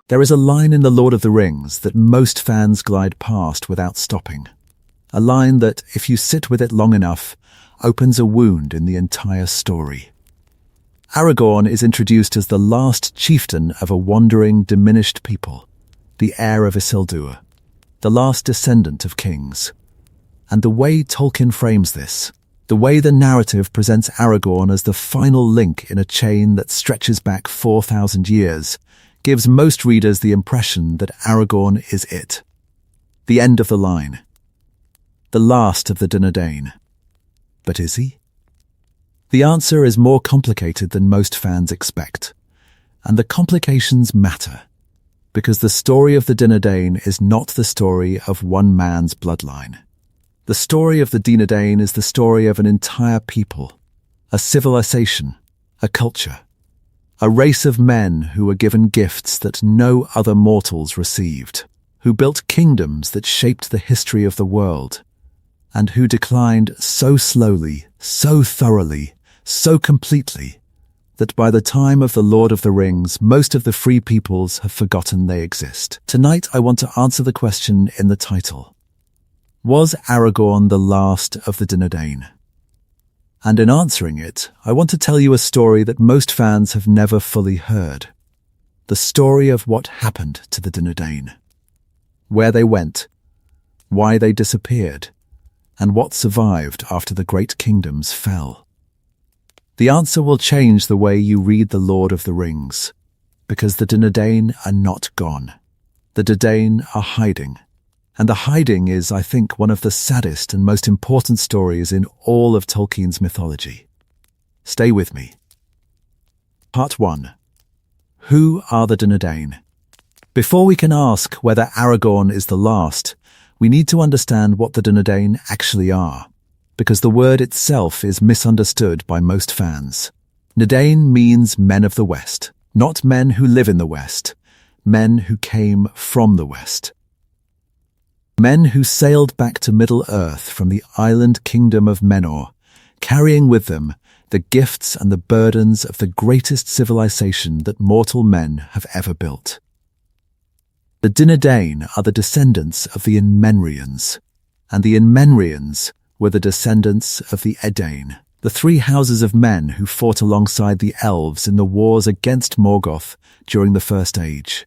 There is a line in The Lord of the Rings that most fans glide past without stopping. A line that, if you sit with it long enough, opens a wound in the entire story. Aragorn is introduced as the last chieftain of a wandering, diminished people, the heir of Isildur, the last descendant of kings. And the way Tolkien frames this, the way the narrative presents Aragorn as the final link in a chain that stretches back 4,000 years, gives most readers the impression that Aragorn is it. The end of the line. The last of the Dúnedain. But is he? The answer is more complicated than most fans expect. And the complications matter, because the story of the Dúnedain is not the story of one man's bloodline. The story of the Dúnedain is the story of an entire people, a civilization, a culture, a race of men who were given gifts that no other mortals received, who built kingdoms that shaped the history of the world, and who declined so slowly, so thoroughly, so completely, that by the time of The Lord of the Rings, most of the free peoples have forgotten they exist. Tonight I want to answer the question in the title. Was Aragorn the last of the Dúnedain? And in answering it, I want to tell you a story that most fans have never fully heard. The story of what happened to the Dúnedain. Where they went, why they disappeared, and what survived after the great kingdoms fell. The answer will change the way you read The Lord of the Rings, because the Dúnedain are not gone. The Dúnedain are hiding. And the hiding is, I think, one of the saddest and most important stories in all of Tolkien's mythology. Stay with me. Part 1. Who are the Dúnedain? Before we can ask whether Aragorn is the last, we need to understand what the Dúnedain actually are, because the word itself is misunderstood by most fans. Dúnedain means men of the West, not men who live in the West, men who came from the West. Men who sailed back to Middle-earth from the island kingdom of Númenor, carrying with them the gifts and the burdens of the greatest civilization that mortal men have ever built. The Dúnedain are the descendants of the Inmenrians, and the Inmenrians were the descendants of the Edain, the three houses of men who fought alongside the elves in the wars against Morgoth during the First Age.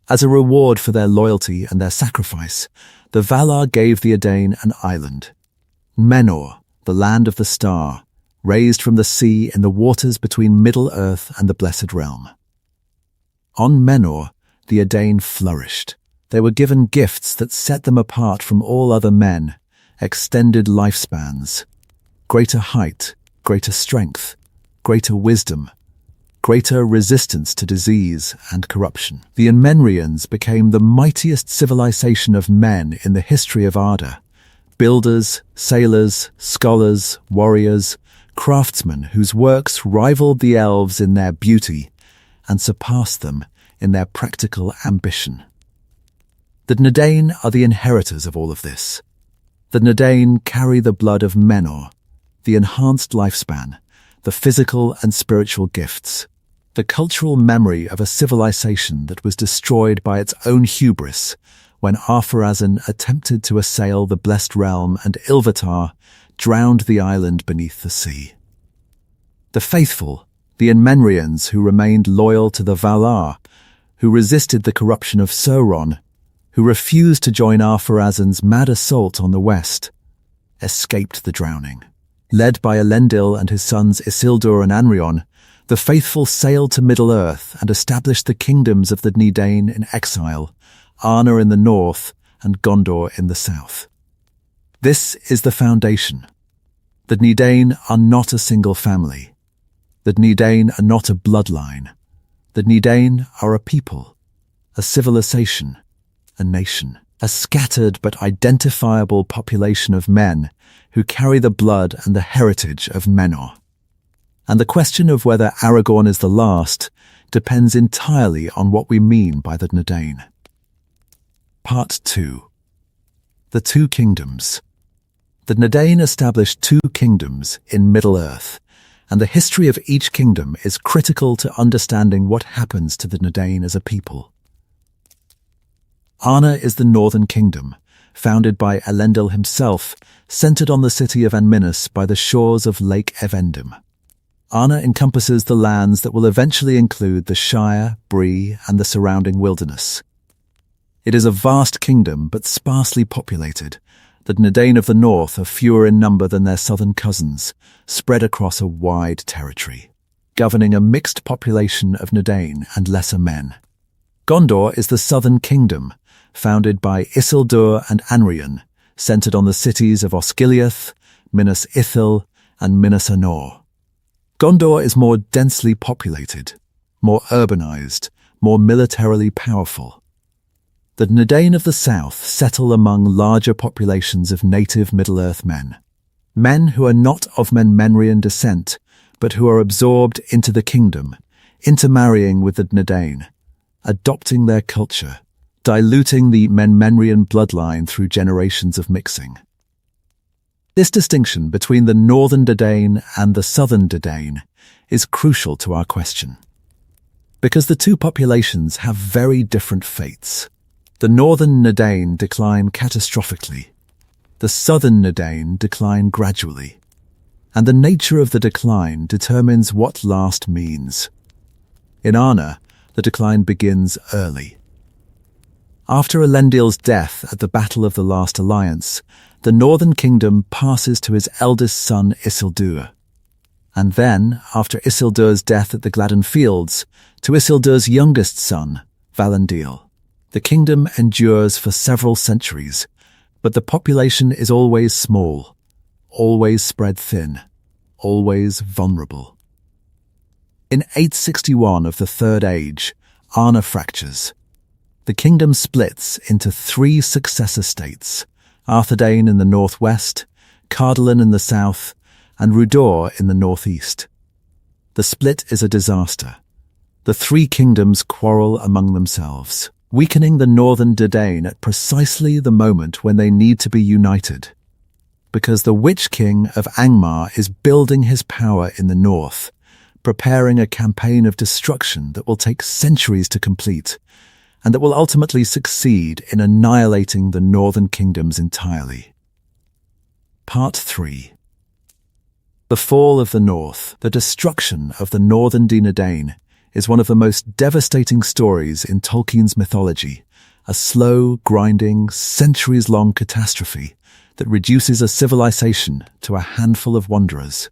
As a reward for their loyalty and their sacrifice, the Valar gave the Edain an island, Númenor, the land of the star, raised from the sea in the waters between Middle-earth and the Blessed Realm. On Númenor, the Edain flourished. They were given gifts that set them apart from all other men, extended lifespans, greater height, greater strength, greater wisdom, greater resistance to disease and corruption. The Inmenrians became the mightiest civilization of men in the history of Arda. Builders, sailors, scholars, warriors, craftsmen whose works rivaled the elves in their beauty and surpassed them in their practical ambition. The Dúnedain are the inheritors of all of this. The Dúnedain carry the blood of Menor, the enhanced lifespan, the physical and spiritual gifts, the cultural memory of a civilization that was destroyed by its own hubris when Ar-Pharazôn attempted to assail the Blessed Realm and Ilúvatar drowned the island beneath the sea. The faithful, the Inmenrians who remained loyal to the Valar, who resisted the corruption of Sauron, who refused to join Ar-Pharazôn's mad assault on the west, escaped the drowning. Led by Elendil and his sons Isildur and Anrion, the faithful sailed to Middle-earth and established the kingdoms of the Dúnedain in exile, Arnor in the north and Gondor in the south. This is the foundation. The Dúnedain are not a single family. The Dúnedain are not a bloodline. The Dúnedain are a people, a civilization, a nation, a scattered but identifiable population of men who carry the blood and the heritage of Menor. And the question of whether Aragorn is the last depends entirely on what we mean by the Dúnedain. Part 2. The Two Kingdoms. The Dúnedain established two kingdoms in Middle-earth, and the history of each kingdom is critical to understanding what happens to the Dúnedain as a people. Arnor is the northern kingdom, founded by Elendil himself, centered on the city of Anminas by the shores of Lake Evendim. Arnor encompasses the lands that will eventually include the Shire, Bree, and the surrounding wilderness. It is a vast kingdom, but sparsely populated. The Dúnedain of the north are fewer in number than their southern cousins, spread across a wide territory, governing a mixed population of Dúnedain and lesser men. Gondor is the southern kingdom, founded by Isildur and Anrion, centered on the cities of Osgiliath, Minas Ithil, and Minas Anor. Gondor is more densely populated, more urbanized, more militarily powerful. The Dúnedain of the south settle among larger populations of native Middle-earth men. Men who are not of Menmenrian descent, but who are absorbed into the kingdom, intermarrying with the Dúnedain, adopting their culture, diluting the Menmenrian bloodline through generations of mixing. This distinction between the northern Dúnedain and the southern Dúnedain is crucial to our question, because the two populations have very different fates. The northern Dúnedain decline catastrophically, the southern Dúnedain decline gradually, and the nature of the decline determines what last means. In Arnor, the decline begins early. After Elendil's death at the Battle of the Last Alliance, the northern kingdom passes to his eldest son Isildur, and then, after Isildur's death at the Gladden Fields, to Isildur's youngest son, Valandil. The kingdom endures for several centuries, but the population is always small, always spread thin, always vulnerable. In 861 of the Third Age, Arnor fractures. The kingdom splits into 3 successor states, Arthedain in the northwest, Cardolan in the south, and Rhudaur in the northeast. The split is a disaster. The 3 kingdoms quarrel among themselves, weakening the northern Dúnedain at precisely the moment when they need to be united. Because the Witch King of Angmar is building his power in the north, preparing a campaign of destruction that will take centuries to complete, and that will ultimately succeed in annihilating the northern kingdoms entirely. Part 3. The Fall of the North, the destruction of the northern Dúnedain, is one of the most devastating stories in Tolkien's mythology, a slow, grinding, centuries-long catastrophe that reduces a civilization to a handful of wanderers.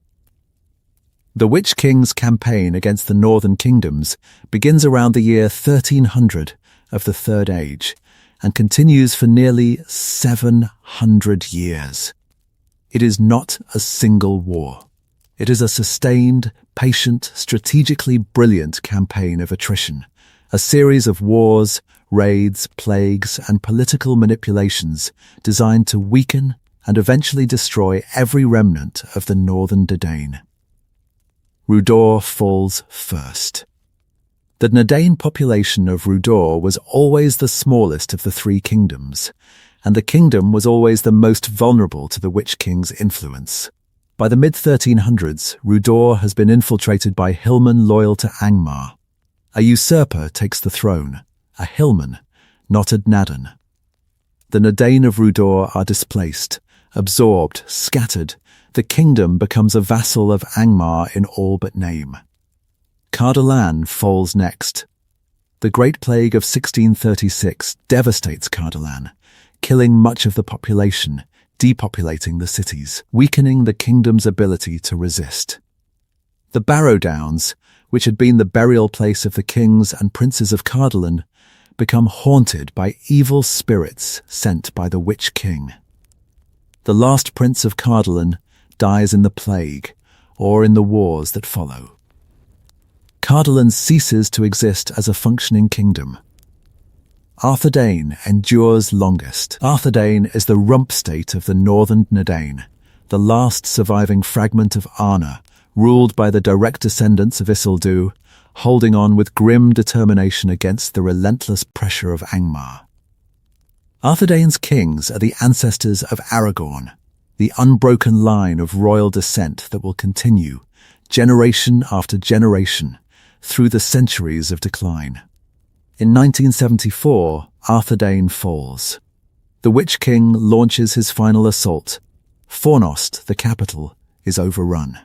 The Witch King's campaign against the northern kingdoms begins around the year 1300 of the Third Age and continues for nearly 700 years. It is not a single war. It is a sustained, patient, strategically brilliant campaign of attrition, a series of wars, raids, plagues, and political manipulations designed to weaken and eventually destroy every remnant of the northern Dúnedain. Rhudaur falls first. The Dúnedain population of Rhudaur was always the smallest of the 3 kingdoms, and the kingdom was always the most vulnerable to the Witch King's influence. By the mid-1300s, Rhudaur has been infiltrated by hillmen loyal to Angmar. A usurper takes the throne, a hillman, not a Dúnedain. The Dúnedain of Rhudaur are displaced, absorbed, scattered. The kingdom becomes a vassal of Angmar in all but name. Cardolan falls next. The Great Plague of 1636 devastates Cardolan, killing much of the population, depopulating the cities, weakening the kingdom's ability to resist. The Barrow Downs, which had been the burial place of the kings and princes of Cardolan, become haunted by evil spirits sent by the Witch King. The last prince of Cardolan dies in the plague, or in the wars that follow. Cardolan ceases to exist as a functioning kingdom. Arthedain endures longest. Arthedain is the rump state of the northern Dúnedain, the last surviving fragment of Arnor, ruled by the direct descendants of Isildur, holding on with grim determination against the relentless pressure of Angmar. Arthedain's kings are the ancestors of Aragorn, the unbroken line of royal descent that will continue, generation after generation, through the centuries of decline. In 1974, Arthedain falls. The Witch King launches his final assault. Fornost, the capital, is overrun.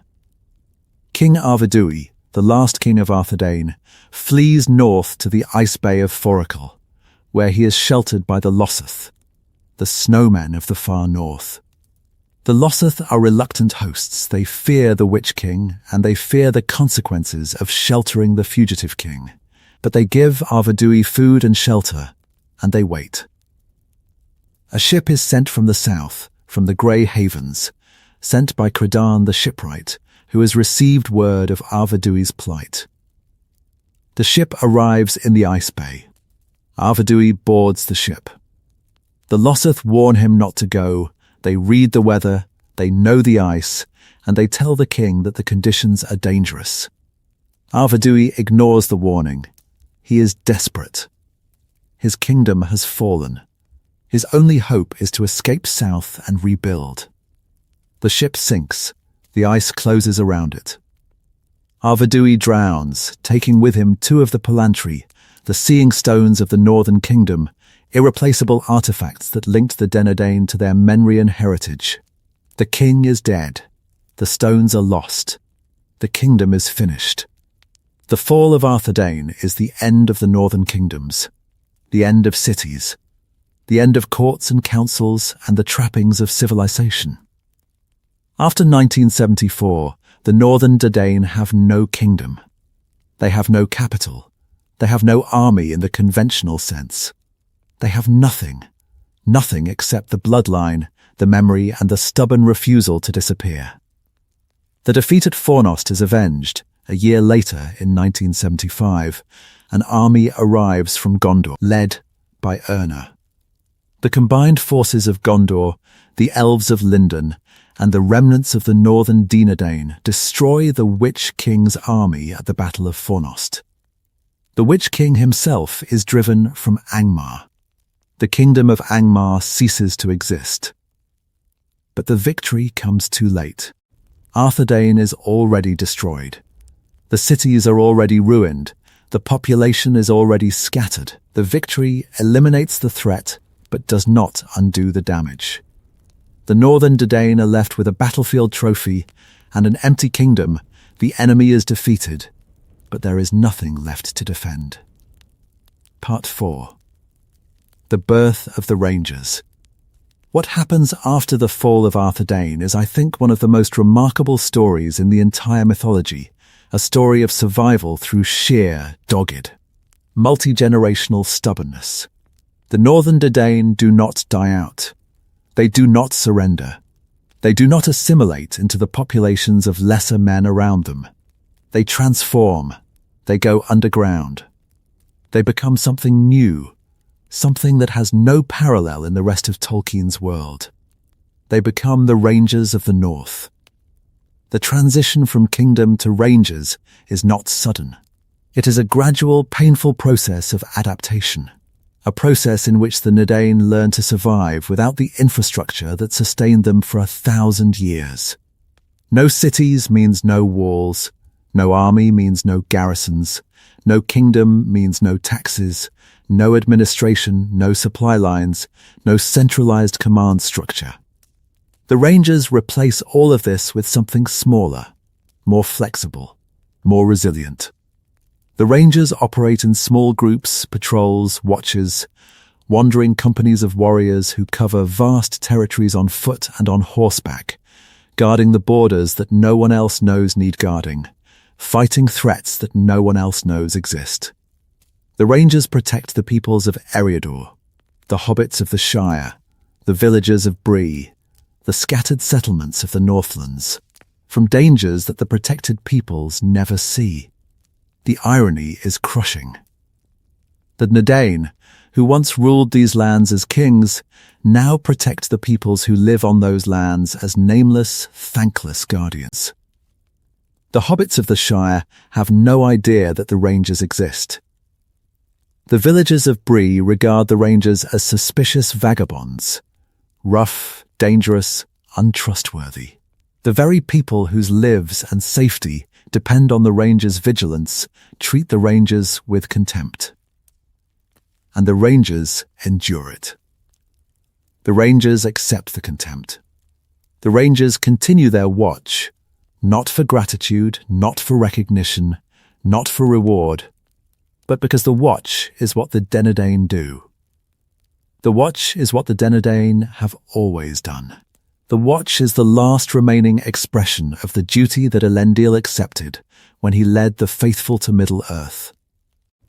King Arvedui, the last king of Arthedain, flees north to the ice bay of Foracle, where he is sheltered by the Loseth, the snowmen of the far north. The Loseth are reluctant hosts. They fear the Witch King, and they fear the consequences of sheltering the fugitive king. But they give Arvedui food and shelter, and they wait. A ship is sent from the south, from the Grey Havens, sent by Credan the shipwright, who has received word of Arvedui's plight. The ship arrives in the ice bay. Arvedui boards the ship. The Loseth warn him not to go. They read the weather, they know the ice, and they tell the king that the conditions are dangerous. Arvedui ignores the warning. He is desperate. His kingdom has fallen. His only hope is to escape south and rebuild. The ship sinks. The ice closes around it. Arvedui drowns, taking with him 2 of the Palantri, the seeing stones of the northern kingdom, irreplaceable artifacts that linked the Dúnedain to their Menrian heritage. The king is dead. The stones are lost. The kingdom is finished. The fall of Arthedain is the end of the northern kingdoms, the end of cities, the end of courts and councils and the trappings of civilization. After 1974, the northern Dúnedain have no kingdom. They have no capital. They have no army in the conventional sense. They have nothing except the bloodline, the memory, and the stubborn refusal to disappear. The defeat at Fornost is avenged. A year later, in 1975, an army arrives from Gondor, led by Arnor. The combined forces of Gondor, the elves of Lindon, and the remnants of the northern Dúnedain destroy the Witch King's army at the Battle of Fornost. The Witch King himself is driven from Angmar. The kingdom of Angmar ceases to exist. But the victory comes too late. Arthedain is already destroyed. The cities are already ruined. The population is already scattered. The victory eliminates the threat, but does not undo the damage. The northern Dúnedain are left with a battlefield trophy and an empty kingdom. The enemy is defeated, but there is nothing left to defend. Part 4. The birth of the Rangers. What happens after the fall of Arthedain is, I think, one of the most remarkable stories in the entire mythology, a story of survival through sheer, dogged, multi-generational stubbornness. The northern Dúnedain do not die out. They do not surrender. They do not assimilate into the populations of lesser men around them. They transform. They go underground. They become something new, something that has no parallel in the rest of Tolkien's world. They become the Rangers of the North. The transition from kingdom to Rangers is not sudden. It is a gradual, painful process of adaptation, a process in which the Dúnedain learn to survive without the infrastructure that sustained them for 1,000 years. No cities means no walls, no army means no garrisons, no kingdom means no taxes, no administration, no supply lines, no centralized command structure. The Rangers replace all of this with something smaller, more flexible, more resilient. The Rangers operate in small groups, patrols, watches, wandering companies of warriors who cover vast territories on foot and on horseback, guarding the borders that no one else knows need guarding, fighting threats that no one else knows exist. The Rangers protect the peoples of Eriador, the hobbits of the Shire, the villagers of Bree, the scattered settlements of the Northlands, from dangers that the protected peoples never see. The irony is crushing. The Dúnedain, who once ruled these lands as kings, now protect the peoples who live on those lands as nameless, thankless guardians. The hobbits of the Shire have no idea that the Rangers exist. The villagers of Bree regard the Rangers as suspicious vagabonds, rough, dangerous, untrustworthy. The very people whose lives and safety depend on the Rangers' vigilance treat the Rangers with contempt. And the Rangers endure it. The Rangers accept the contempt. The Rangers continue their watch, not for gratitude, not for recognition, not for reward, but because the watch is what the Dúnedain do. The watch is what the Dúnedain have always done. The watch is the last remaining expression of the duty that Elendil accepted when he led the faithful to Middle-earth.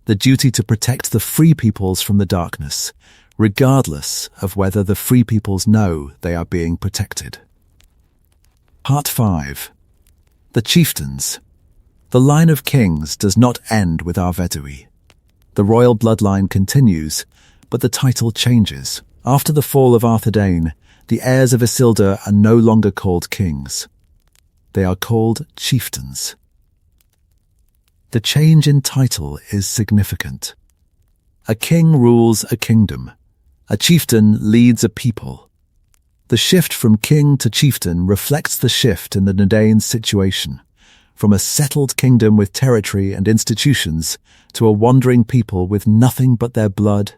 The duty to protect the free peoples from the darkness, regardless of whether the free peoples know they are being protected. Part 5. The Chieftains. The line of kings does not end with Arvedui. The royal bloodline continues, but the title changes. After the fall of Arthedain, the heirs of Isildur are no longer called kings. They are called chieftains. The change in title is significant. A king rules a kingdom. A chieftain leads a people. The shift from king to chieftain reflects the shift in the Dúnedain's situation, from a settled kingdom with territory and institutions to a wandering people with nothing but their blood,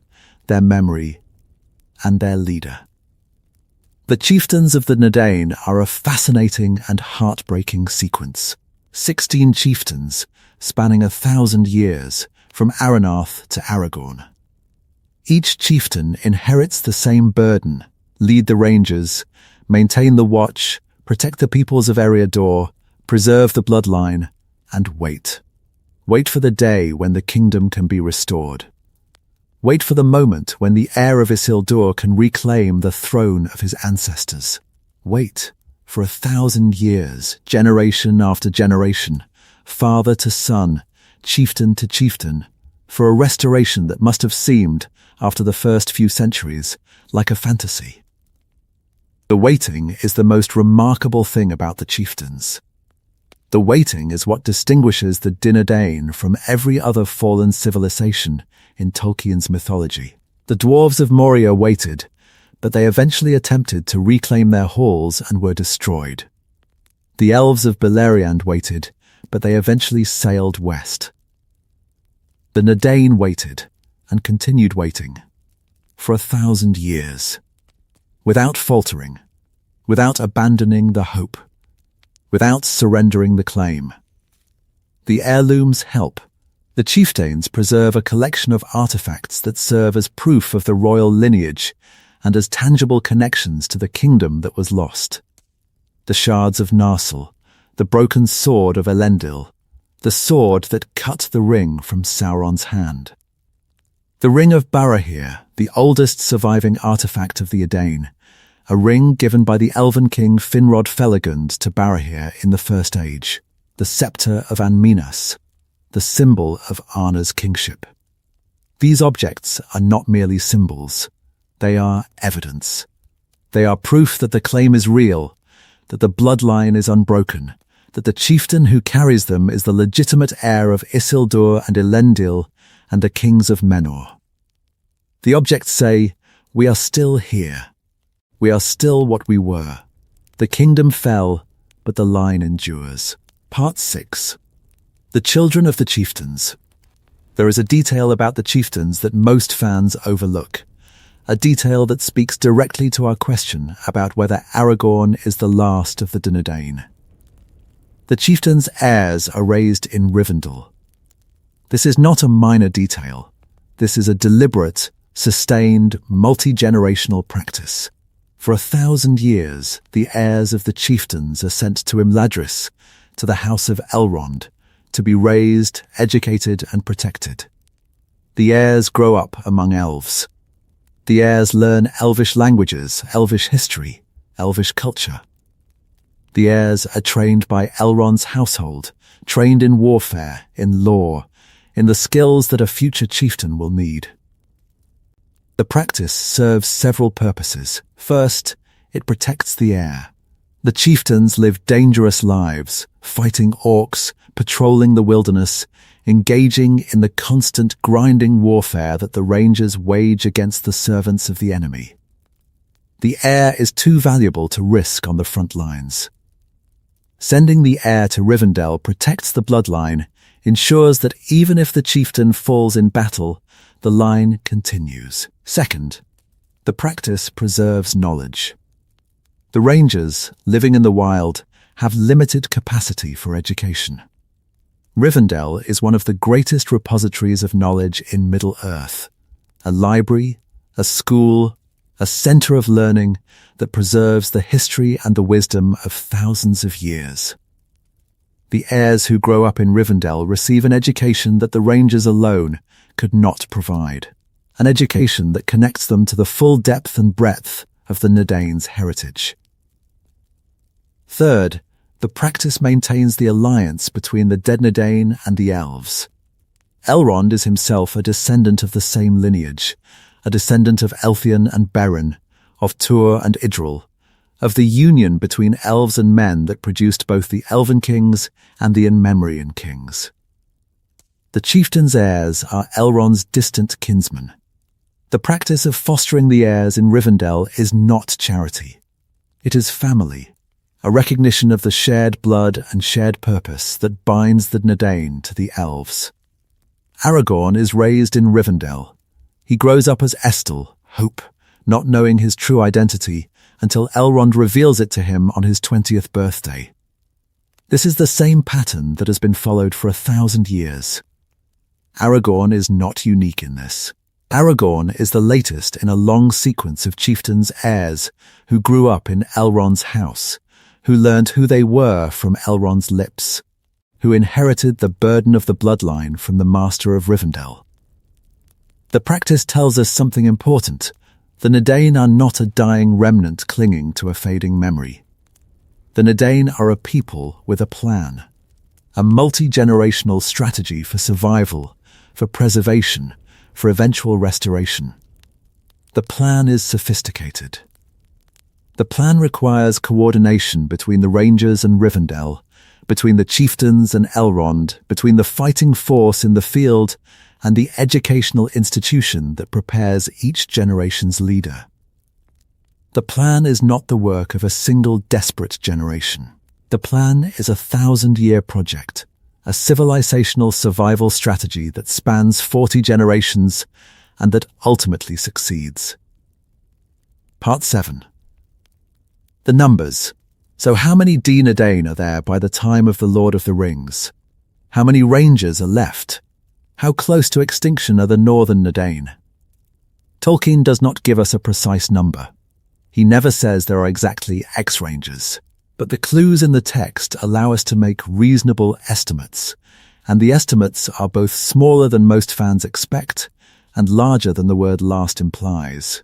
their memory, and their leader. The chieftains of the Dúnedain are a fascinating and heartbreaking sequence. 16 chieftains, spanning 1,000 years, from Arnor to Aragorn. Each chieftain inherits the same burden: lead the Rangers, maintain the watch, protect the peoples of Eriador, preserve the bloodline, and wait. Wait for the day when the kingdom can be restored. Wait for the moment when the heir of Isildur can reclaim the throne of his ancestors. Wait for 1,000 years, generation after generation, father to son, chieftain to chieftain, for a restoration that must have seemed, after the first few centuries, like a fantasy. The waiting is the most remarkable thing about the chieftains. The waiting is what distinguishes the Dúnedain from every other fallen civilization in Tolkien's mythology. The dwarves of Moria waited, but they eventually attempted to reclaim their halls and were destroyed. The elves of Beleriand waited, but they eventually sailed west. The Dúnedain waited, and continued waiting, for 1,000 years, without faltering, without abandoning the hope, without surrendering the claim. The heirlooms help. The chieftains preserve a collection of artifacts that serve as proof of the royal lineage and as tangible connections to the kingdom that was lost. The shards of Narsil, the broken sword of Elendil, the sword that cut the ring from Sauron's hand. The ring of Barahir, the oldest surviving artifact of the Edain, a ring given by the elven king Finrod Felagund to Barahir in the First Age, the scepter of Anminas, the symbol of Arnor's kingship. These objects are not merely symbols. They are evidence. They are proof that the claim is real, that the bloodline is unbroken, that the chieftain who carries them is the legitimate heir of Isildur and Elendil and the kings of Menor. The objects say, "We are still here. We are still what we were. The kingdom fell, but the line endures." Part 6. The children of the chieftains. There is a detail about the chieftains that most fans overlook, a detail that speaks directly to our question about whether Aragorn is the last of the Dúnedain. The chieftains' heirs are raised in Rivendell. This is not a minor detail. This is a deliberate, sustained, multi-generational practice. For 1,000 years, the heirs of the chieftains are sent to Imladris, to the house of Elrond, to be raised, educated, and protected. The heirs grow up among elves. The heirs learn Elvish languages, Elvish history, Elvish culture. The heirs are trained by Elrond's household, trained in warfare, in lore, in the skills that a future chieftain will need. The practice serves several purposes. First, it protects the heir. The chieftains live dangerous lives, fighting orcs, patrolling the wilderness, engaging in the constant grinding warfare that the Rangers wage against the servants of the enemy. The heir is too valuable to risk on the front lines. Sending the heir to Rivendell protects the bloodline, ensures that even if the chieftain falls in battle, the line continues. Second, the practice preserves knowledge. The Rangers, living in the wild, have limited capacity for education. Rivendell is one of the greatest repositories of knowledge in Middle-earth, a library, a school, a center of learning that preserves the history and the wisdom of thousands of years. The heirs who grow up in Rivendell receive an education that the Rangers alone could not provide, an education that connects them to the full depth and breadth of the Dúnedain's heritage. Third, the practice maintains the alliance between the Dúnedain and the elves. Elrond is himself a descendant of the same lineage, a descendant of Elthian and Beren, of Tuor and Idril, of the union between elves and men that produced both the Elven kings and the Inmemorian kings. The chieftain's heirs are Elrond's distant kinsmen. The practice of fostering the heirs in Rivendell is not charity. It is family, a recognition of the shared blood and shared purpose that binds the Dúnedain to the elves. Aragorn is raised in Rivendell. He grows up as Estel, Hope, not knowing his true identity until Elrond reveals it to him on his 20th birthday. This is the same pattern that has been followed for 1,000 years. Aragorn is not unique in this. Aragorn is the latest in a long sequence of chieftains' heirs who grew up in Elrond's house, who learned who they were from Elrond's lips, who inherited the burden of the bloodline from the Master of Rivendell. The practice tells us something important. The Dúnedain are not a dying remnant clinging to a fading memory. The Dúnedain are a people with a plan, a multi-generational strategy for survival, for preservation, for eventual restoration. The plan is sophisticated. The plan requires coordination between the Rangers and Rivendell, between the chieftains and Elrond, between the fighting force in the field and the educational institution that prepares each generation's leader. The plan is not the work of a single desperate generation. The plan is a 1,000-year project, a civilizational survival strategy that spans 40 generations and that ultimately succeeds. Part 7. The numbers. So how many Dúnedain are there by the time of the Lord of the Rings? How many Rangers are left? How close to extinction are the northern Dúnedain? Tolkien does not give us a precise number. He never says there are exactly X Rangers, but the clues in the text allow us to make reasonable estimates, and the estimates are both smaller than most fans expect and larger than the word last implies.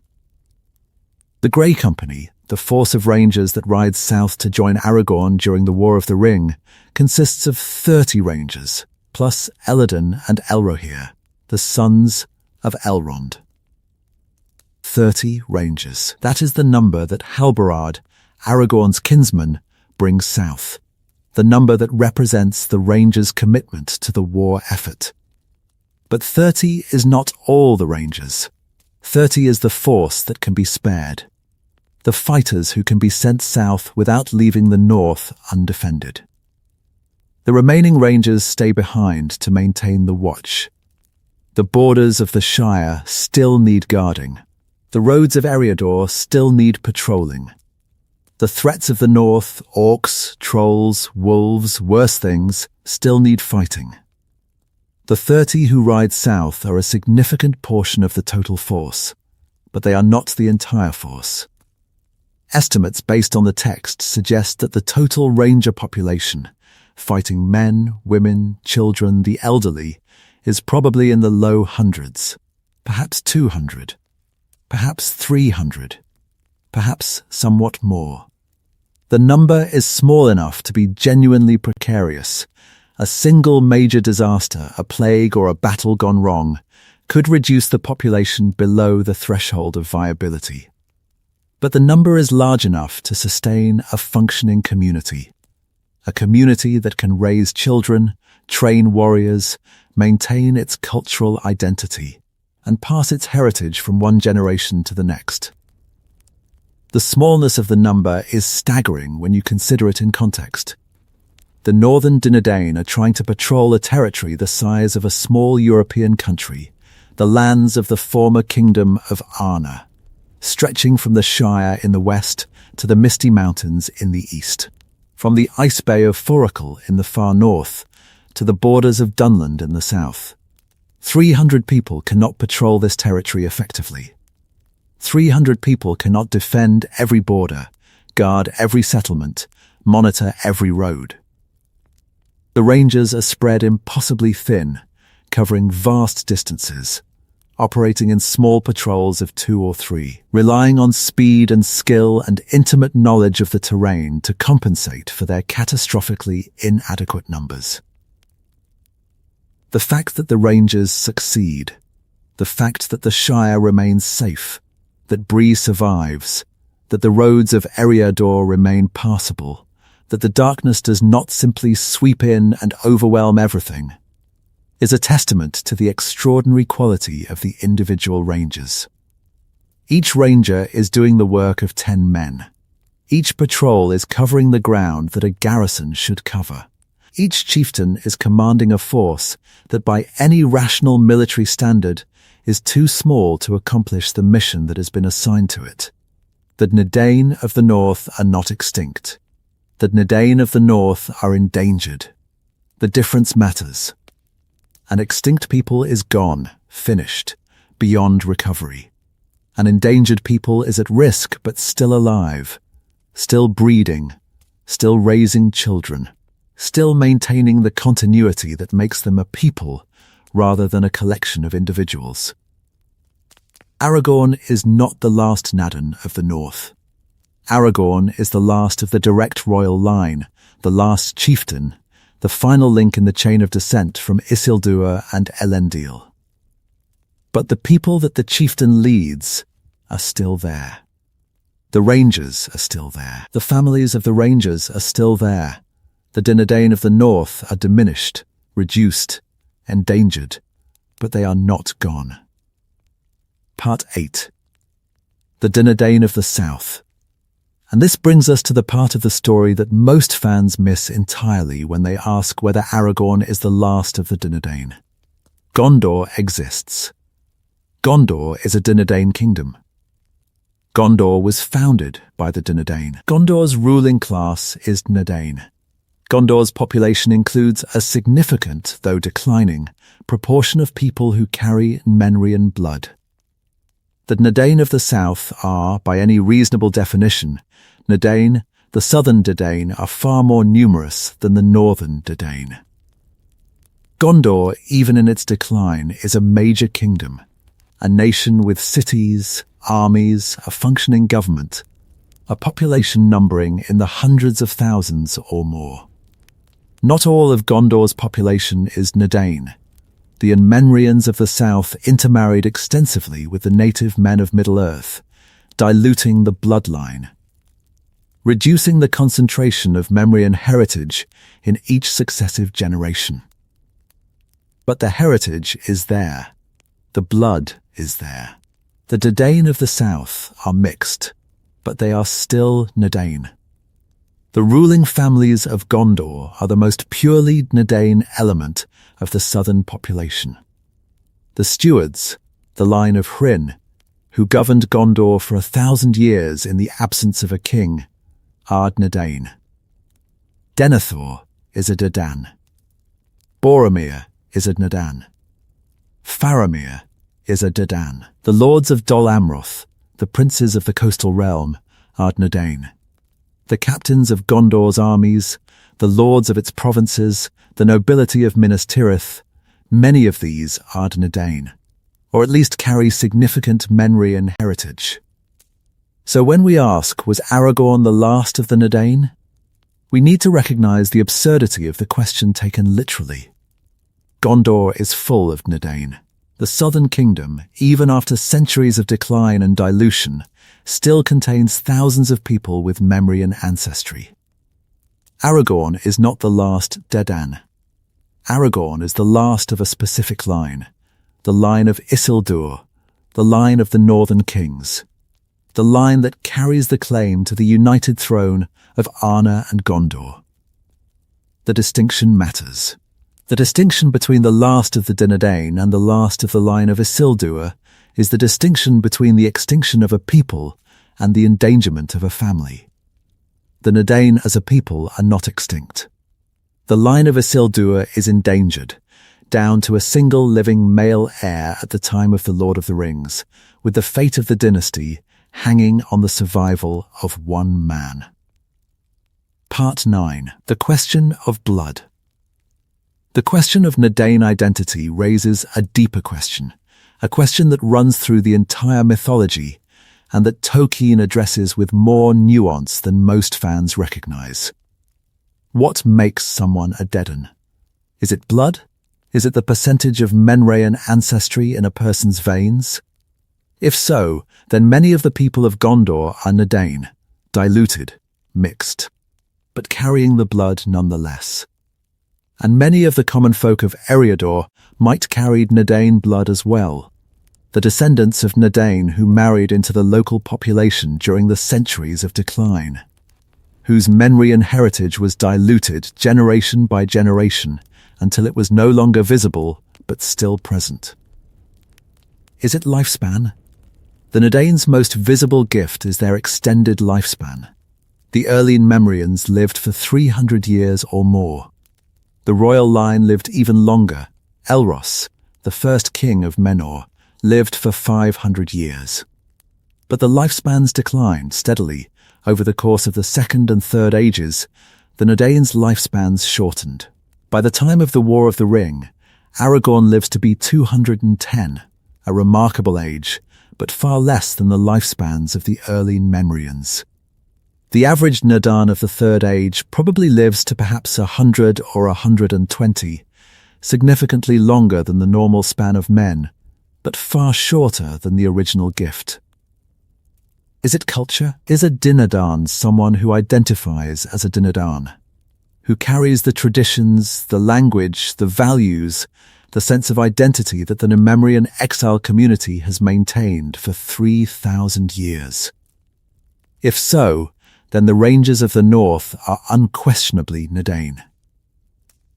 The Grey Company, the force of Rangers that rides south to join Aragorn during the War of the Ring, consists of 30 Rangers, plus Elladan and Elrohir, the sons of Elrond. 30 Rangers. That is the number that Halbarad, Aragorn's kinsman, brings south. The number that represents the Rangers' commitment to the war effort. But 30 is not all the Rangers. 30 is the force that can be spared. The fighters who can be sent south without leaving the north undefended. The remaining Rangers stay behind to maintain the watch. The borders of the Shire still need guarding. The roads of Eriador still need patrolling. The threats of the north, orcs, trolls, wolves, worse things, still need fighting. The 30 who ride south are a significant portion of the total force, but they are not the entire force. Estimates based on the text suggest that the total Ranger population, fighting men, women, children, the elderly, is probably in the low hundreds, perhaps 200, perhaps 300, perhaps somewhat more. The number is small enough to be genuinely precarious. A single major disaster, a plague or a battle gone wrong, could reduce the population below the threshold of viability. But the number is large enough to sustain a functioning community. A community that can raise children, train warriors, maintain its cultural identity, and pass its heritage from one generation to the next. The smallness of the number is staggering when you consider it in context. The northern Dúnedain are trying to patrol a territory the size of a small European country, the lands of the former kingdom of Arnor, stretching from the Shire in the west to the Misty Mountains in the east, from the Ice Bay of Foracle in the far north to the borders of Dunland in the south. 300 people cannot patrol this territory effectively. 300 people cannot defend every border, guard every settlement, monitor every road. The Rangers are spread impossibly thin, covering vast distances, operating in small patrols of 2 or 3, relying on speed and skill and intimate knowledge of the terrain to compensate for their catastrophically inadequate numbers. The fact that the Rangers succeed, the fact that the Shire remains safe, that Bree survives, that the roads of Eriador remain passable, that the darkness does not simply sweep in and overwhelm everything, is a testament to the extraordinary quality of the individual Rangers. Each Ranger is doing the work of 10 men. Each patrol is covering the ground that a garrison should cover. Each chieftain is commanding a force that by any rational military standard is too small to accomplish the mission that has been assigned to it. The Dúnedain of the north are not extinct. The Dúnedain of the north are endangered. The difference matters. An extinct people is gone, finished, beyond recovery. An endangered people is at risk but still alive, still breeding, still raising children, still maintaining the continuity that makes them a people rather than a collection of individuals. Aragorn is not the last Nadan of the north. Aragorn is the last of the direct royal line, the last chieftain, the final link in the chain of descent from Isildur and Elendil. But the people that the chieftain leads are still there. The Rangers are still there. The families of the Rangers are still there. The Dúnedain of the north are diminished, reduced, endangered, but they are not gone. Part 8. The Dúnedain of the south. And this brings us to the part of the story that most fans miss entirely when they ask whether Aragorn is the last of the Dúnedain. Gondor exists. Gondor is a Dúnedain kingdom. Gondor was founded by the Dúnedain. Gondor's ruling class is Dúnedain. Gondor's population includes a significant, though declining, proportion of people who carry Menrian blood. The Dúnedain of the south are, by any reasonable definition, Dúnedain, the southern Dúnedain are far more numerous than the northern Dúnedain. Gondor, even in its decline, is a major kingdom, a nation with cities, armies, a functioning government, a population numbering in the hundreds of thousands or more. Not all of Gondor's population is Dúnedain. The Menrians of the south intermarried extensively with the native men of Middle-earth, diluting the bloodline, reducing the concentration of Menrian heritage in each successive generation. But the heritage is there. The blood is there. The Dúnedain of the south are mixed, but they are still Dúnedain. The ruling families of Gondor are the most purely Dúnedain element of the southern population. The stewards, the line of Hryn, who governed Gondor for 1,000 years in the absence of a king, are Dúnedain. Denethor is a Dúnedain. Boromir is a Dúnedain. Faramir is a Dúnedain. The lords of Dol Amroth, the princes of the coastal realm, are Dúnedain. The captains of Gondor's armies, the lords of its provinces, the nobility of Minas Tirith, many of these are Dúnedain, or at least carry significant Menrian heritage. So when we ask, was Aragorn the last of the Dúnedain? We need to recognize the absurdity of the question taken literally. Gondor is full of Dúnedain. The southern kingdom, even after centuries of decline and dilution, still contains thousands of people with Menrian ancestry. Aragorn is not the last Dúnedain. Aragorn is the last of a specific line, the line of Isildur, the line of the northern kings, the line that carries the claim to the united throne of Arnor and Gondor. The distinction matters. The distinction between the last of the Dúnedain and the last of the line of Isildur is the distinction between the extinction of a people and the endangerment of a family. The Dúnedain as a people are not extinct. The line of Isildur is endangered, down to a single living male heir at the time of the Lord of the Rings, with the fate of the dynasty hanging on the survival of one man. Part 9. The Question of Blood. The question of Dúnedain identity raises a deeper question, a question that runs through the entire mythology and that Tolkien addresses with more nuance than most fans recognize. What makes someone a Dúnedain? Is it blood? Is it the percentage of Menrayan ancestry in a person's veins? If so, then many of the people of Gondor are Dúnedain, diluted, mixed, but carrying the blood nonetheless. And many of the common folk of Eriador might carry Dúnedain blood as well, the descendants of Dúnedain who married into the local population during the centuries of decline, whose Menrayan heritage was diluted generation by generation until it was no longer visible but still present. Is it lifespan? The Dúnedain's most visible gift is their extended lifespan. The early Menrayans lived for 300 years or more. The royal line lived even longer. Elros, the first king of Menor, lived for 500 years. But the lifespans declined steadily. Over the course of the Second and Third Ages, the Dúnedain's lifespans shortened. By the time of the War of the Ring, Aragorn lives to be 210, a remarkable age, but far less than the lifespans of the early Menrayans. The average Dúnedain of the Third Age probably lives to perhaps 100 or 120, significantly longer than the normal span of men, but far shorter than the original gift. Is it culture? Is a Dúnedain someone who identifies as a Dúnedain, who carries the traditions, the language, the values, the sense of identity that the Numerian exile community has maintained for 3,000 years? If so, then the Rangers of the North are unquestionably Dúnedain.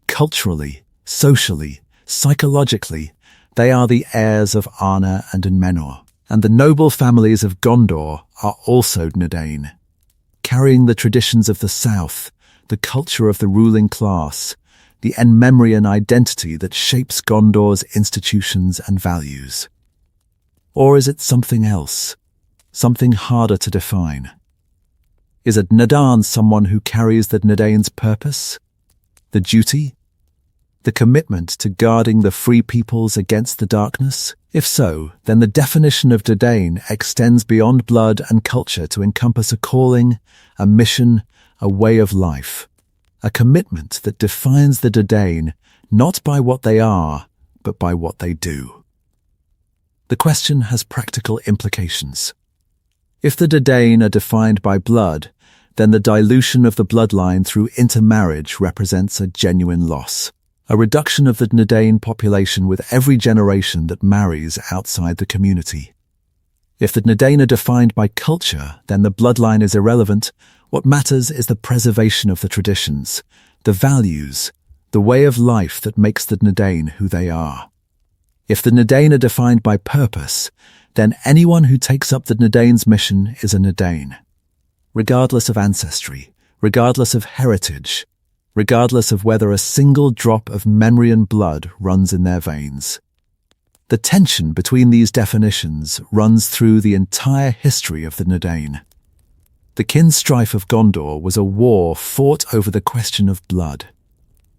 Culturally, socially, psychologically, they are the heirs of Arnor and Númenor, and the noble families of Gondor are also Dúnedain, carrying the traditions of the South, the culture of the ruling class, the Menmerian identity that shapes Gondor's institutions and values. Or is it something else, something harder to define? Is a Dúnedain someone who carries the Dúnedain's purpose, the duty, the commitment to guarding the free peoples against the darkness? If so, then the definition of Dúnedain extends beyond blood and culture to encompass a calling, a mission, a way of life, a commitment that defines the Dúnedain not by what they are, but by what they do. The question has practical implications. If the Dúnedain are defined by blood, then the dilution of the bloodline through intermarriage represents a genuine loss, a reduction of the Dúnedain population with every generation that marries outside the community. If the Dúnedain are defined by culture, then the bloodline is irrelevant. What matters is the preservation of the traditions, the values, the way of life that makes the Dúnedain who they are. If the Dúnedain are defined by purpose, then anyone who takes up the Dúnedain's mission is a Dúnedain, regardless of ancestry, regardless of heritage, regardless of whether a single drop of Menrayan blood runs in their veins. The tension between these definitions runs through the entire history of the Dúnedain. The kin strife of Gondor was a war fought over the question of blood.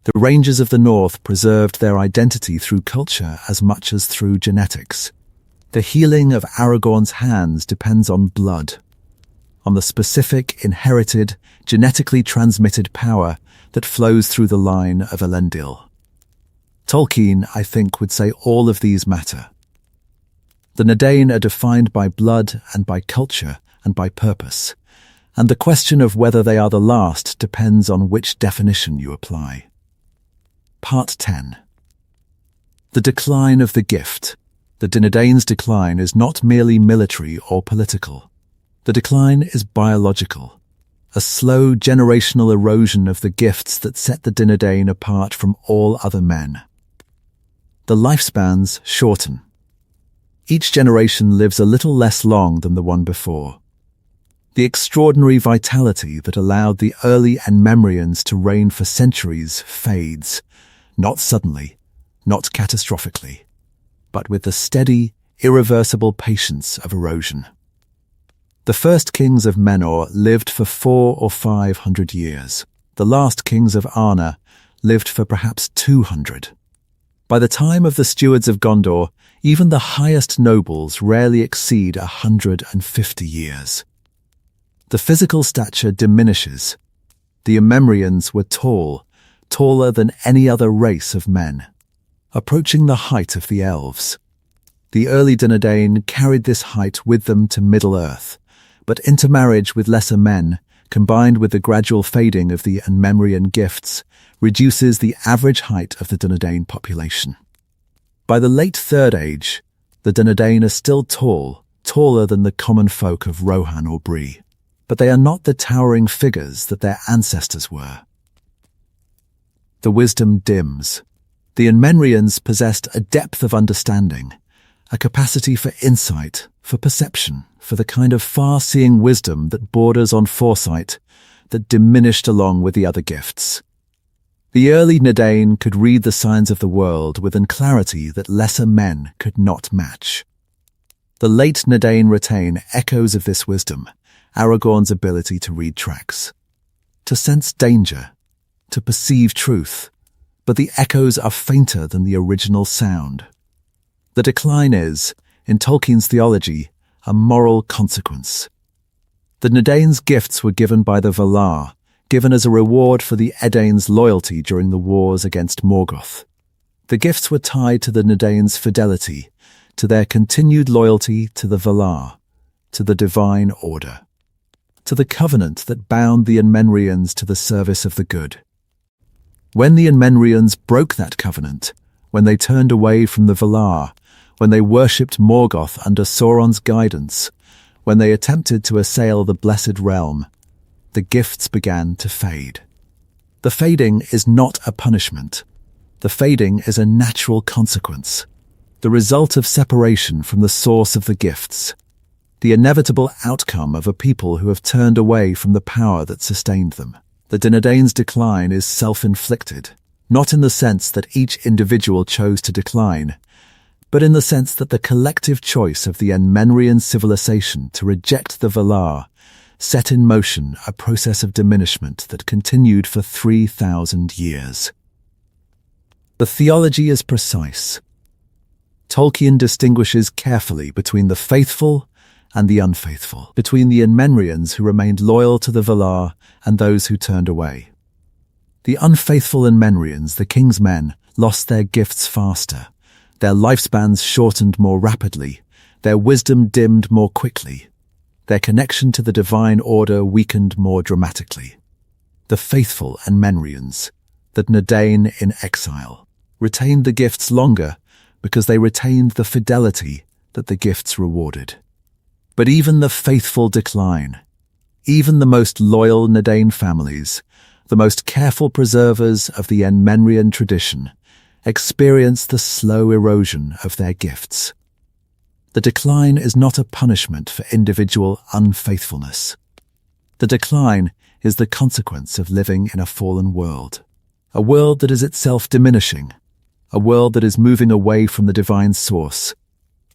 The Rangers of the North preserved their identity through culture as much as through genetics. The healing of Aragorn's hands depends on blood, on the specific, inherited, genetically transmitted power that flows through the line of Elendil. Tolkien, I think, would say all of these matter. The Dúnedain are defined by blood and by culture and by purpose, and the question of whether they are the last depends on which definition you apply. Part 10. The decline of the gift. The Dúnedain's decline is not merely military or political. The decline is biological. a slow generational erosion of the gifts that set the Dúnedain apart from all other men. The lifespans shorten. Each generation lives a little less long than the one before. The extraordinary vitality that allowed the early Enmemrians to reign for centuries fades, not suddenly, not catastrophically, but with the steady, irreversible patience of erosion. The first kings of Menor lived for 400 or 500 years. The last kings of Arnor lived for perhaps 200. By the time of the stewards of Gondor, even the highest nobles rarely exceed 150 years. The physical stature diminishes. The Enmemrians were tall, taller than any other race of men, approaching the height of the elves. The early Dúnedain carried this height with them to Middle-earth, but intermarriage with lesser men, combined with the gradual fading of the Enmemrian gifts, reduces the average height of the Dúnedain population. By the late Third Age, the Dúnedain are still tall, taller than the common folk of Rohan or Bree, but they are not the towering figures that their ancestors were. The wisdom dims. The Enmemrians possessed a depth of understanding, a capacity for insight, for perception, for the kind of far-seeing wisdom that borders on foresight, that diminished along with the other gifts. The early Dúnedain could read the signs of the world with a clarity that lesser men could not match. The late Dúnedain retain echoes of this wisdom, Aragorn's ability to read tracks, to sense danger, to perceive truth, but the echoes are fainter than the original sound. The decline is, in Tolkien's theology, a moral consequence. The Dúnedain's gifts were given by the Valar, given as a reward for the Edain's loyalty during the wars against Morgoth. The gifts were tied to the Dúnedain's fidelity, to their continued loyalty to the Valar, to the divine order, to the covenant that bound the Enmemrians to the service of the good. When the Enmemrians broke that covenant, when they turned away from the Valar, when they worshipped Morgoth under Sauron's guidance, when they attempted to assail the Blessed Realm, the gifts began to fade. The fading is not a punishment. The fading is a natural consequence, the result of separation from the source of the gifts, the inevitable outcome of a people who have turned away from the power that sustained them. The Dúnedain's decline is self-inflicted, not in the sense that each individual chose to decline, but in the sense that the collective choice of the Enmemrian civilization to reject the Valar set in motion a process of diminishment that continued for 3,000 years. The theology is precise. Tolkien distinguishes carefully between the faithful and the unfaithful, between the Enmemrians who remained loyal to the Valar and those who turned away. The unfaithful Enmemrians, the king's men, lost their gifts faster, their lifespans shortened more rapidly, their wisdom dimmed more quickly, their connection to the divine order weakened more dramatically. The faithful Enmemrians, the Dúnedain in exile, retained the gifts longer because they retained the fidelity that the gifts rewarded. But even the faithful decline, even the most loyal Dúnedain families, the most careful preservers of the Enmemrian tradition, experienced the slow erosion of their gifts. The decline is not a punishment for individual unfaithfulness. The decline is the consequence of living in a fallen world, a world that is itself diminishing, a world that is moving away from the divine source,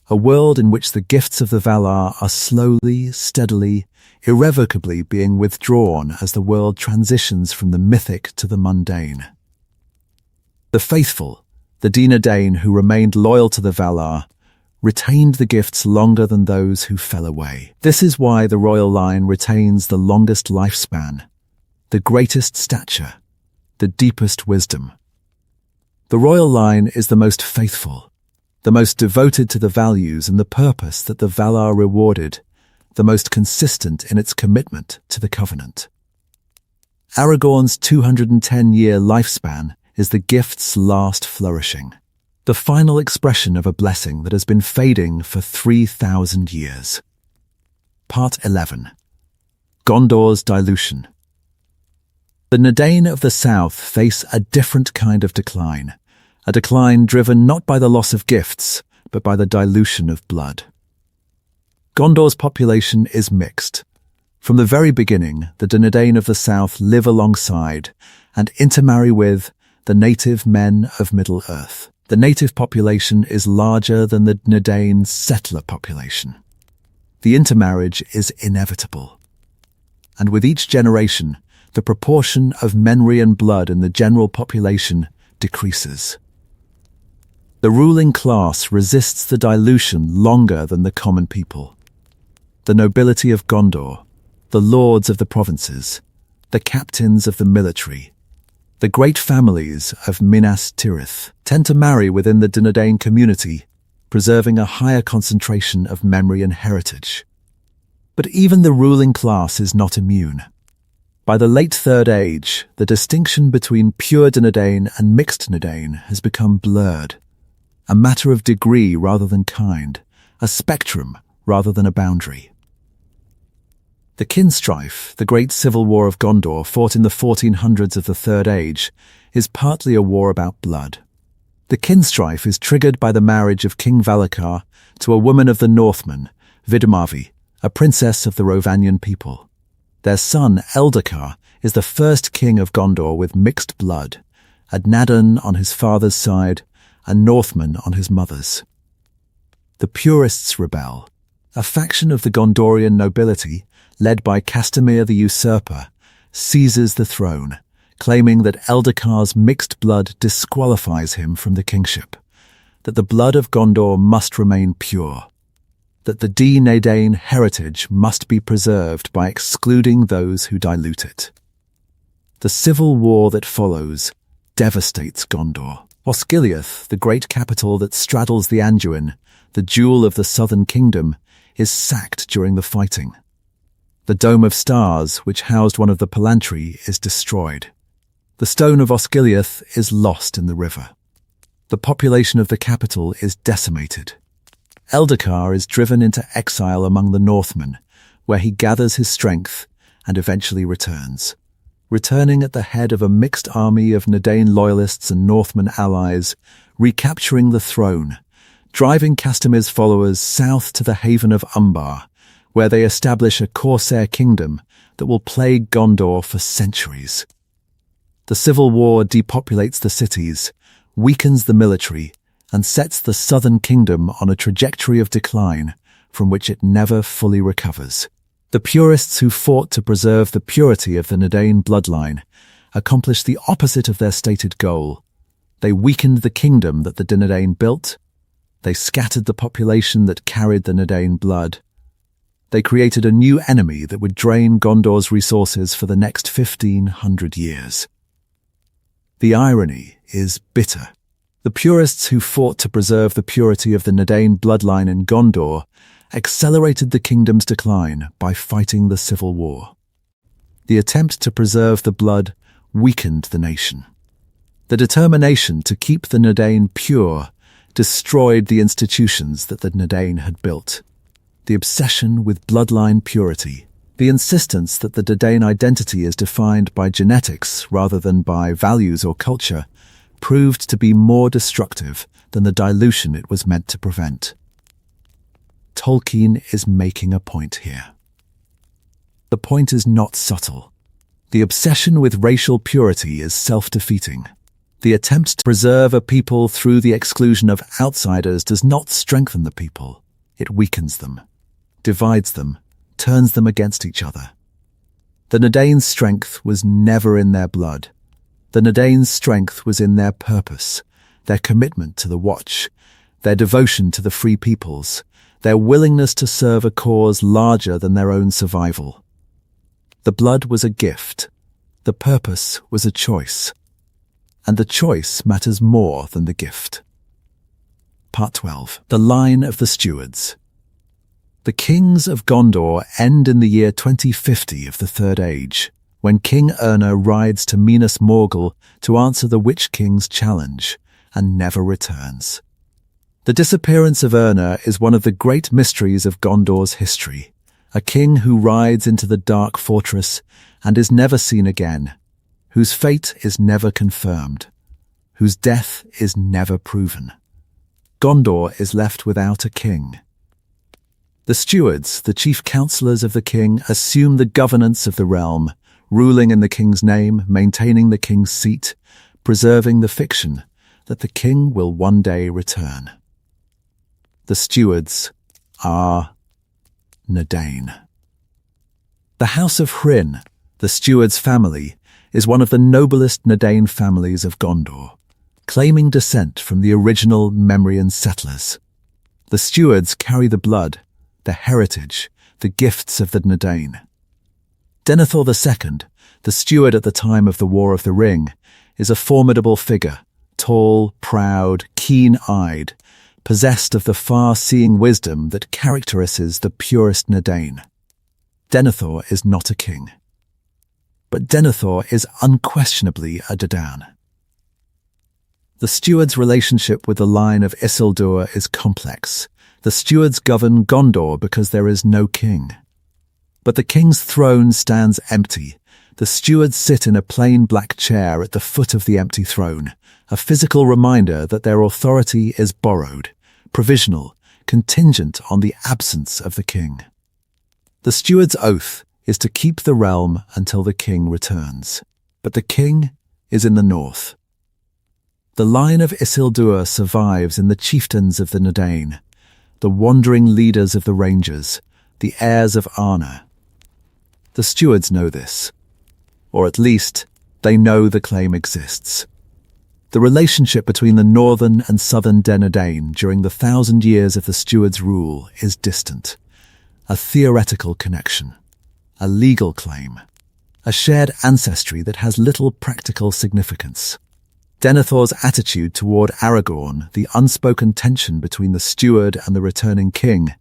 a world in which the gifts of the Valar are slowly, steadily, irrevocably being withdrawn as the world transitions from the mythic to the mundane. The faithful, the Dúnedain who remained loyal to the Valar, retained the gifts longer than those who fell away. This is why the royal line retains the longest lifespan, the greatest stature, the deepest wisdom. The royal line is the most faithful, the most devoted to the values and the purpose that the Valar rewarded, the most consistent in its commitment to the covenant. Aragorn's 210-year lifespan is the gift's last flourishing, the final expression of a blessing that has been fading for 3,000 years. Part 11. Gondor's dilution. The Dúnedain of the south face a different kind of decline, a decline driven not by the loss of gifts, but by the dilution of blood. Gondor's population is mixed. From the very beginning, the Dunedain of the south live alongside and intermarry with the native men of Middle-earth. The native population is larger than the Dunedain's settler population. The intermarriage is inevitable. And with each generation, the proportion of Menrian blood in the general population decreases. The ruling class resists the dilution longer than the common people. The nobility of Gondor, the lords of the provinces, the captains of the military, the great families of Minas Tirith tend to marry within the Dúnedain community, preserving a higher concentration of Menrian heritage. But even the ruling class is not immune. By the late Third Age, the distinction between pure Dúnedain and mixed Dúnedain has become blurred, a matter of degree rather than kind, a spectrum rather than a boundary. The kinstrife, the great civil war of Gondor fought in the 1400s of the Third Age, is partly a war about blood. The kinstrife is triggered by the marriage of King Valakar to a woman of the Northmen, Vidmavi, a princess of the Rovanian people. Their son, Eldakar, is the first king of Gondor with mixed blood, a Dúnedain on his father's side, a Northman on his mother's. The Purists rebel. A faction of the Gondorian nobility, led by Castamir the Usurper, seizes the throne, claiming that Eldakar's mixed blood disqualifies him from the kingship, that the blood of Gondor must remain pure, that the Dúnedain heritage must be preserved by excluding those who dilute it. The civil war that follows devastates Gondor. Osgiliath, the great capital that straddles the Anduin, the jewel of the southern kingdom, is sacked during the fighting. The Dome of Stars, which housed one of the Palantri, is destroyed. The stone of Osgiliath is lost in the river. The population of the capital is decimated. Eldakar is driven into exile among the Northmen, where he gathers his strength and eventually returns. Returning at the head of a mixed army of Dúnedain loyalists and Northman allies, recapturing the throne, driving Castamir's followers south to the haven of Umbar, where they establish a corsair kingdom that will plague Gondor for centuries. The civil war depopulates the cities, weakens the military, and sets the southern kingdom on a trajectory of decline from which it never fully recovers. The purists who fought to preserve the purity of the Dúnedain bloodline accomplished the opposite of their stated goal. They weakened the kingdom that the Dúnedain built. They scattered the population that carried the Dúnedain blood. They created a new enemy that would drain Gondor's resources for the next 1,500 years. The irony is bitter. The purists who fought to preserve the purity of the Dúnedain bloodline in Gondor accelerated the kingdom's decline by fighting the civil war. The attempt to preserve the blood weakened the nation. The determination to keep the Dúnedain pure destroyed the institutions that the Dúnedain had built. The obsession with bloodline purity, the insistence that the Dúnedain identity is defined by genetics rather than by values or culture, proved to be more destructive than the dilution it was meant to prevent. Tolkien is making a point here. The point is not subtle. The obsession with racial purity is self-defeating. The attempt to preserve a people through the exclusion of outsiders does not strengthen the people. It weakens them, divides them, turns them against each other. The Dúnedain's strength was never in their blood. The Dúnedain's strength was in their purpose, their commitment to the Watch, their devotion to the Free Peoples, their willingness to serve a cause larger than their own survival. The blood was a gift. The purpose was a choice. And the choice matters more than the gift. Part 12. The Line of the Stewards. The kings of Gondor end in the year 2050 of the Third Age, when King Arnor rides to Minas Morgul to answer the Witch King's challenge, and never returns. The disappearance of Arnor is one of the great mysteries of Gondor's history, a king who rides into the dark fortress and is never seen again, whose fate is never confirmed, whose death is never proven. Gondor is left without a king. The stewards, the chief counselors of the king, assume the governance of the realm, ruling in the king's name, maintaining the king's seat, preserving the fiction that the king will one day return. The stewards are Dúnedain. The House of Hryn, the steward's family, is one of the noblest Dúnedain families of Gondor, claiming descent from the original Memrian settlers. The stewards carry the blood, the heritage, the gifts of the Dúnedain. Denethor II, the steward at the time of the War of the Ring, is a formidable figure, tall, proud, keen-eyed, possessed of the far-seeing wisdom that characterizes the purest Dúnedain. Denethor is not a king, but Denethor is unquestionably a Dúnedain. The steward's relationship with the line of Isildur is complex. The stewards govern Gondor because there is no king. But the king's throne stands empty. The stewards sit in a plain black chair at the foot of the empty throne, a physical reminder that their authority is borrowed, provisional, contingent on the absence of the king. The steward's oath is to keep the realm until the king returns. But the king is in the north. The line of Isildur survives in the chieftains of the Dúnedain, the wandering leaders of the Rangers, the heirs of Arnor. The stewards know this, or at least they know the claim exists. The relationship between the northern and southern Dúnedain during the 1,000 years of the stewards' rule is distant, a theoretical connection, a legal claim, a shared ancestry that has little practical significance. Denethor's attitude toward Aragorn, the unspoken tension between the steward and the returning king,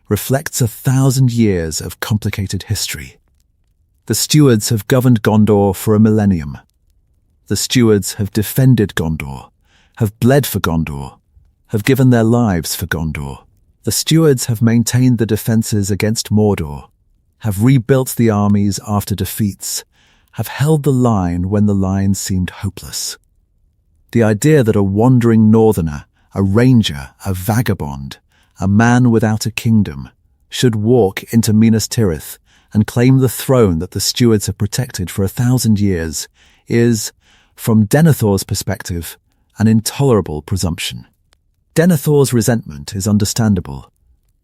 reflects 1,000 years of complicated history. The stewards have governed Gondor for a millennium. The stewards have defended Gondor, have bled for Gondor, have given their lives for Gondor. The stewards have maintained the defences against Mordor, have rebuilt the armies after defeats, have held the line when the line seemed hopeless. The idea that a wandering northerner, a ranger, a vagabond, a man without a kingdom, should walk into Minas Tirith and claim the throne that the stewards have protected for 1,000 years is, from Denethor's perspective, an intolerable presumption. Denethor's resentment is understandable.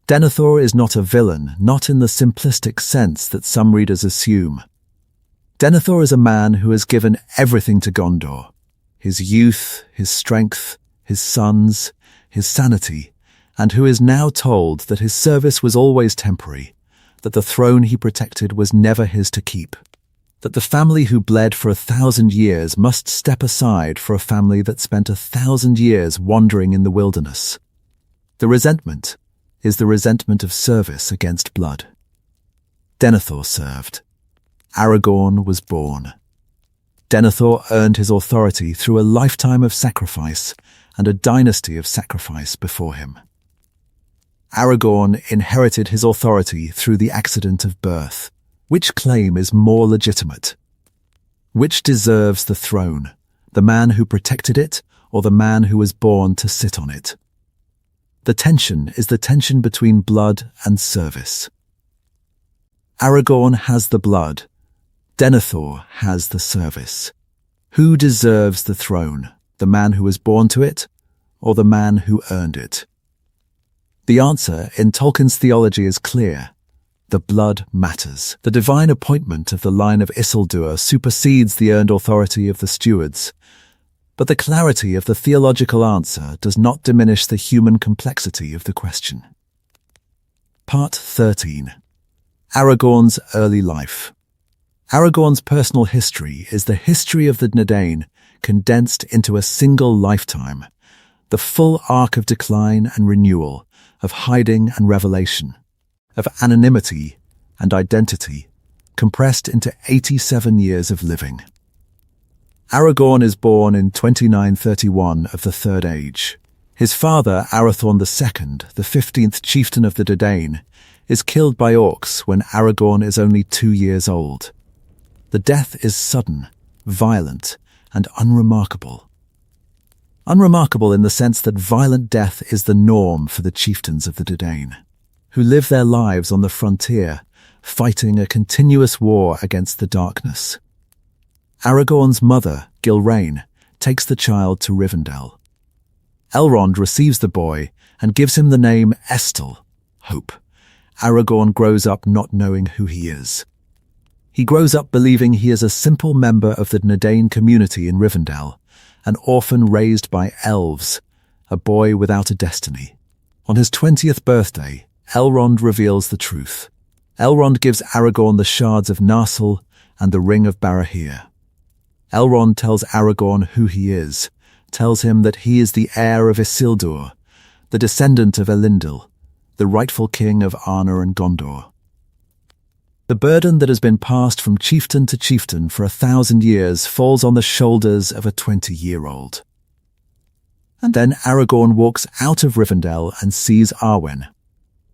Denethor is not a villain, not in the simplistic sense that some readers assume. Denethor is a man who has given everything to Gondor: his youth, his strength, his sons, his sanity, and who is now told that his service was always temporary, that the throne he protected was never his to keep, that the family who bled for 1,000 years must step aside for a family that spent 1,000 years wandering in the wilderness. The resentment is the resentment of service against blood. Denethor served. Aragorn was born. Denethor earned his authority through a lifetime of sacrifice and a dynasty of sacrifice before him. Aragorn inherited his authority through the accident of birth. Which claim is more legitimate? Which deserves the throne, the man who protected it or the man who was born to sit on it? The tension is the tension between blood and service. Aragorn has the blood. Denethor has the service. Who deserves the throne, the man who was born to it or the man who earned it? The answer in Tolkien's theology is clear. The blood matters. The divine appointment of the line of Isildur supersedes the earned authority of the stewards. But the clarity of the theological answer does not diminish the human complexity of the question. Part 13. Aragorn's early life. Aragorn's personal history is the history of the Dúnedain condensed into a single lifetime, the full arc of decline and renewal, of hiding and revelation, of anonymity and identity, compressed into 87 years of living. Aragorn is born in 2931 of the Third Age. His father, Arathorn II, the 15th chieftain of the Dúnedain, is killed by orcs when Aragorn is only 2 years old. The death is sudden, violent, and unremarkable. Unremarkable in the sense that violent death is the norm for the chieftains of the Dúnedain, who live their lives on the frontier, fighting a continuous war against the darkness. Aragorn's mother, Gilrain, takes the child to Rivendell. Elrond receives the boy and gives him the name Estel, hope. Aragorn grows up not knowing who he is. He grows up believing he is a simple member of the Dúnedain community in Rivendell, an orphan raised by elves, a boy without a destiny. On his 20th birthday, Elrond reveals the truth. Elrond gives Aragorn the shards of Narsil and the ring of Barahir. Elrond tells Aragorn who he is, tells him that he is the heir of Isildur, the descendant of Elendil, the rightful king of Arnor and Gondor. The burden that has been passed from chieftain to chieftain for 1,000 years falls on the shoulders of a 20-year-old. And then Aragorn walks out of Rivendell and sees Arwen.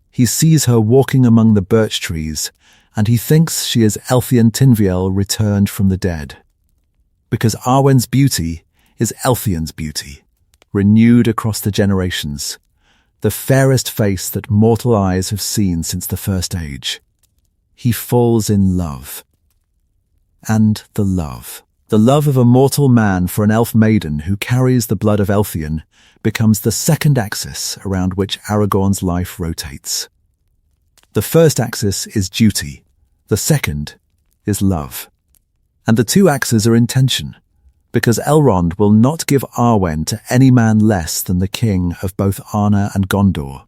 He sees her walking among the birch trees, and he thinks she is Elthian Tinviel returned from the dead. Because Arwen's beauty is Elthian's beauty, renewed across the generations, the fairest face that mortal eyes have seen since the First Age. He falls in love. And the love of a mortal man for an elf maiden who carries the blood of Elthian, becomes the second axis around which Aragorn's life rotates. The first axis is duty, the second is love. And the two axes are in tension, because Elrond will not give Arwen to any man less than the king of both Arnor and Gondor,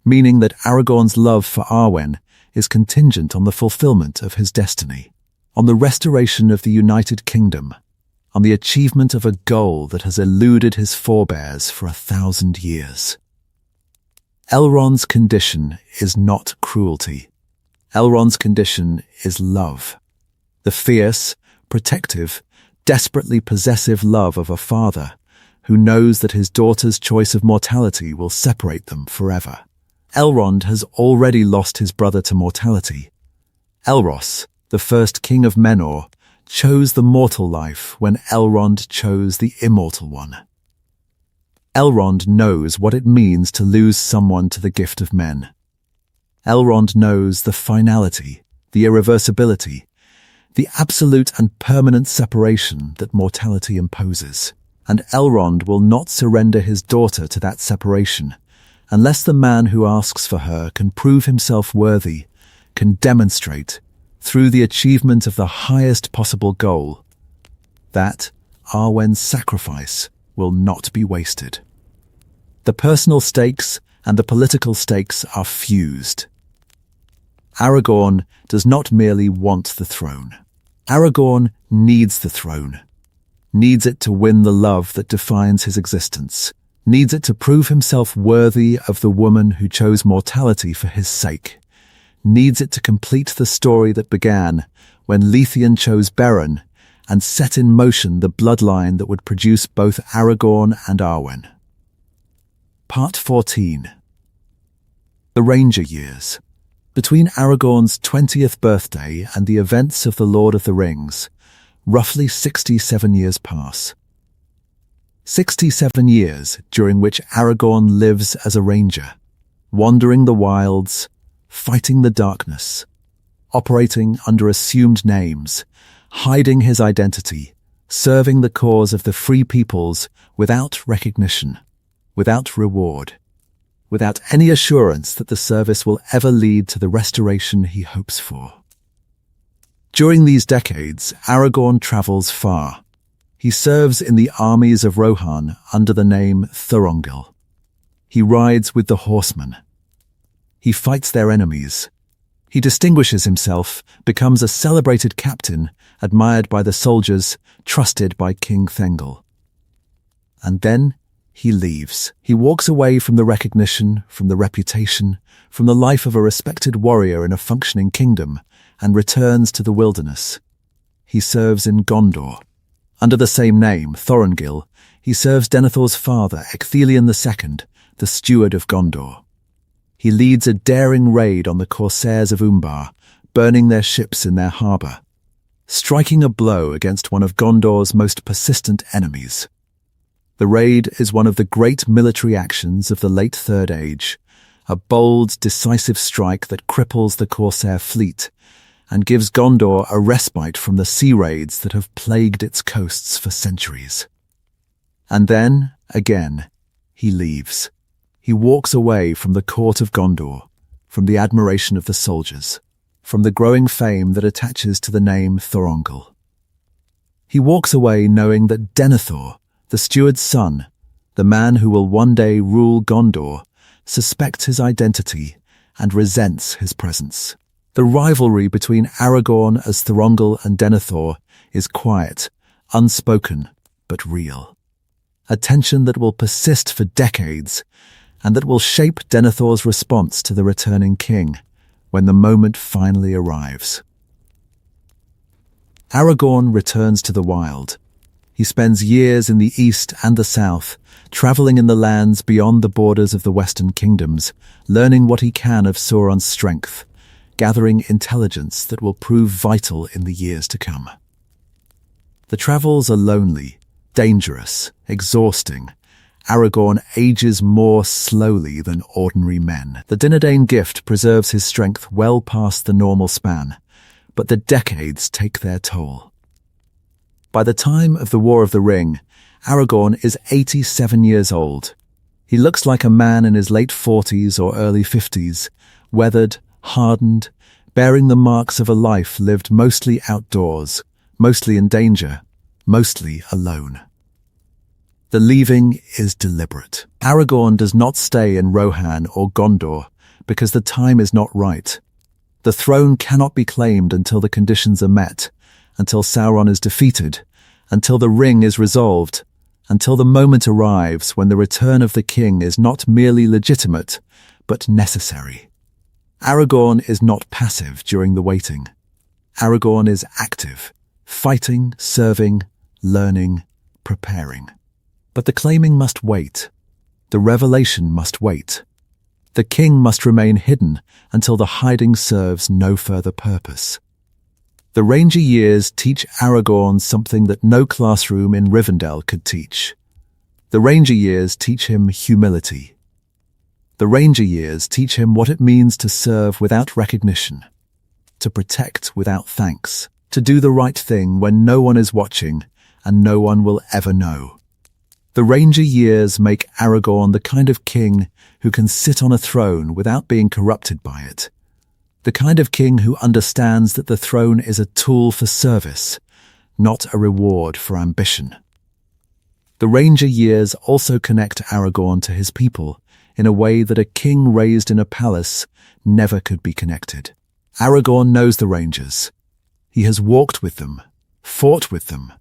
meaning that Aragorn's love for Arwen is contingent on the fulfillment of his destiny, on the restoration of the United Kingdom, on the achievement of a goal that has eluded his forebears for 1,000 years. Elrond's condition is not cruelty. Elrond's condition is love. The fierce, protective, desperately possessive love of a father who knows that his daughter's choice of mortality will separate them forever. Elrond has already lost his brother to mortality. Elros, the first king of Menor, chose the mortal life when Elrond chose the immortal one. Elrond knows what it means to lose someone to the gift of men. Elrond knows the finality, the irreversibility, the absolute and permanent separation that mortality imposes. And Elrond will not surrender his daughter to that separation, unless the man who asks for her can prove himself worthy, can demonstrate, through the achievement of the highest possible goal, that Arwen's sacrifice will not be wasted. The personal stakes and the political stakes are fused. Aragorn does not merely want the throne. Aragorn needs the throne, needs it to win the love that defines his existence, needs it to prove himself worthy of the woman who chose mortality for his sake, needs it to complete the story that began when Lúthien chose Beren and set in motion the bloodline that would produce both Aragorn and Arwen. Part 14. The Ranger Years. Between Aragorn's 20th birthday and the events of The Lord of the Rings, roughly 67 years pass. 67 years during which Aragorn lives as a ranger, wandering the wilds, fighting the darkness, operating under assumed names, hiding his identity, serving the cause of the free peoples without recognition, without reward, without any assurance that the service will ever lead to the restoration he hopes for. During these decades, Aragorn travels far. He serves in the armies of Rohan under the name Thorongil. He rides with the horsemen. He fights their enemies. He distinguishes himself, becomes a celebrated captain, admired by the soldiers, trusted by King Thengel. And then he leaves. He walks away from the recognition, from the reputation, from the life of a respected warrior in a functioning kingdom, and returns to the wilderness. He serves in Gondor. Under the same name, Thorongil, he serves Denethor's father, Ecthelion II, the steward of Gondor. He leads a daring raid on the corsairs of Umbar, burning their ships in their harbour, striking a blow against one of Gondor's most persistent enemies. The raid is one of the great military actions of the late Third Age, a bold, decisive strike that cripples the corsair fleet and gives Gondor a respite from the sea raids that have plagued its coasts for centuries. And then, again, he leaves. He walks away from the court of Gondor, from the admiration of the soldiers, from the growing fame that attaches to the name Thorongil. He walks away knowing that Denethor, the steward's son, the man who will one day rule Gondor, suspects his identity and resents his presence. The rivalry between Aragorn as Thorongil and Denethor is quiet, unspoken, but real. A tension that will persist for decades, and that will shape Denethor's response to the returning king when the moment finally arrives. Aragorn returns to the wild. He spends years in the east and the south, travelling in the lands beyond the borders of the Western kingdoms, learning what he can of Sauron's strength, gathering intelligence that will prove vital in the years to come. The travels are lonely, dangerous, exhausting. Aragorn ages more slowly than ordinary men. The Dúnedain gift preserves his strength well past the normal span, but the decades take their toll. By the time of the War of the Ring, Aragorn is 87 years old. He looks like a man in his late 40s or early 50s, weathered, hardened, bearing the marks of a life lived mostly outdoors, mostly in danger, mostly alone. The leaving is deliberate. Aragorn does not stay in Rohan or Gondor because the time is not right. The throne cannot be claimed until the conditions are met, until Sauron is defeated, until the ring is resolved, until the moment arrives when the return of the king is not merely legitimate, but necessary. Aragorn is not passive during the waiting. Aragorn is active, fighting, serving, learning, preparing. But the claiming must wait. The revelation must wait. The king must remain hidden until the hiding serves no further purpose. The Ranger years teach Aragorn something that no classroom in Rivendell could teach. The Ranger years teach him humility. The Ranger years teach him what it means to serve without recognition, to protect without thanks, to do the right thing when no one is watching and no one will ever know. The Ranger years make Aragorn the kind of king who can sit on a throne without being corrupted by it. The kind of king who understands that the throne is a tool for service, not a reward for ambition. The Ranger years also connect Aragorn to his people in a way that a king raised in a palace never could be connected. Aragorn knows the Rangers. He has walked with them, fought with them,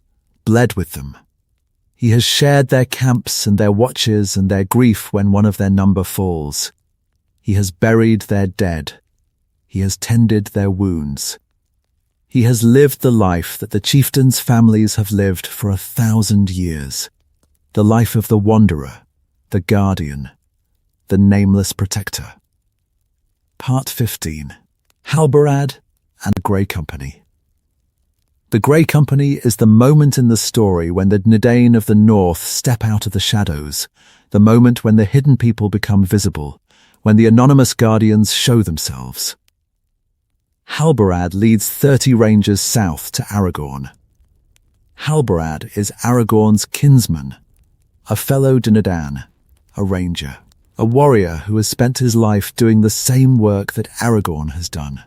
bled with them. He has shared their camps and their watches and their grief when one of their number falls. He has buried their dead. He has tended their wounds. He has lived the life that the chieftains' families have lived for 1,000 years. The life of the wanderer, the guardian, the nameless protector. Part 15. Halbarad and the Grey Company. The Grey Company is the moment in the story when the Dúnedain of the North step out of the shadows, the moment when the hidden people become visible, when the anonymous guardians show themselves. Halbarad leads 30 rangers south to Aragorn. Halbarad is Aragorn's kinsman, a fellow Dunedain, a ranger, a warrior who has spent his life doing the same work that Aragorn has done,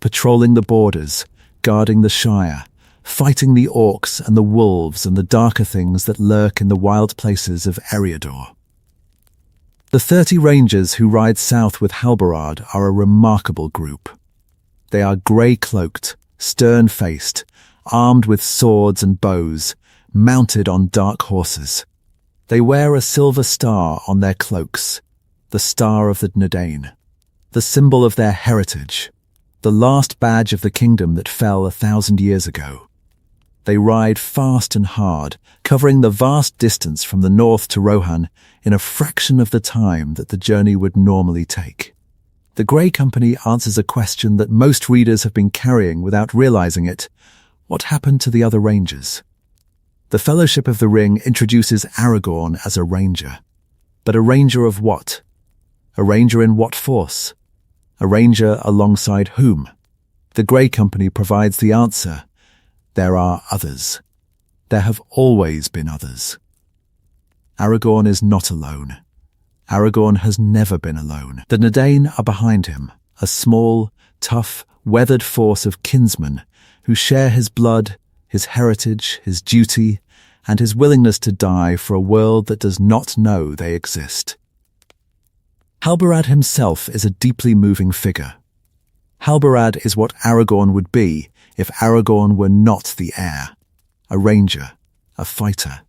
patrolling the borders, guarding the Shire, fighting the orcs and the wolves and the darker things that lurk in the wild places of Eriador. The 30 rangers who ride south with Halbarad are a remarkable group. They are grey-cloaked, stern-faced, armed with swords and bows, mounted on dark horses. They wear a silver star on their cloaks, the star of the Dúnedain, the symbol of their heritage, the last badge of the kingdom that fell 1,000 years ago. They ride fast and hard, covering the vast distance from the north to Rohan in a fraction of the time that the journey would normally take. The Grey Company answers a question that most readers have been carrying without realizing it. What happened to the other Rangers? The Fellowship of the Ring introduces Aragorn as a ranger. But a ranger of what? A ranger in what force? A ranger alongside whom? The Grey Company provides the answer. There are others. There have always been others. Aragorn is not alone. Aragorn has never been alone. The Dúnedain are behind him, a small, tough, weathered force of kinsmen who share his blood, his heritage, his duty, and his willingness to die for a world that does not know they exist. Halbarad himself is a deeply moving figure. Halbarad is what Aragorn would be if Aragorn were not the heir. A ranger, a fighter,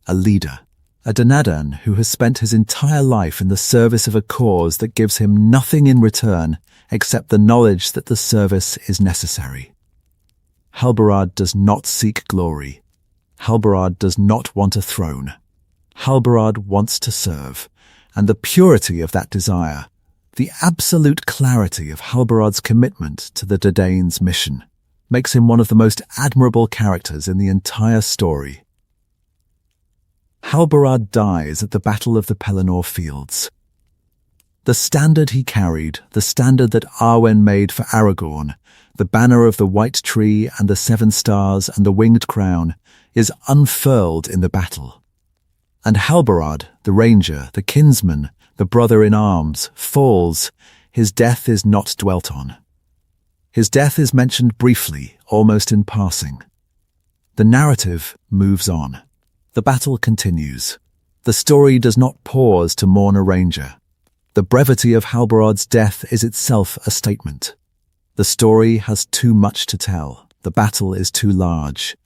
a leader, a Dúnedain who has spent his entire life in the service of a cause that gives him nothing in return except the knowledge that the service is necessary. Halbarad does not seek glory. Halbarad does not want a throne. Halbarad wants to serve, and the purity of that desire, the absolute clarity of Halbarad's commitment to the Dúnedain's mission, makes him one of the most admirable characters in the entire story. Halbarad dies at the Battle of the Pelennor Fields. The standard he carried, the standard that Arwen made for Aragorn, the banner of the white tree and the 7 stars and the winged crown, is unfurled in the battle. And Halbarad, the ranger, the kinsman, the brother in arms, falls. His death is not dwelt on. His death is mentioned briefly, almost in passing. The narrative moves on. The battle continues. The story does not pause to mourn a ranger. The brevity of Halbarad's death is itself a statement. The story has too much to tell. The battle is too large.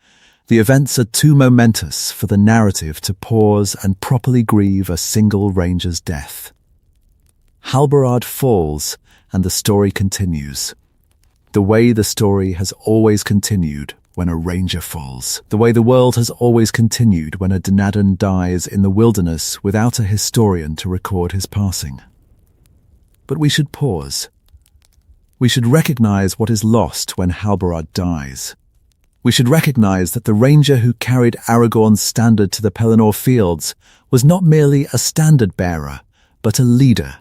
The events are too momentous for the narrative to pause and properly grieve a single ranger's death. Halbarad falls, and the story continues. The way the story has always continued when a ranger falls. The way the world has always continued when a Dúnedain dies in the wilderness without a historian to record his passing. But we should pause. We should recognize what is lost when Halbarad dies. We should recognize that the ranger who carried Aragorn's standard to the Pelennor Fields was not merely a standard-bearer, but a leader.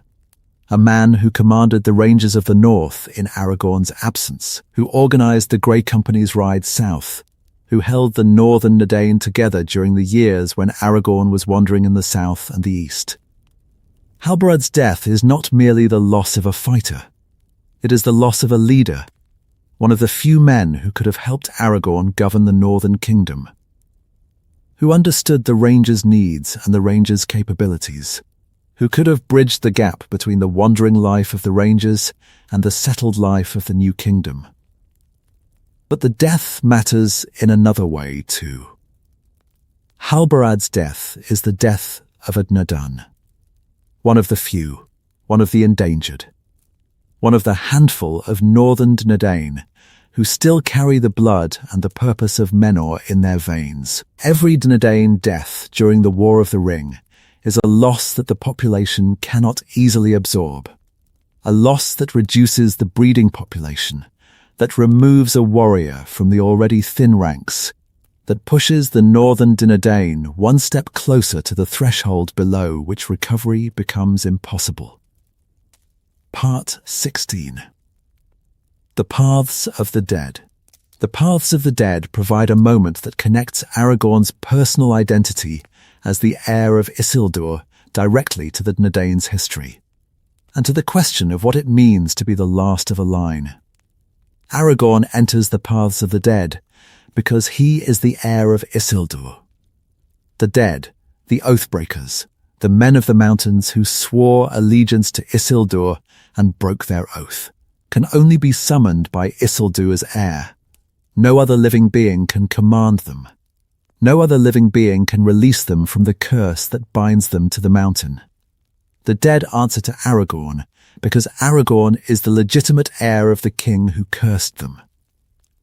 A man who commanded the Rangers of the North in Aragorn's absence, who organized the Grey Company's ride south, who held the northern Dúnedain together during the years when Aragorn was wandering in the south and the east. Halbarad's death is not merely the loss of a fighter. It is the loss of a leader, one of the few men who could have helped Aragorn govern the Northern Kingdom, who understood the Rangers' needs and the Rangers' capabilities, who could have bridged the gap between the wandering life of the Rangers and the settled life of the new kingdom. But the death matters in another way too. Halbarad's death is the death of a Dúnedain, one of the few, one of the endangered, one of the handful of northern Dúnedain who still carry the blood and the purpose of Menor in their veins. Every Dúnedain death during the War of the Ring is a loss that the population cannot easily absorb, a loss that reduces the breeding population, that removes a warrior from the already thin ranks, that pushes the northern Dúnedain one step closer to the threshold below which recovery becomes impossible. Part 16. The Paths of the Dead. The Paths of the Dead provide a moment that connects Aragorn's personal identity as the heir of Isildur directly to the Dúnedain's history, and to the question of what it means to be the last of a line. Aragorn enters the Paths of the Dead because he is the heir of Isildur. The dead, the Oathbreakers, the men of the mountains who swore allegiance to Isildur and broke their oath, can only be summoned by Isildur's heir. No other living being can command them. No other living being can release them from the curse that binds them to the mountain. The dead answer to Aragorn because Aragorn is the legitimate heir of the king who cursed them.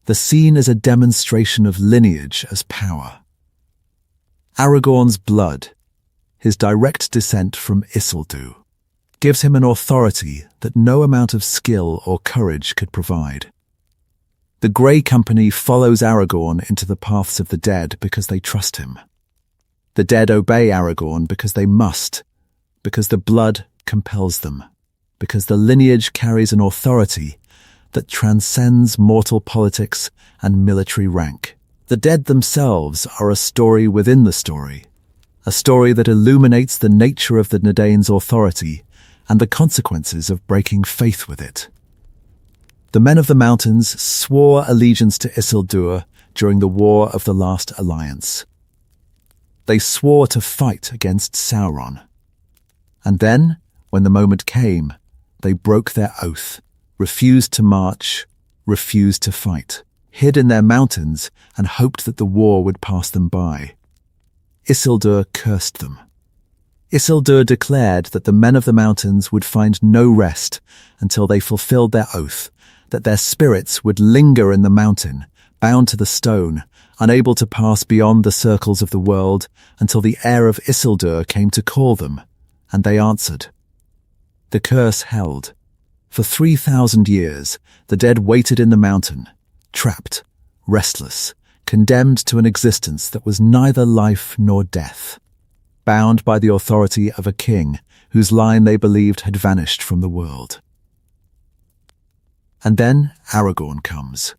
The scene is a demonstration of lineage as power. Aragorn's blood, his direct descent from Isildur. gives him an authority that no amount of skill or courage could provide. The Grey Company follows Aragorn into the paths of the dead because they trust him. The dead obey Aragorn because they must, because the blood compels them, because the lineage carries an authority that transcends mortal politics and military rank. The dead themselves are a story within the story, a story that illuminates the nature of the Dúnedain's authority and the consequences of breaking faith with it. The men of the mountains swore allegiance to Isildur during the War of the Last Alliance. They swore to fight against Sauron. And then, when the moment came, they broke their oath, refused to march, refused to fight, hid in their mountains and hoped that the war would pass them by. Isildur cursed them. Isildur declared that the men of the mountains would find no rest until they fulfilled their oath, that their spirits would linger in the mountain, bound to the stone, unable to pass beyond the circles of the world until the heir of Isildur came to call them, and they answered. The curse held. For 3,000 years, the dead waited in the mountain, trapped, restless, condemned to an existence that was neither life nor death, bound by the authority of a king whose line they believed had vanished from the world. And then Aragorn comes.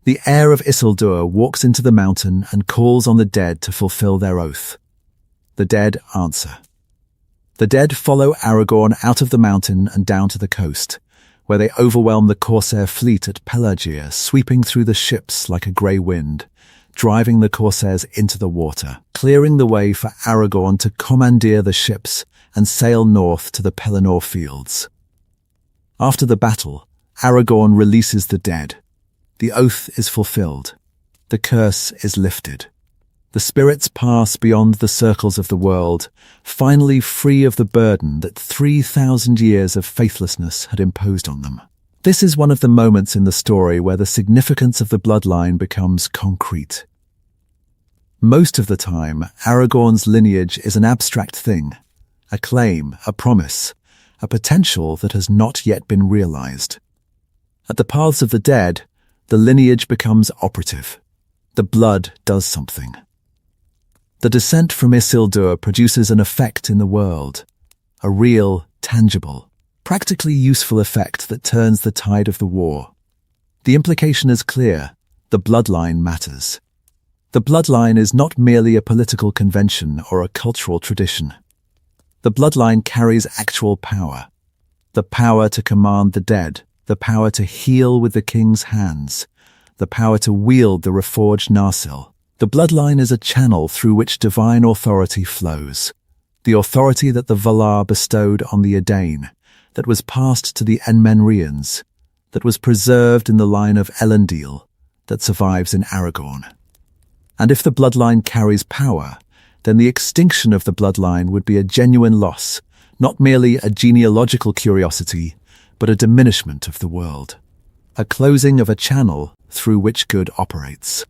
The heir of Isildur walks into the mountain and calls on the dead to fulfill their oath. The dead answer. The dead follow Aragorn out of the mountain and down to the coast, where they overwhelm the Corsair fleet at Pelagia, sweeping through the ships like a grey wind, driving the Corsairs into the water, clearing the way for Aragorn to commandeer the ships and sail north to the Pelennor fields. After the battle, Aragorn releases the dead. The oath is fulfilled. The curse is lifted. The spirits pass beyond the circles of the world, finally free of the burden that 3,000 years of faithlessness had imposed on them. This is one of the moments in the story where the significance of the bloodline becomes concrete. Most of the time, Aragorn's lineage is an abstract thing, a claim, a promise, a potential that has not yet been realized. At the paths of the dead, the lineage becomes operative. The blood does something. The descent from Isildur produces an effect in the world, a real, tangible, practically useful effect that turns the tide of the war. The implication is clear: the bloodline matters. The bloodline is not merely a political convention or a cultural tradition. The bloodline carries actual power. The power to command the dead, the power to heal with the king's hands, the power to wield the reforged Narsil. The bloodline is a channel through which divine authority flows, the authority that the Valar bestowed on the Edain, that was passed to the Enmenrians, that was preserved in the line of Elendil, that survives in Aragorn. And if the bloodline carries power, then the extinction of the bloodline would be a genuine loss, not merely a genealogical curiosity, but a diminishment of the world, a closing of a channel through which good operates.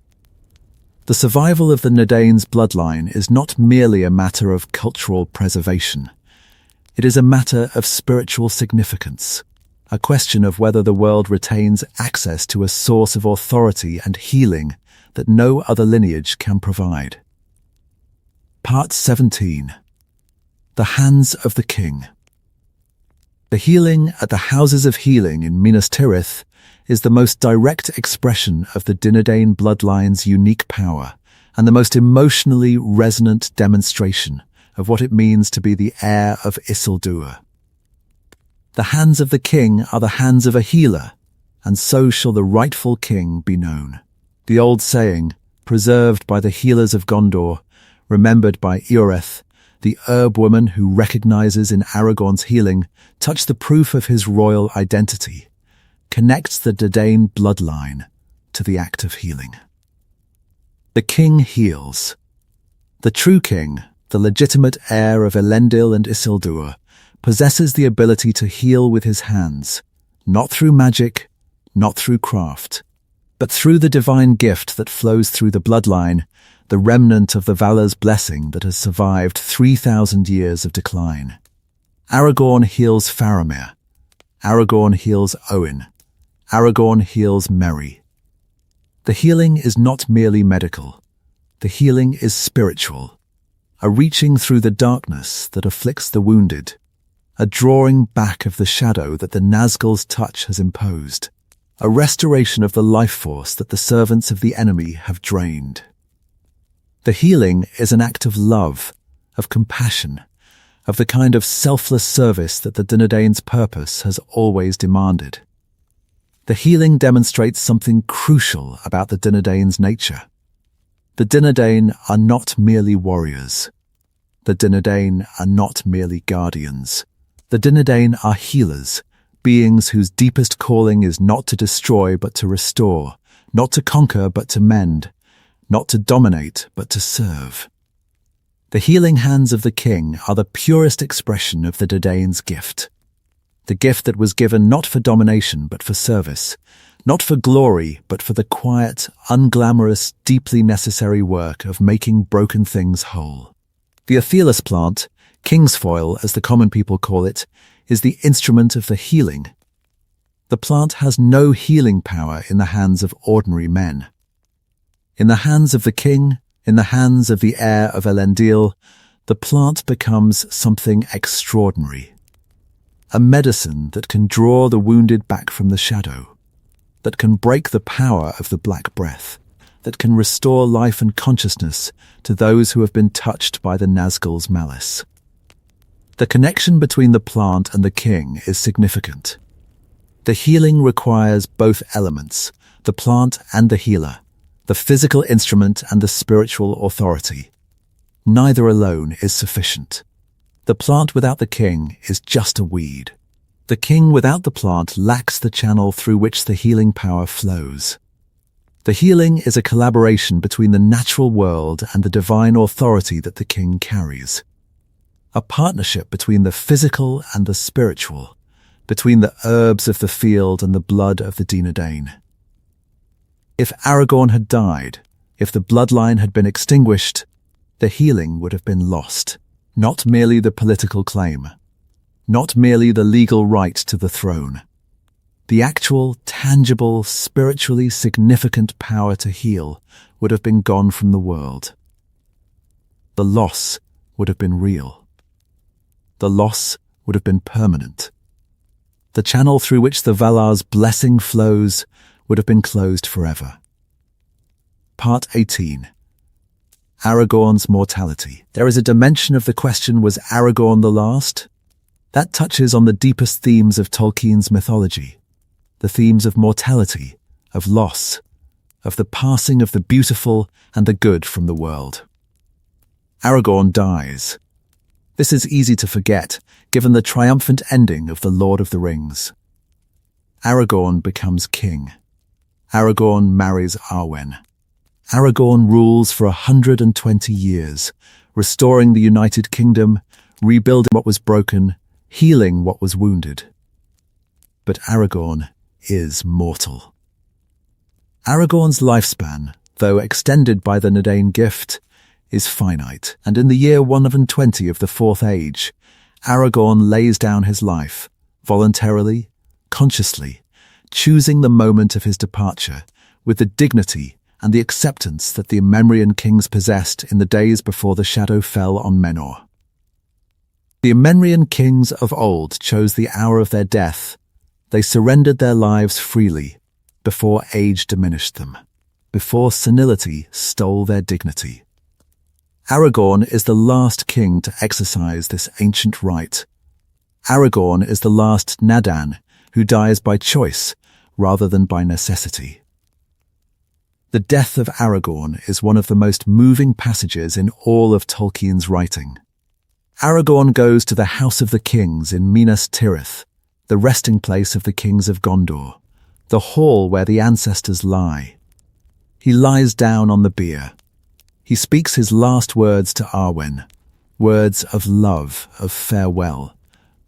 The survival of the Dúnedain's bloodline is not merely a matter of cultural preservation. It is a matter of spiritual significance, a question of whether the world retains access to a source of authority and healing that no other lineage can provide. Part 17. The Hands of the King. The healing at the Houses of Healing in Minas Tirith is the most direct expression of the Dúnedain bloodline's unique power and the most emotionally resonant demonstration of what it means to be the heir of Isildur. The hands of the king are the hands of a healer, and so shall the rightful king be known. The old saying, preserved by the healers of Gondor, remembered by Eoreth, the herb woman who recognizes in Aragorn's healing, touched the proof of his royal identity, connects the Dúnedain bloodline to the act of healing. The king heals. The true king, the legitimate heir of Elendil and Isildur, possesses the ability to heal with his hands, not through magic, not through craft, but through the divine gift that flows through the bloodline, the remnant of the Valar's blessing that has survived 3,000 years of decline. Aragorn heals Faramir. Aragorn heals Owen. Aragorn heals Merry. The healing is not merely medical. The healing is spiritual, a reaching through the darkness that afflicts the wounded, a drawing back of the shadow that the Nazgul's touch has imposed, a restoration of the life force that the servants of the enemy have drained. The healing is an act of love, of compassion, of the kind of selfless service that the Dúnedain's purpose has always demanded. The healing demonstrates something crucial about the Dúnedain's nature. The Dúnedain are not merely warriors. The Dúnedain are not merely guardians. The Dúnedain are healers, beings whose deepest calling is not to destroy but to restore, not to conquer but to mend, not to dominate but to serve. The healing hands of the king are the purest expression of the Dúnedain's gift. The gift that was given not for domination but for service, not for glory but for the quiet, unglamorous, deeply necessary work of making broken things whole. The Athelas plant, kingsfoil as the common people call it, is the instrument of the healing. The plant has no healing power in the hands of ordinary men. In the hands of the king, in the hands of the heir of Elendil, the plant becomes something extraordinary. A medicine that can draw the wounded back from the shadow, that can break the power of the black breath, that can restore life and consciousness to those who have been touched by the Nazgul's malice. The connection between the plant and the king is significant. The healing requires both elements, the plant and the healer, the physical instrument and the spiritual authority. Neither alone is sufficient. The plant without the king is just a weed. The king without the plant lacks the channel through which the healing power flows. The healing is a collaboration between the natural world and the divine authority that the king carries. A partnership between the physical and the spiritual, between the herbs of the field and the blood of the Dúnedain. If Aragorn had died, if the bloodline had been extinguished, the healing would have been lost. Not merely the political claim, not merely the legal right to the throne. The actual, tangible, spiritually significant power to heal would have been gone from the world. The loss would have been real. The loss would have been permanent. The channel through which the Valar's blessing flows would have been closed forever. Part 18. Aragorn's mortality. There is a dimension of the question, was Aragorn the last? That touches on the deepest themes of Tolkien's mythology, the themes of mortality, of loss, of the passing of the beautiful and the good from the world. Aragorn dies. This is easy to forget, given the triumphant ending of The Lord of the Rings. Aragorn becomes king. Aragorn marries Arwen. Aragorn rules for 120 years, restoring the United Kingdom, rebuilding what was broken, healing what was wounded. But Aragorn is mortal. Aragorn's lifespan, though extended by the Dúnedain gift, is finite, and in the year 120 of the Fourth Age, Aragorn lays down his life, voluntarily, consciously, choosing the moment of his departure with the dignity and the acceptance that the Emenrian kings possessed in the days before the shadow fell on Menor. The Emenrian kings of old chose the hour of their death. They surrendered their lives freely, before age diminished them, before senility stole their dignity. Aragorn is the last king to exercise this ancient right. Aragorn is the last Nadan who dies by choice rather than by necessity. The death of Aragorn is one of the most moving passages in all of Tolkien's writing. Aragorn goes to the House of the Kings in Minas Tirith, the resting place of the kings of Gondor, the hall where the ancestors lie. He lies down on the bier. He speaks his last words to Arwen, words of love, of farewell,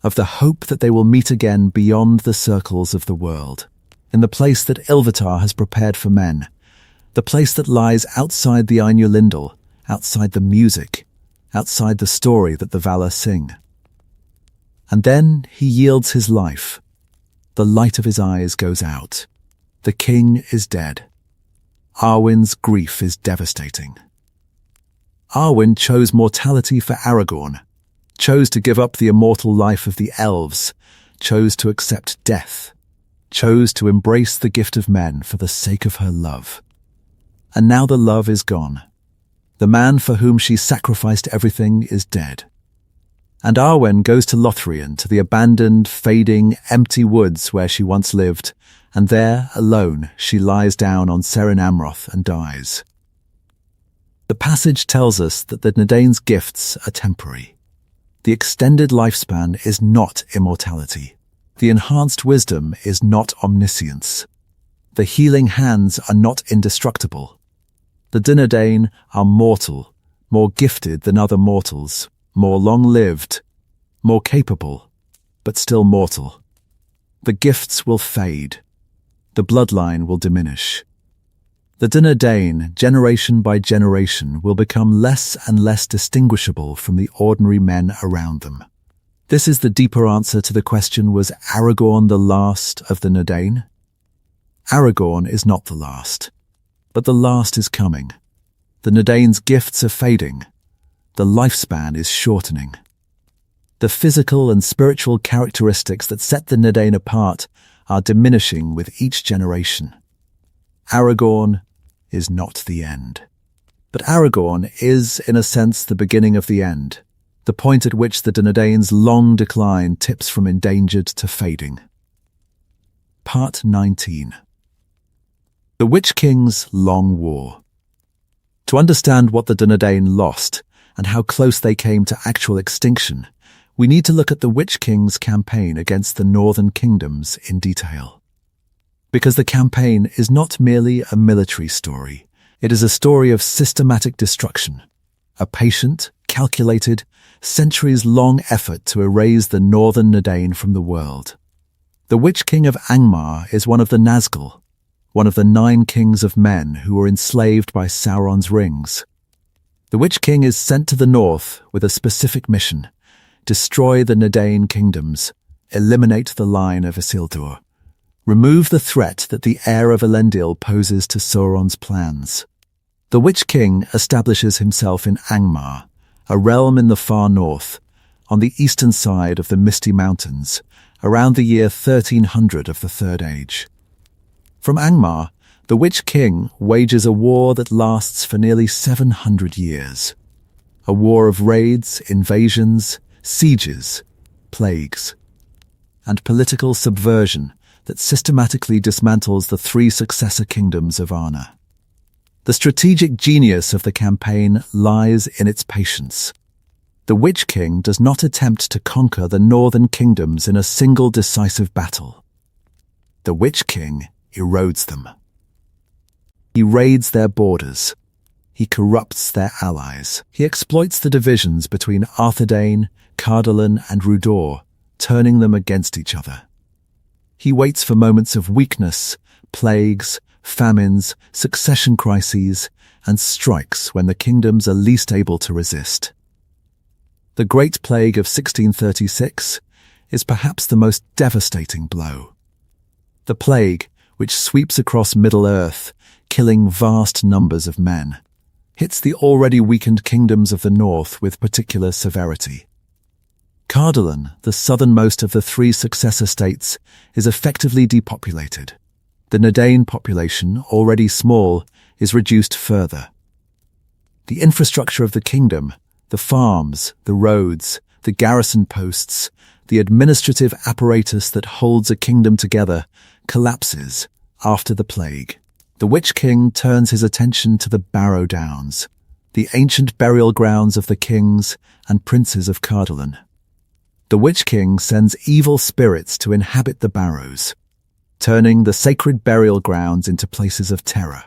of the hope that they will meet again beyond the circles of the world, in the place that Ilúvatar has prepared for men, the place that lies outside the Ainulindal, outside the music, outside the story that the Valar sing. And then he yields his life. The light of his eyes goes out. The king is dead. Arwen's grief is devastating. Arwen chose mortality for Aragorn, chose to give up the immortal life of the elves, chose to accept death, chose to embrace the gift of men for the sake of her love. And now the love is gone. The man for whom she sacrificed everything is dead. And Arwen goes to Lothlorien, to the abandoned, fading, empty woods where she once lived, and there, alone, she lies down on Serin Amroth and dies. The passage tells us that the Dúnedain's gifts are temporary. The extended lifespan is not immortality. The enhanced wisdom is not omniscience. The healing hands are not indestructible. The Dúnedain are mortal, more gifted than other mortals, more long-lived, more capable, but still mortal. The gifts will fade. The bloodline will diminish. The Dúnedain, generation by generation, will become less and less distinguishable from the ordinary men around them. This is the deeper answer to the question, was Aragorn the last of the Dúnedain? Aragorn is not the last, but the last is coming. The Dúnedain's gifts are fading. The lifespan is shortening. The physical and spiritual characteristics that set the Dúnedain apart are diminishing with each generation. Aragorn is not the end. But Aragorn is, in a sense, the beginning of the end, the point at which the Dúnedain's long decline tips from endangered to fading. Part 19. The Witch King's Long War. To understand what the Dúnedain lost, and how close they came to actual extinction, we need to look at the Witch King's campaign against the northern kingdoms in detail. Because the campaign is not merely a military story, it is a story of systematic destruction, a patient, calculated, centuries-long effort to erase the northern Dúnedain from the world. The Witch King of Angmar is one of the Nazgûl, one of the 9 kings of men who were enslaved by Sauron's rings. The Witch King is sent to the north with a specific mission: destroy the Dúnedain kingdoms, eliminate the line of Isildur, remove the threat that the heir of Elendil poses to Sauron's plans. The Witch King establishes himself in Angmar, a realm in the far north, on the eastern side of the Misty Mountains, around the year 1300 of the Third Age. From Angmar, the Witch King wages a war that lasts for nearly 700 years. A war of raids, invasions, sieges, plagues, and political subversion that systematically dismantles the 3 successor kingdoms of Arnor. The strategic genius of the campaign lies in its patience. The Witch King does not attempt to conquer the northern kingdoms in a single decisive battle. The Witch King erodes them. He raids their borders. He corrupts their allies. He exploits the divisions between Arthedain, Cardolan, and Rudor, turning them against each other. He waits for moments of weakness, plagues, famines, succession crises, and strikes when the kingdoms are least able to resist. The Great Plague of 1636 is perhaps the most devastating blow. The plague, which sweeps across Middle-earth, killing vast numbers of men, hits the already weakened kingdoms of the north with particular severity. Cardolan, the southernmost of the 3 successor states, is effectively depopulated. The Dúnedain population, already small, is reduced further. The infrastructure of the kingdom, the farms, the roads, the garrison posts, the administrative apparatus that holds a kingdom together, collapses after the plague. The Witch King turns his attention to the Barrow Downs, the ancient burial grounds of the kings and princes of Cardolan. The Witch King sends evil spirits to inhabit the barrows, turning the sacred burial grounds into places of terror.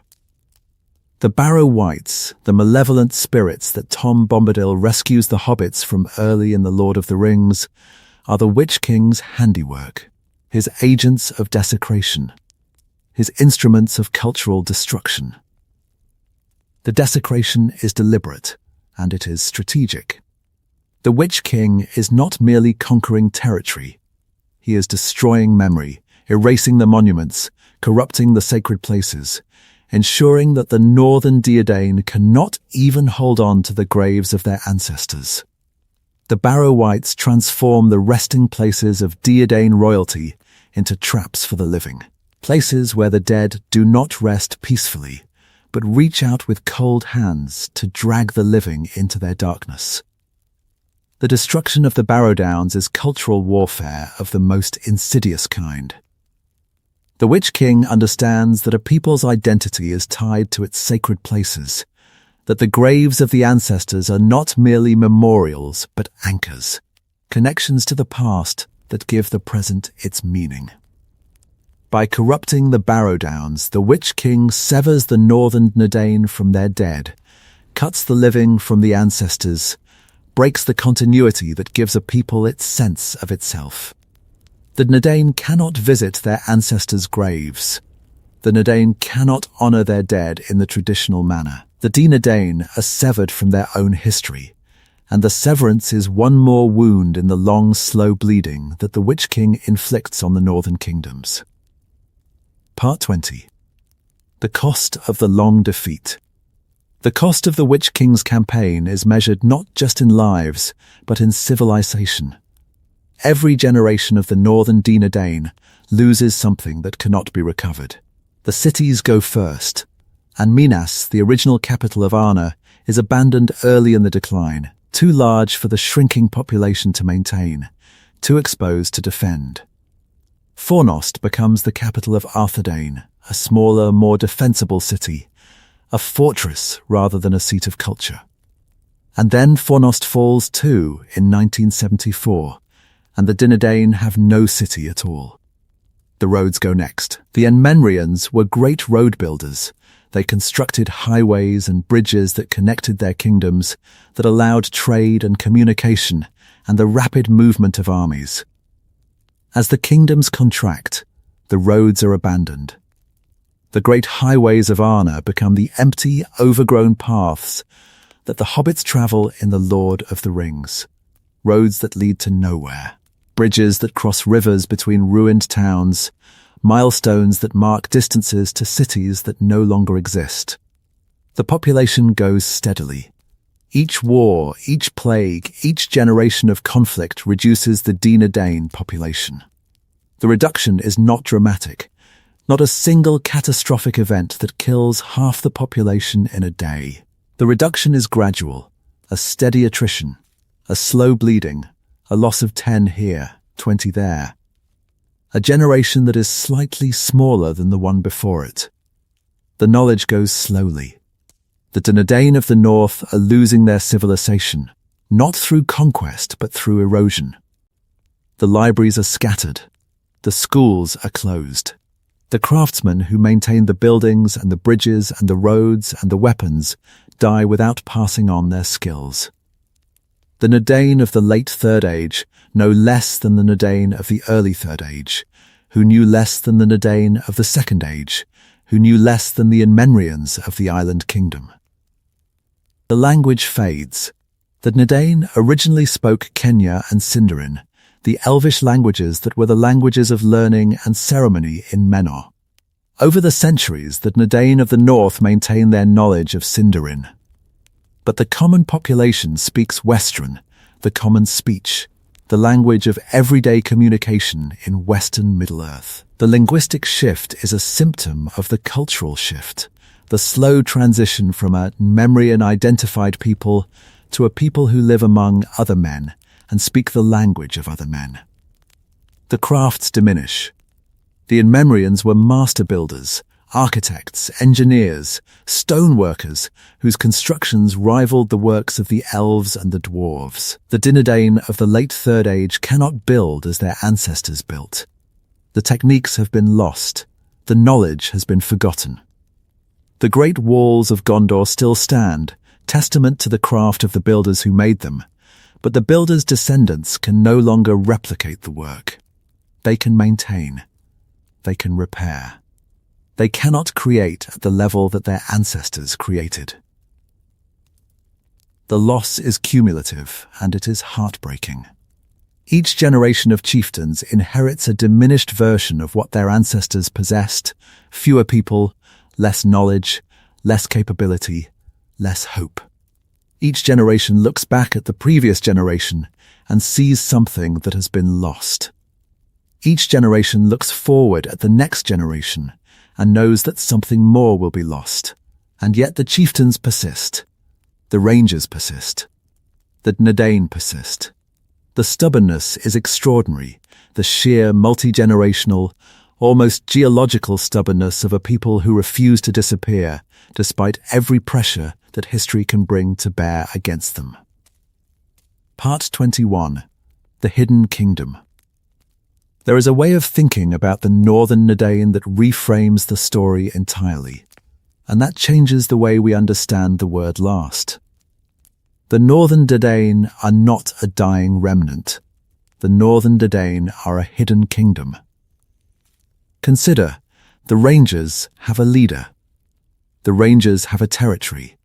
The Barrow Wights, the malevolent spirits that Tom Bombadil rescues the hobbits from early in The Lord of the Rings, are the Witch King's handiwork, his agents of desecration, his instruments of cultural destruction. The desecration is deliberate, and it is strategic. The Witch King is not merely conquering territory. He is destroying memory, erasing the monuments, corrupting the sacred places, ensuring that the northern Dúnedain cannot even hold on to the graves of their ancestors. The Barrow Wights transform the resting places of Dúnedain royalty into traps for the living, places where the dead do not rest peacefully, but reach out with cold hands to drag the living into their darkness. The destruction of the Barrow Downs is cultural warfare of the most insidious kind. The Witch King understands that a people's identity is tied to its sacred places, that the graves of the ancestors are not merely memorials but anchors, connections to the past that give the present its meaning. By corrupting the Barrow Downs, the Witch King severs the northern Dúnedain from their dead, cuts the living from the ancestors, breaks the continuity that gives a people its sense of itself. The Dúnedain cannot visit their ancestors' graves. The Dúnedain cannot honour their dead in the traditional manner. The Dúnedain are severed from their own history, and the severance is one more wound in the long, slow bleeding that the Witch King inflicts on the northern kingdoms. Part 20. The cost of the long defeat. The cost of the Witch King's campaign is measured not just in lives, but in civilization. Every generation of the northern Dúnedain loses something that cannot be recovered. The cities go first, and Minas, the original capital of Arnor, is abandoned early in the decline, too large for the shrinking population to maintain, too exposed to defend. Fornost becomes the capital of Arthedain, a smaller, more defensible city, a fortress rather than a seat of culture. And then Fornost falls too in 1974, and the Dúnedain have no city at all. The roads go next. The Enmenrians were great road builders. They constructed highways and bridges that connected their kingdoms, that allowed trade and communication and the rapid movement of armies. As the kingdoms contract, the roads are abandoned. The great highways of Arnor become the empty, overgrown paths that the hobbits travel in The Lord of the Rings. Roads that lead to nowhere. Bridges that cross rivers between ruined towns. Milestones that mark distances to cities that no longer exist. The population goes steadily. Each war, each plague, each generation of conflict reduces the Dúnedain population. The reduction is not dramatic, not a single catastrophic event that kills half the population in a day. The reduction is gradual, a steady attrition, a slow bleeding, a loss of 10 here, 20 there. A generation that is slightly smaller than the one before it. The knowledge goes slowly. The Dúnedain of the north are losing their civilization, not through conquest but through erosion. The libraries are scattered. The schools are closed. The craftsmen who maintain the buildings and the bridges and the roads and the weapons die without passing on their skills. The Dúnedain of the late Third Age know less than the Dúnedain of the early Third Age, who knew less than the Dúnedain of the Second Age, who knew less than the Enmenrians of the Island Kingdom. The language fades. The Dúnedain originally spoke Quenya and Sindarin, the elvish languages that were the languages of learning and ceremony in Menor. Over the centuries, the Dúnedain of the north maintained their knowledge of Sindarin. But the common population speaks Western, the common speech, the language of everyday communication in Western Middle-earth. The linguistic shift is a symptom of the cultural shift, the slow transition from a memory-and-identified people to a people who live among other men and speak the language of other men. The crafts diminish. The Enmenrians were master builders, architects, engineers, stoneworkers, whose constructions rivaled the works of the elves and the dwarves. The Dúnedain of the late Third Age cannot build as their ancestors built. The techniques have been lost. The knowledge has been forgotten. The great walls of Gondor still stand, testament to the craft of the builders who made them, but the builders' descendants can no longer replicate the work. They can maintain. They can repair. They cannot create at the level that their ancestors created. The loss is cumulative, and it is heartbreaking. Each generation of chieftains inherits a diminished version of what their ancestors possessed: fewer people, less knowledge, less capability, less hope. Each generation looks back at the previous generation and sees something that has been lost. Each generation looks forward at the next generation and knows that something more will be lost. And yet the chieftains persist. The Rangers persist. The Dúnedain persist. The stubbornness is extraordinary, the sheer multi-generational, almost geological stubbornness of a people who refuse to disappear despite every pressure that history can bring to bear against them. Part 21. The Hidden Kingdom. There is a way of thinking about the northern Dúnedain that reframes the story entirely, and that changes the way we understand the word last. The northern Dúnedain are not a dying remnant. The northern Dúnedain are a hidden kingdom. Consider, the Rangers have a leader. The Rangers have a territory.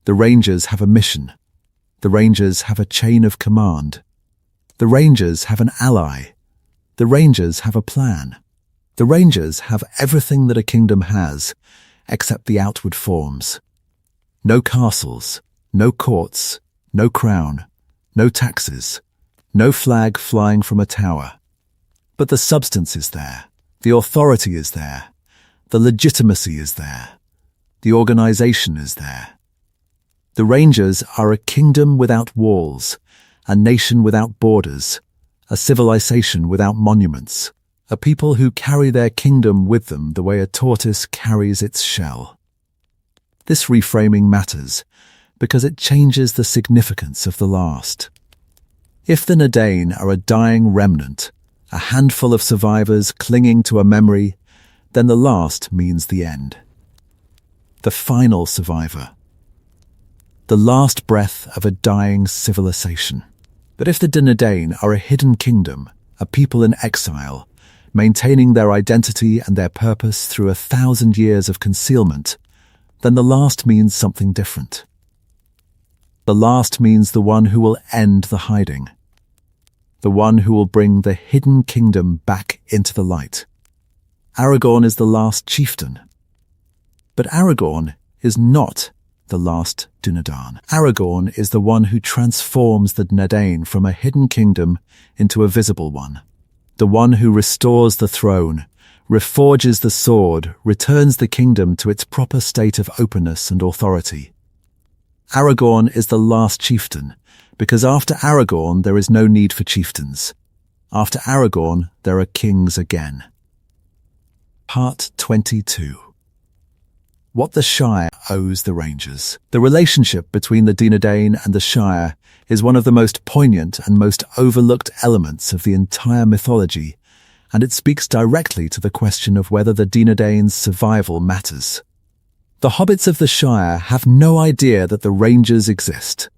The Rangers have a mission. The Rangers have a chain of command. The Rangers have an ally. The Rangers have a plan. The Rangers have everything that a kingdom has, except the outward forms. No castles, no courts, no crown, no taxes, no flag flying from a tower. But the substance is there, the authority is there, the legitimacy is there, the organization is there. The Rangers are a kingdom without walls, a nation without borders, a civilization without monuments, a people who carry their kingdom with them the way a tortoise carries its shell. This reframing matters because it changes the significance of the last. If the Dúnedain are a dying remnant, a handful of survivors clinging to a memory, then the last means the end. The final survivor. The last breath of a dying civilization. But if the Dúnedain are a hidden kingdom, a people in exile, maintaining their identity and their purpose through 1,000 years of concealment, then the last means something different. The last means the one who will end the hiding. The one who will bring the hidden kingdom back into the light. Aragorn is the last chieftain. But Aragorn is not the last Dúnedain. Aragorn is the one who transforms the Dúnedain from a hidden kingdom into a visible one. The one who restores the throne, reforges the sword, returns the kingdom to its proper state of openness and authority. Aragorn is the last chieftain, because after Aragorn there is no need for chieftains. After Aragorn there are kings again. Part 22. What the Shire owes the Rangers. The relationship between the Dúnedain and the Shire is one of the most poignant and most overlooked elements of the entire mythology, and it speaks directly to the question of whether the Dúnedain's survival matters. The hobbits of the Shire have no idea that the Rangers exist.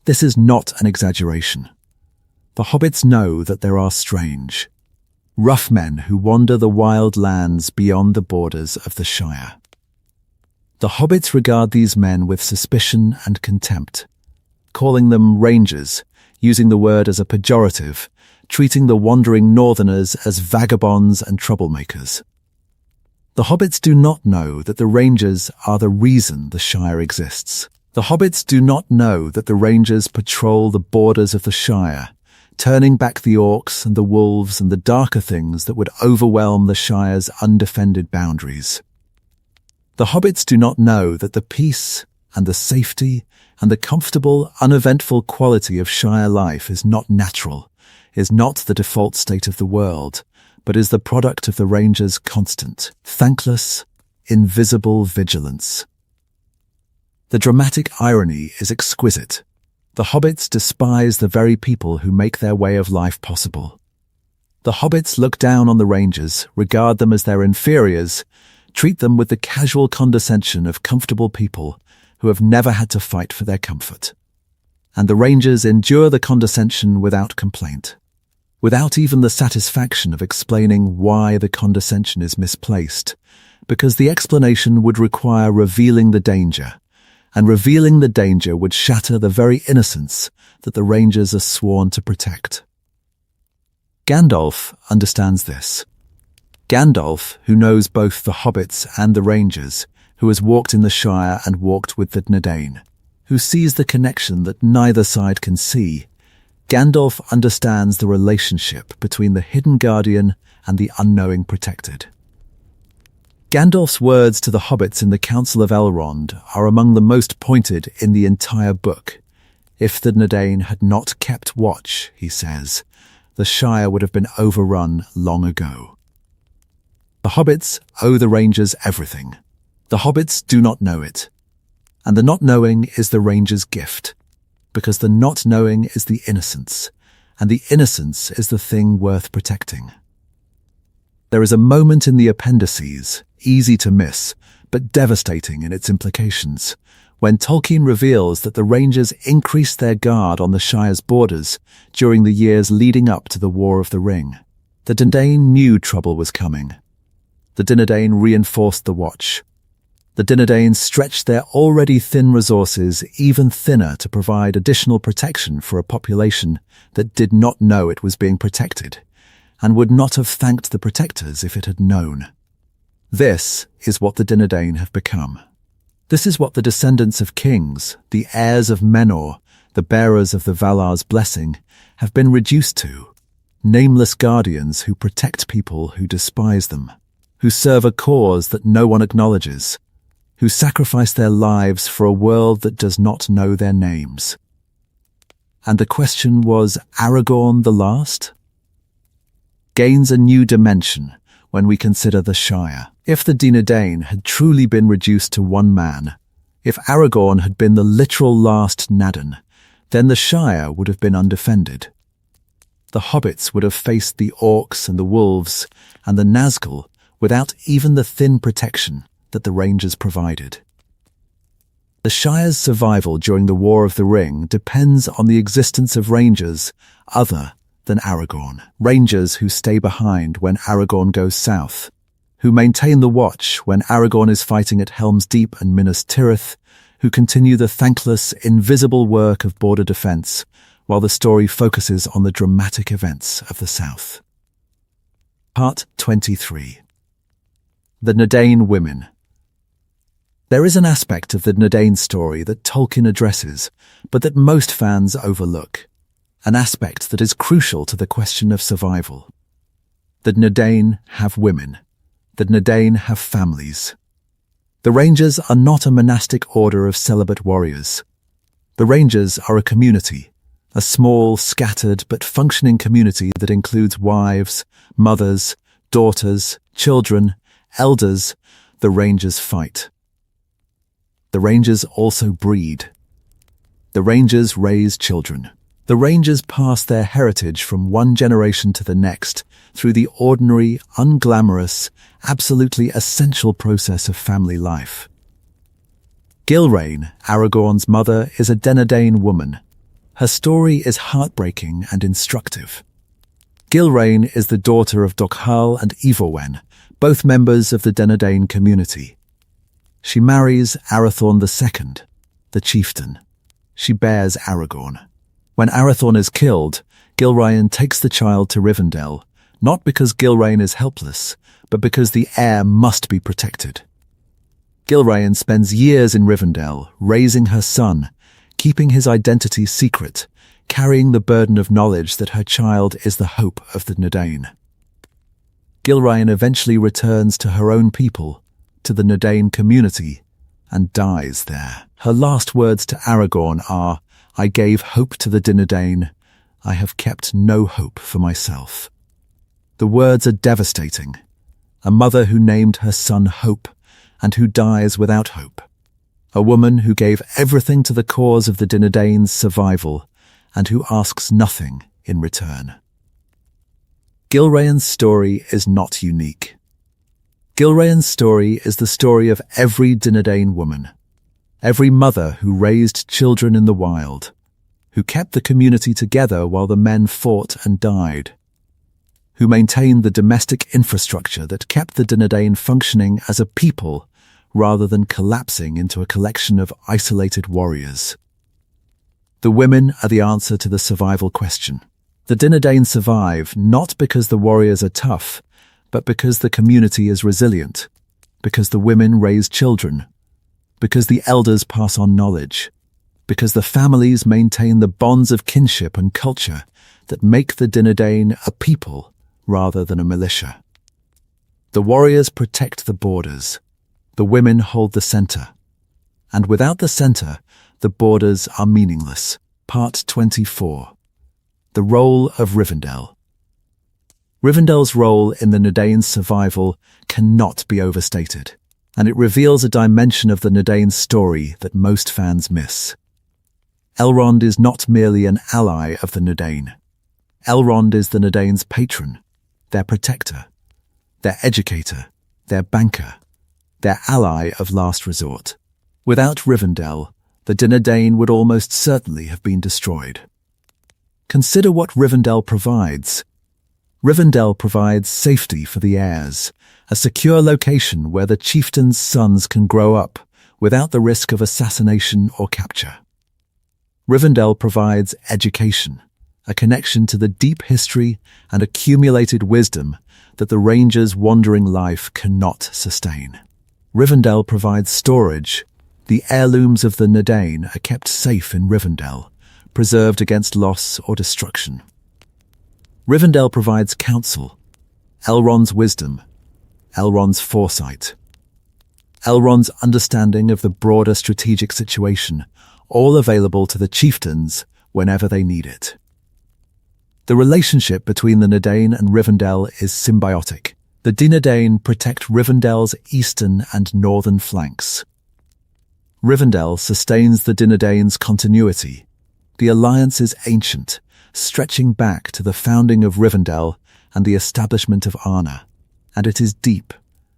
This is not an exaggeration. The hobbits know that there are strange, rough men who wander the wild lands beyond the borders of the Shire. The hobbits regard these men with suspicion and contempt, calling them Rangers, using the word as a pejorative, treating the wandering northerners as vagabonds and troublemakers. The hobbits do not know that the Rangers are the reason the Shire exists. The hobbits do not know that the Rangers patrol the borders of the Shire, turning back the orcs and the wolves and the darker things that would overwhelm the Shire's undefended boundaries. The hobbits do not know that the peace and the safety and the comfortable, uneventful quality of Shire life is not natural, is not the default state of the world, but is the product of the Rangers' constant, thankless, invisible vigilance. The dramatic irony is exquisite. The hobbits despise the very people who make their way of life possible. The hobbits look down on the Rangers, regard them as their inferiors, treat them with the casual condescension of comfortable people who have never had to fight for their comfort. And the Rangers endure the condescension without complaint, without even the satisfaction of explaining why the condescension is misplaced, because the explanation would require revealing the danger, and revealing the danger would shatter the very innocence that the Rangers are sworn to protect. Gandalf understands this. Gandalf, who knows both the hobbits and the Rangers, who has walked in the Shire and walked with the Dúnedain, who sees the connection that neither side can see. Gandalf understands the relationship between the hidden guardian and the unknowing protected. Gandalf's words to the hobbits in the Council of Elrond are among the most pointed in the entire book. If the Dúnedain had not kept watch, he says, the Shire would have been overrun long ago. The hobbits owe the Rangers everything. The hobbits do not know it. And the not knowing is the Rangers' gift, because the not knowing is the innocence, and the innocence is the thing worth protecting. There is a moment in the appendices, easy to miss, but devastating in its implications, when Tolkien reveals that the Rangers increased their guard on the Shire's borders during the years leading up to the War of the Ring. The Dúnedain knew trouble was coming. The Dúnedain reinforced the watch. The Dúnedain stretched their already thin resources even thinner to provide additional protection for a population that did not know it was being protected, and would not have thanked the protectors if it had known. This is what the Dúnedain have become. This is what the descendants of kings, the heirs of Menor, the bearers of the Valar's blessing, have been reduced to. Nameless guardians who protect people who despise them, who serve a cause that no one acknowledges, who sacrifice their lives for a world that does not know their names. And the question was, Aragorn the last? Gains a new dimension when we consider the Shire. If the Dúnedain had truly been reduced to one man, if Aragorn had been the literal last Nadan, then the Shire would have been undefended. The hobbits would have faced the orcs and the wolves and the Nazgul without even the thin protection that the Rangers provided. The Shire's survival during the War of the Ring depends on the existence of Rangers other than Aragorn. Rangers who stay behind when Aragorn goes south, who maintain the watch when Aragorn is fighting at Helm's Deep and Minas Tirith, who continue the thankless, invisible work of border defence, while the story focuses on the dramatic events of the south. Part 23. The Dúnedain Women. There is an aspect of the Dúnedain story that Tolkien addresses, but that most fans overlook. An aspect that is crucial to the question of survival. The Dúnedain have women. The Dúnedain have families. The Rangers are not a monastic order of celibate warriors. The Rangers are a community, a small, scattered but functioning community that includes wives, mothers, daughters, children, elders. The Rangers fight. The Rangers also breed. The Rangers raise children. The Rangers pass their heritage from one generation to the next through the ordinary, unglamorous, absolutely essential process of family life. Gilrain, Aragorn's mother, is a Dúnedain woman. Her story is heartbreaking and instructive. Gilrain is the daughter of Dochal and Evorwen, both members of the Dúnedain community. She marries Arathorn II, the Chieftain. She bears Aragorn. When Arathorn is killed, Gilrain takes the child to Rivendell, not because Gilrain is helpless, but because the heir must be protected. Gilrain spends years in Rivendell, raising her son, keeping his identity secret, carrying the burden of knowledge that her child is the hope of the Dúnedain. Gilrain eventually returns to her own people, to the Dúnedain community, and dies there. Her last words to Aragorn are, "I gave hope to the Dúnedain. I have kept no hope for myself." The words are devastating. A mother who named her son Hope, and who dies without hope. A woman who gave everything to the cause of the Dúnedain's survival, and who asks nothing in return. Gilrain's story is not unique. Gilrain's story is the story of every Dúnedain woman. Every mother who raised children in the wild, who kept the community together while the men fought and died, who maintained the domestic infrastructure that kept the Dúnedain functioning as a people rather than collapsing into a collection of isolated warriors. The women are the answer to the survival question. The Dúnedain survive not because the warriors are tough, but because the community is resilient, because the women raise children, because the elders pass on knowledge, because the families maintain the bonds of kinship and culture that make the Dúnedain a people rather than a militia. The warriors protect the borders, the women hold the center, and without the center, the borders are meaningless. Part 24. The Role of Rivendell. Rivendell's role in the Dúnedain's survival cannot be overstated, and it reveals a dimension of the Dúnedain's story that most fans miss. Elrond is not merely an ally of the Dúnedain. Elrond is the Dúnedain's patron, their protector, their educator, their banker, their ally of last resort. Without Rivendell, the Dúnedain would almost certainly have been destroyed. Consider what Rivendell provides. Rivendell provides safety for the heirs, a secure location where the chieftain's sons can grow up without the risk of assassination or capture. Rivendell provides education, a connection to the deep history and accumulated wisdom that the Rangers' wandering life cannot sustain. Rivendell provides storage. The heirlooms of the Dúnedain are kept safe in Rivendell, preserved against loss or destruction. Rivendell provides counsel, Elrond's wisdom, Elrond's foresight, Elrond's understanding of the broader strategic situation, all available to the chieftains whenever they need it. The relationship between the Dúnedain and Rivendell is symbiotic. The Dúnedain protect Rivendell's eastern and northern flanks. Rivendell sustains the Dúnedain's continuity. The alliance is ancient, stretching back to the founding of Rivendell and the establishment of Arnor, and it is deep,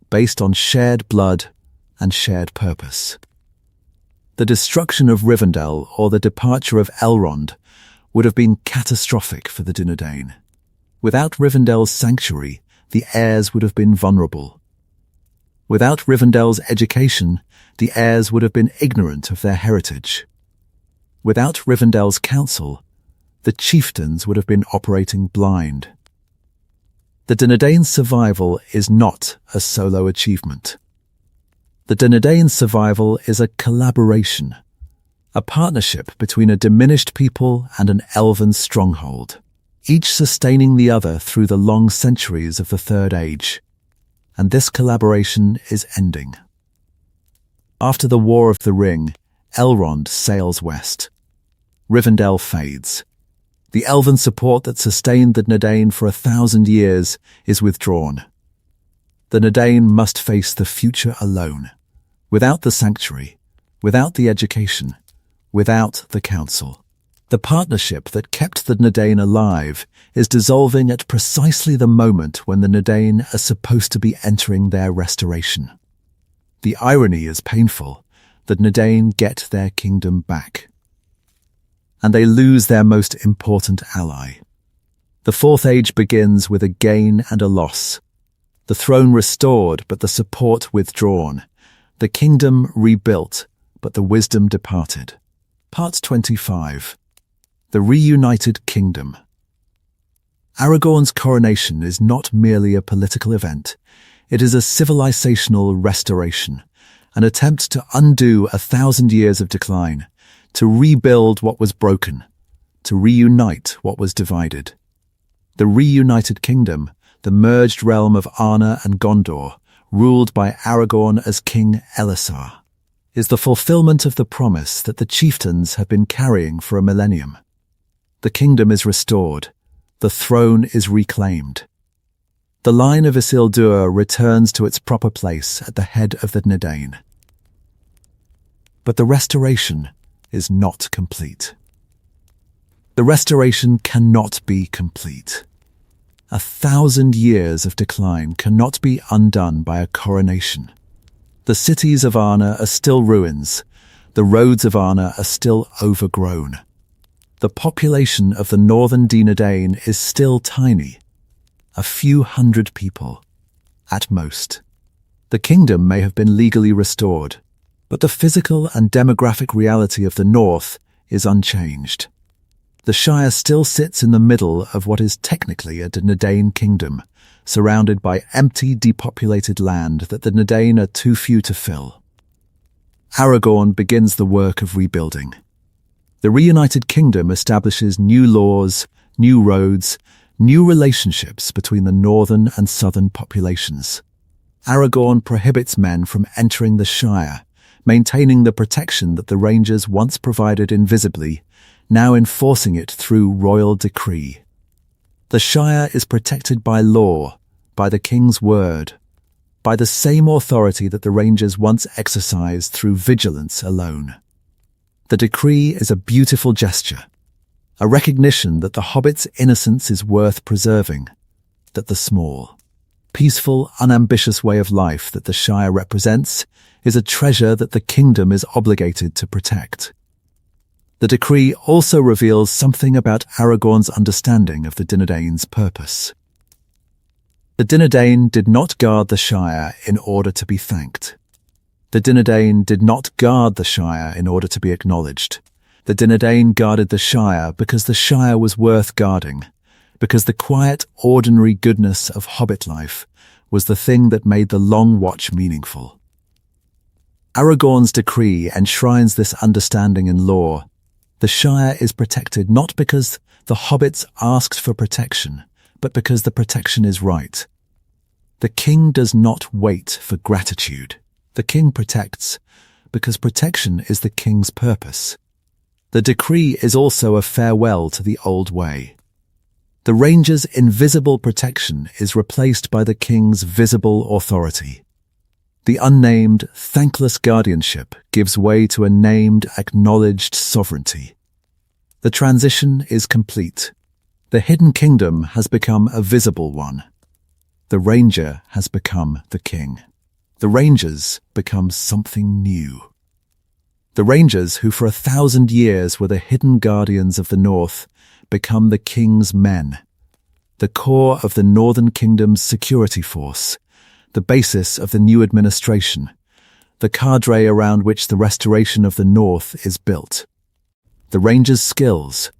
based on shared blood and shared purpose. The destruction of Rivendell or the departure of Elrond would have been catastrophic for the Dúnedain. Without Rivendell's sanctuary, the heirs would have been vulnerable. Without Rivendell's education, the heirs would have been ignorant of their heritage. Without Rivendell's counsel, the chieftains would have been operating blind. The Dúnedain's survival is not a solo achievement. The Dúnedain's survival is a collaboration, a partnership between a diminished people and an elven stronghold, each sustaining the other through the long centuries of the Third Age. And this collaboration is ending. After the War of the Ring, Elrond sails west. Rivendell fades. The elven support that sustained the Dúnedain for 1,000 years is withdrawn. The Dúnedain must face the future alone, without the sanctuary, without the education, without the council. The partnership that kept the Dúnedain alive is dissolving at precisely the moment when the Dúnedain are supposed to be entering their restoration. The irony is painful. The Dúnedain get their kingdom back, and they lose their most important ally. The Fourth Age begins with a gain and a loss. The throne restored, but the support withdrawn. The kingdom rebuilt, but the wisdom departed. Part 25. The Reunited Kingdom. Aragorn's coronation is not merely a political event. It is a civilizational restoration, an attempt to undo 1,000 years of decline, to rebuild what was broken, to reunite what was divided. The Reunited Kingdom, the merged realm of Arnor and Gondor, ruled by Aragorn as King Elessar, is the fulfillment of the promise that the chieftains have been carrying for a millennium. The kingdom is restored. The throne is reclaimed. The line of Isildur returns to its proper place at the head of the Dúnedain. But the restoration is not complete. The restoration cannot be complete. 1,000 years of decline cannot be undone by a coronation. The cities of Arnor are still ruins. The roads of Arnor are still overgrown. The population of the northern Dúnedain is still tiny, a few hundred people, at most. The kingdom may have been legally restored, but the physical and demographic reality of the north is unchanged. The Shire still sits in the middle of what is technically a Dunedain kingdom, surrounded by empty, depopulated land that the Dúnedain are too few to fill. Aragorn begins the work of rebuilding. The Reunited Kingdom establishes new laws, new roads, new relationships between the northern and southern populations. Aragorn prohibits men from entering the Shire, maintaining the protection that the Rangers once provided invisibly, now enforcing it through royal decree. The Shire is protected by law, by the King's word, by the same authority that the Rangers once exercised through vigilance alone. The decree is a beautiful gesture, a recognition that the Hobbit's innocence is worth preserving, that the small, peaceful, unambitious way of life that the Shire represents is a treasure that the kingdom is obligated to protect. The decree also reveals something about Aragorn's understanding of the Dúnedain's purpose. The Dúnedain did not guard the Shire in order to be thanked. The Dúnedain did not guard the Shire in order to be acknowledged. The Dúnedain guarded the Shire because the Shire was worth guarding, because the quiet, ordinary goodness of Hobbit life was the thing that made the Long Watch meaningful. Aragorn's decree enshrines this understanding in law. The Shire is protected not because the Hobbits asked for protection, but because the protection is right. The king does not wait for gratitude. The king protects because protection is the king's purpose. The decree is also a farewell to the old way. The Rangers' invisible protection is replaced by the king's visible authority. The unnamed, thankless guardianship gives way to a named, acknowledged sovereignty. The transition is complete. The hidden kingdom has become a visible one. The Ranger has become the king. The Rangers become something new. The Rangers, who for 1,000 years were the hidden guardians of the North, become the king's men, the core of the Northern Kingdom's security force, the basis of the new administration, the cadre around which the restoration of the North is built. The Rangers' skills,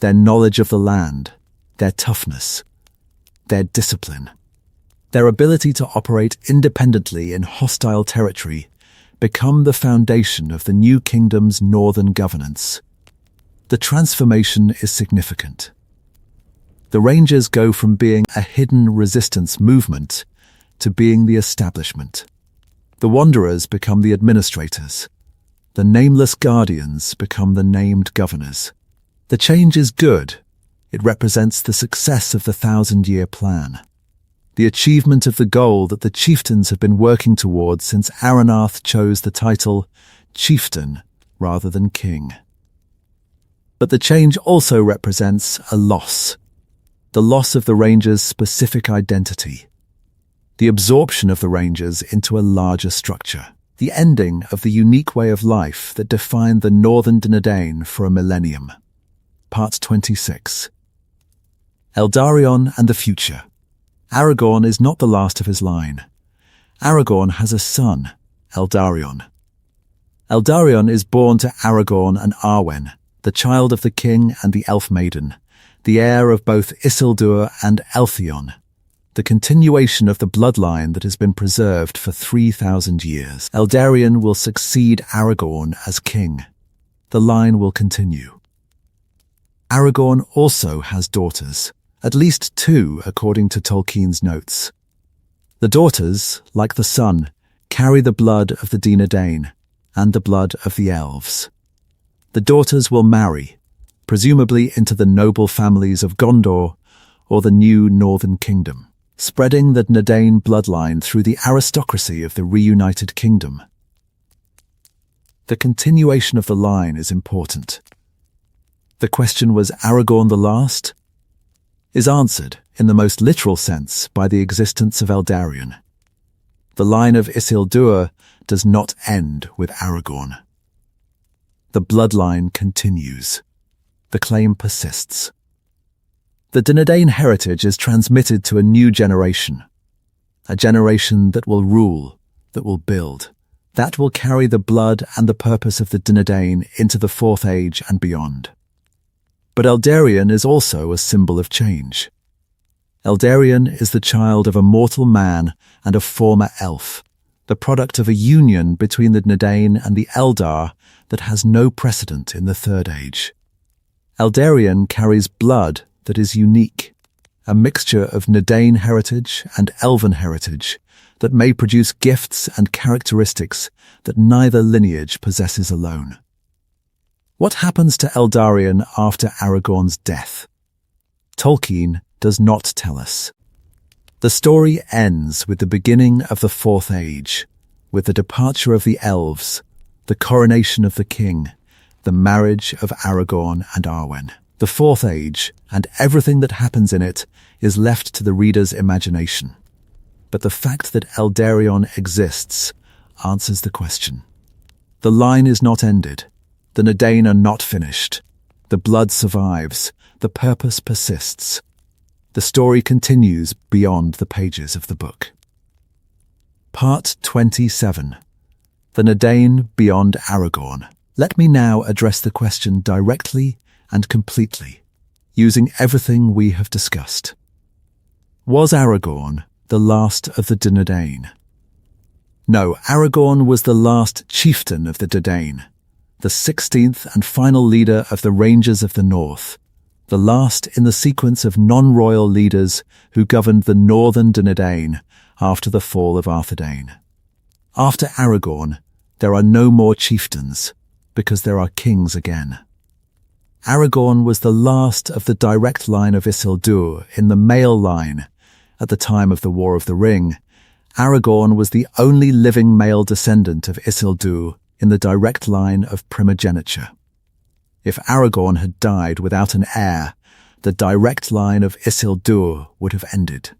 their knowledge of the land, their toughness, their discipline, their ability to operate independently in hostile territory become the foundation of the new kingdom's northern governance. The transformation is significant. The Rangers go from being a hidden resistance movement to being the establishment. The Wanderers become the administrators. The nameless guardians become the named governors. The change is good. It represents the success of the 1,000-year plan, the achievement of the goal that the chieftains have been working towards since Arnor chose the title Chieftain rather than King. But the change also represents a loss, the loss of the Rangers' specific identity, the absorption of the Rangers into a larger structure, the ending of the unique way of life that defined the northern Dúnedain for a millennium. Part 26. Eldarion and the Future. Aragorn is not the last of his line. Aragorn has a son, Eldarion. Eldarion is born to Aragorn and Arwen, the child of the king and the elf maiden, the heir of both Isildur and Elthion, the continuation of the bloodline that has been preserved for 3,000 years. Eldarion will succeed Aragorn as king. The line will continue. Aragorn also has daughters, at least 2 according to Tolkien's notes. The daughters, like the son, carry the blood of the Dúnedain and the blood of the elves. The daughters will marry, presumably into the noble families of Gondor or the new Northern Kingdom, spreading the Dúnedain bloodline through the aristocracy of the Reunited Kingdom. The continuation of the line is important. The question, was Aragorn the last? Is answered, in the most literal sense, by the existence of Eldarion. The line of Isildur does not end with Aragorn. The bloodline continues. The claim persists. The Dúnedain heritage is transmitted to a new generation, a generation that will rule, that will build, that will carry the blood and the purpose of the Dúnedain into the Fourth Age and beyond. But Eldarion is also a symbol of change. Eldarion is the child of a mortal man and a former elf, the product of a union between the Dúnedain and the Eldar that has no precedent in the Third Age. Eldarion carries blood that is unique, a mixture of Dúnedain heritage and elven heritage that may produce gifts and characteristics that neither lineage possesses alone. What happens to Eldarion after Aragorn's death? Tolkien does not tell us. The story ends with the beginning of the Fourth Age, with the departure of the elves, the coronation of the king, the marriage of Aragorn and Arwen. The Fourth Age, and everything that happens in it, is left to the reader's imagination. But the fact that Eldarion exists answers the question. The line is not ended. The Dúnedain are not finished. The blood survives. The purpose persists. The story continues beyond the pages of the book. Part 27. The Dúnedain Beyond Aragorn. Let me now address the question directly and completely, using everything we have discussed. Was Aragorn the last of the Dúnedain? No, Aragorn was the last chieftain of the Dúnedain, the 16th and final leader of the Rangers of the North, the last in the sequence of non-royal leaders who governed the northern Dúnedain after the fall of Arthedain. After Aragorn, there are no more chieftains, because there are kings again. Aragorn was the last of the direct line of Isildur in the male line. At the time of the War of the Ring, Aragorn was the only living male descendant of Isildur in the direct line of primogeniture. If Aragorn had died without an heir, the direct line of Isildur would have ended.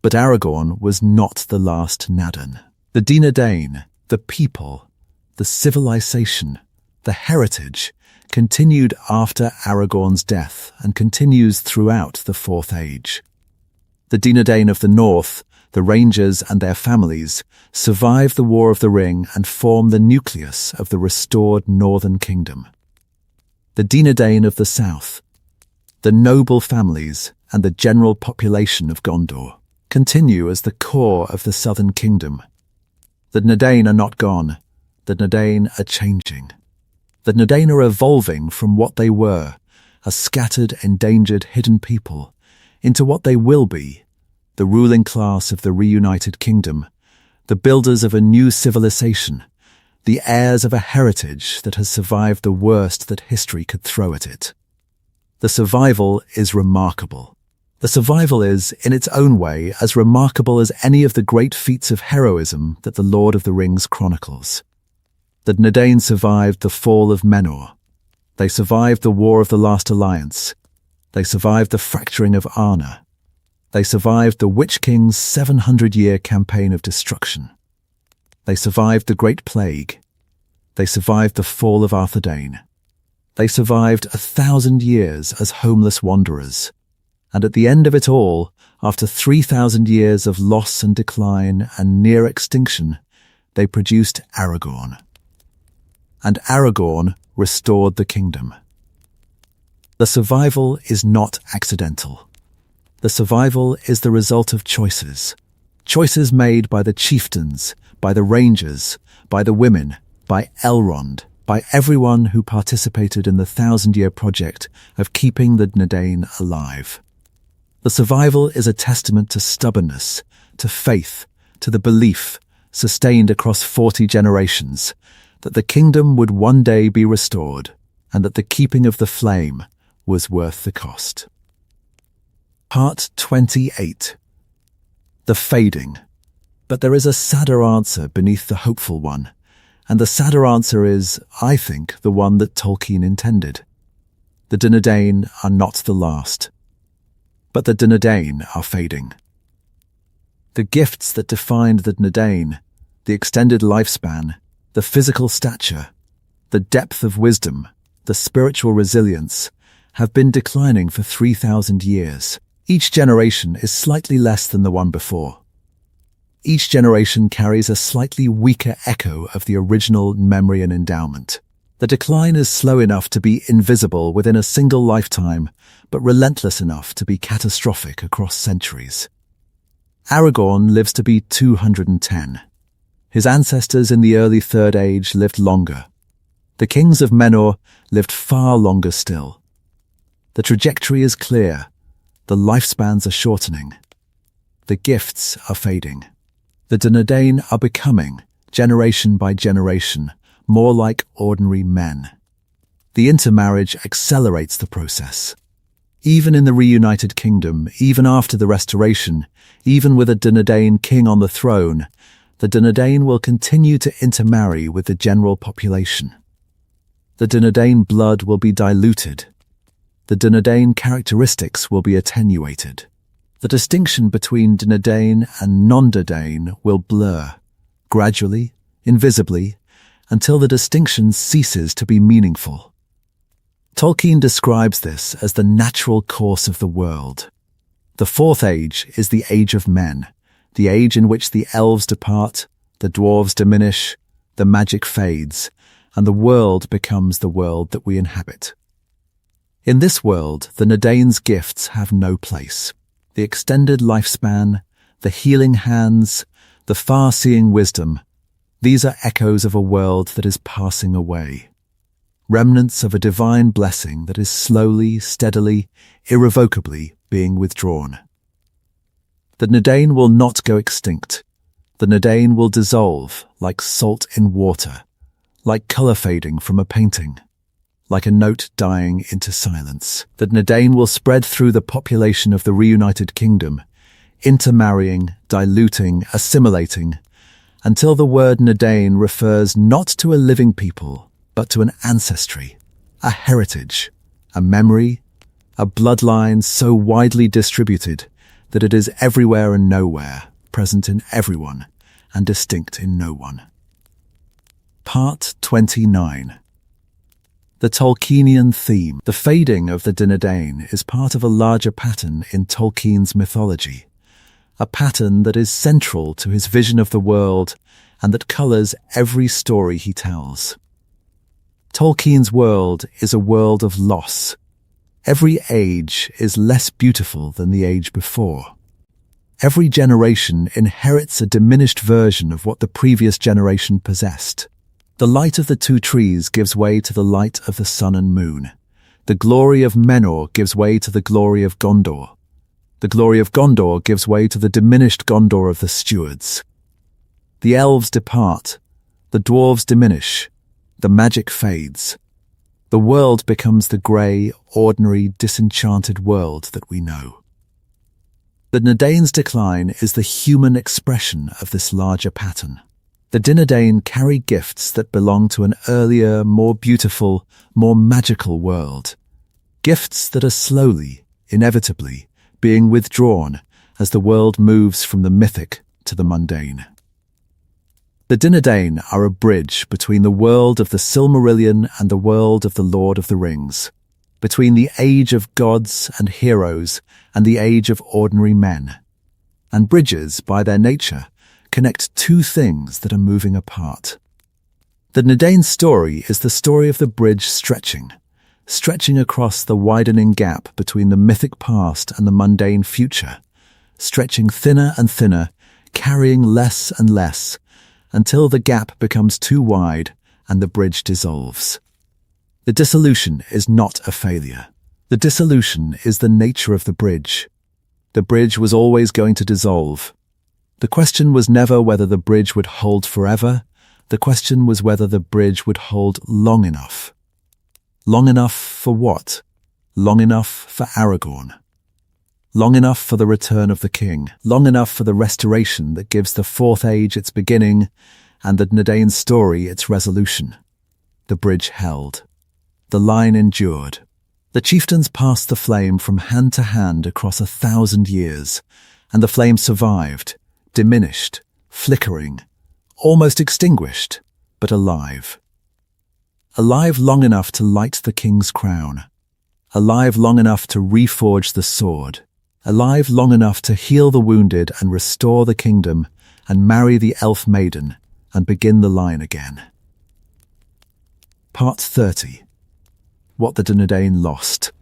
But Aragorn was not the last Nadan. The Dúnedain, the people, the civilization, the heritage, continued after Aragorn's death and continues throughout the Fourth Age. The Dunedain of the North, the Rangers and their families, survive the War of the Ring and form the nucleus of the restored Northern Kingdom. The Dunedain of the South, the noble families and the general population of Gondor, continue as the core of the Southern Kingdom. The Dúnedain are not gone. The Dúnedain are changing. The Dúnedain are evolving from what they were, a scattered, endangered, hidden people, into what they will be, the ruling class of the Reunited Kingdom, the builders of a new civilization, the heirs of a heritage that has survived the worst that history could throw at it. The survival is remarkable. The survival is, in its own way, as remarkable as any of the great feats of heroism that the Lord of the Rings chronicles. The Dúnedain survived the fall of Menor. They survived the War of the Last Alliance. They survived the fracturing of Arnor. They survived the Witch King's 700-year campaign of destruction. They survived the Great Plague. They survived the fall of Arthedain. They survived 1,000 years as homeless wanderers. And at the end of it all, after 3,000 years of loss and decline and near extinction, they produced Aragorn. And Aragorn restored the kingdom. The survival is not accidental. The survival is the result of choices. Choices made by the chieftains, by the rangers, by the women, by Elrond, by everyone who participated in the 1,000-year project of keeping the Dúnedain alive. The survival is a testament to stubbornness, to faith, to the belief, sustained across 40 generations, that the kingdom would one day be restored, and that the keeping of the flame was worth the cost. Part 28. The fading. But there is a sadder answer beneath the hopeful one, and the sadder answer is, I think, the one that Tolkien intended. The Dúnedain are not the last. But the Dúnedain are fading. The gifts that defined the Dúnedain, the extended lifespan, the physical stature, the depth of wisdom, the spiritual resilience, have been declining for 3,000 years. Each generation is slightly less than the one before. Each generation carries a slightly weaker echo of the original memory and endowment. The decline is slow enough to be invisible within a single lifetime, but relentless enough to be catastrophic across centuries. Aragorn lives to be 210. His ancestors in the early Third Age lived longer. The kings of Menor lived far longer still. The trajectory is clear. The lifespans are shortening. The gifts are fading. The Dúnedain are becoming, generation by generation, more like ordinary men. The intermarriage accelerates the process. Even in the Reunited Kingdom, even after the Restoration, even with a Dunedain king on the throne, the Dúnedain will continue to intermarry with the general population. The Dúnedain blood will be diluted. The Dúnedain characteristics will be attenuated. The distinction between Dúnedain and non-Dúnedain will blur, gradually, invisibly, until the distinction ceases to be meaningful. Tolkien describes this as the natural course of the world. The Fourth Age is the age of men, the age in which the elves depart, the dwarves diminish, the magic fades, and the world becomes the world that we inhabit. In this world, the Dúnedain's gifts have no place. The extended lifespan, the healing hands, the far-seeing wisdom, these are echoes of a world that is passing away. Remnants of a divine blessing that is slowly, steadily, irrevocably being withdrawn. The Dúnedain will not go extinct. The Dúnedain will dissolve like salt in water, like colour fading from a painting, like a note dying into silence. The Dúnedain will spread through the population of the Reunited Kingdom, intermarrying, diluting, assimilating, until the word Dúnedain refers not to a living people, but to an ancestry, a heritage, a memory, a bloodline so widely distributed that it is everywhere and nowhere, present in everyone, and distinct in no one. Part 29. The Tolkienian theme. The fading of the Dúnedain is part of a larger pattern in Tolkien's mythology, a pattern that is central to his vision of the world and that colours every story he tells. Tolkien's world is a world of loss. Every age is less beautiful than the age before. Every generation inherits a diminished version of what the previous generation possessed. The light of the two trees gives way to the light of the sun and moon. The glory of Menor gives way to the glory of Gondor. The glory of Gondor gives way to the diminished Gondor of the stewards. The elves depart. The dwarves diminish. The magic fades. The world becomes the grey, ordinary, disenchanted world that we know. The Dúnedain's decline is the human expression of this larger pattern. The Dúnedain carry gifts that belong to an earlier, more beautiful, more magical world. Gifts that are slowly, inevitably, being withdrawn as the world moves from the mythic to the mundane. The Dúnedain are a bridge between the world of the Silmarillion and the world of the Lord of the Rings, between the age of gods and heroes and the age of ordinary men. And bridges, by their nature, connect two things that are moving apart. The Dúnedain story is the story of the bridge stretching across the widening gap between the mythic past and the mundane future, stretching thinner and thinner, carrying less and less, until the gap becomes too wide and the bridge dissolves. The dissolution is not a failure. The dissolution is the nature of the bridge. The bridge was always going to dissolve. The question was never whether the bridge would hold forever. The question was whether the bridge would hold long enough. Long enough for what? Long enough for Aragorn. Long enough for the return of the king. Long enough for the restoration that gives the Fourth Age its beginning and the Dúnedain story its resolution. The bridge held. The line endured. The chieftains passed the flame from hand to hand across 1,000 years, and the flame survived, diminished, flickering, almost extinguished, but alive. Alive long enough to light the king's crown. Alive long enough to reforge the sword. Alive long enough to heal the wounded and restore the kingdom, and marry the elf maiden and begin the line again. Part 30. What the Dúnedain lost.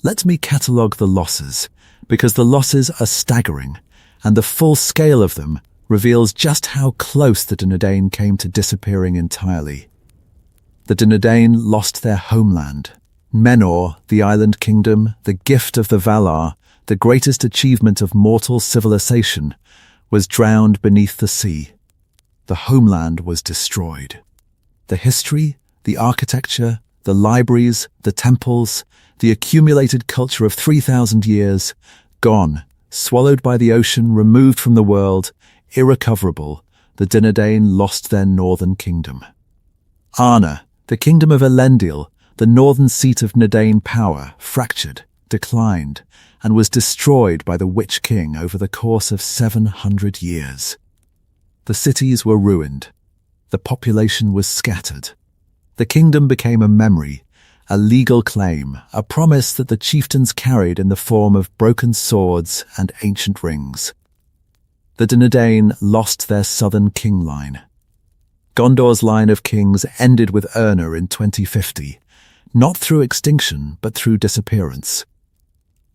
Let me catalogue the losses, because the losses are staggering, and the full scale of them reveals just how close the Dúnedain came to disappearing entirely. The Dúnedain lost their homeland. Númenor, the island kingdom, the gift of the Valar, the greatest achievement of mortal civilization, was drowned beneath the sea. The homeland was destroyed. The history, the architecture, the libraries, the temples, the accumulated culture of 3,000 years, gone, swallowed by the ocean, removed from the world, irrecoverable, the Dúnedain lost their northern kingdom. Arnor, the kingdom of Elendil, the northern seat of Dúnedain power, fractured, declined, and was destroyed by the Witch King over the course of 700 years. The cities were ruined. The population was scattered. The kingdom became a memory, a legal claim, a promise that the chieftains carried in the form of broken swords and ancient rings. The Dúnedain lost their southern king line. Gondor's line of kings ended with Arnor in 2050, not through extinction but through disappearance.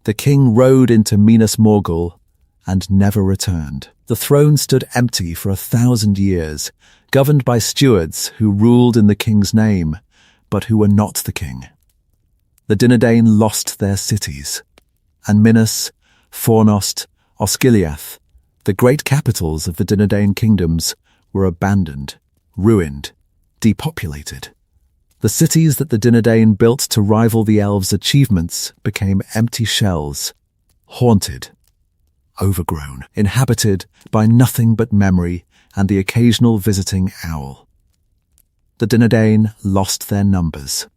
The king rode into Minas Morgul and never returned. The throne stood empty for 1,000 years, governed by stewards who ruled in the king's name, but who were not the king. The Dúnedain lost their cities, and Minas, Fornost, Osgiliath, the great capitals of the Dúnedain kingdoms, were abandoned, ruined, depopulated. The cities that the Dúnedain built to rival the elves' achievements became empty shells, haunted, overgrown, inhabited by nothing but memory and the occasional visiting owl. The Dúnedain lost their numbers.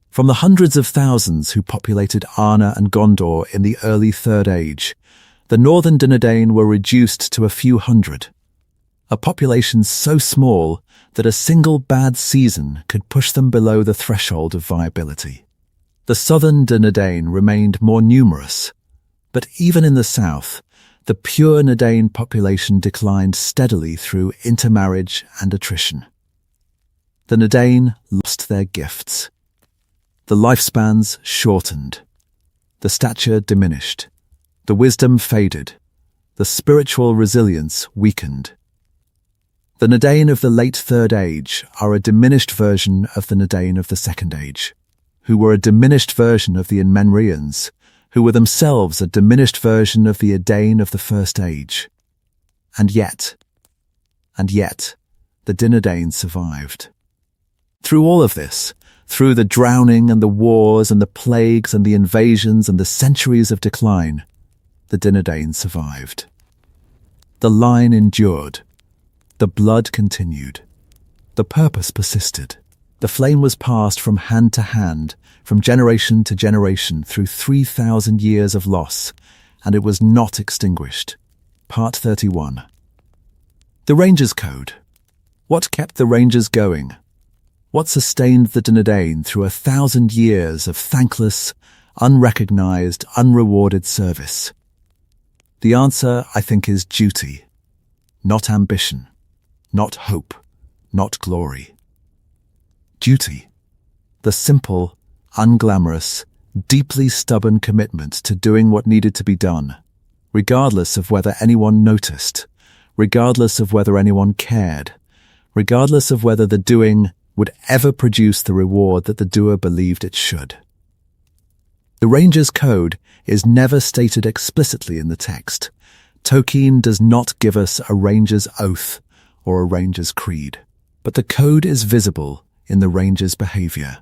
From the hundreds of thousands who populated Arnor and Gondor in the early Third Age, the northern Dúnedain were reduced to a few hundred, a population so small that a single bad season could push them below the threshold of viability. The southern Dúnedain remained more numerous, but even in the south, the pure Dúnedain population declined steadily through intermarriage and attrition. The Dúnedain lost their gifts. The lifespans shortened. The stature diminished. The wisdom faded. The spiritual resilience weakened. The Dúnedain of the late Third Age are a diminished version of the Dúnedain of the Second Age, who were a diminished version of the Einmenrians, who were themselves a diminished version of the Edain of the First Age. And yet, the Dúnedain survived. Through all of this, through the drowning and the wars and the plagues and the invasions and the centuries of decline, the Dúnedain survived. The line endured. The blood continued. The purpose persisted. The flame was passed from hand to hand, from generation to generation through 3,000 years of loss, and it was not extinguished. Part 31. The Rangers Code. What kept the Rangers going? What sustained the Dúnedain through 1,000 years of thankless, unrecognized, unrewarded service? The answer, I think, is duty, not ambition, not hope, not glory. Duty, the simple, unglamorous, deeply stubborn commitment to doing what needed to be done, regardless of whether anyone noticed, regardless of whether anyone cared, regardless of whether the doing would ever produce the reward that the doer believed it should. The Rangers Code is never stated explicitly in the text. Tolkien does not give us a Ranger's oath or a Ranger's creed, but the code is visible in the Ranger's behavior.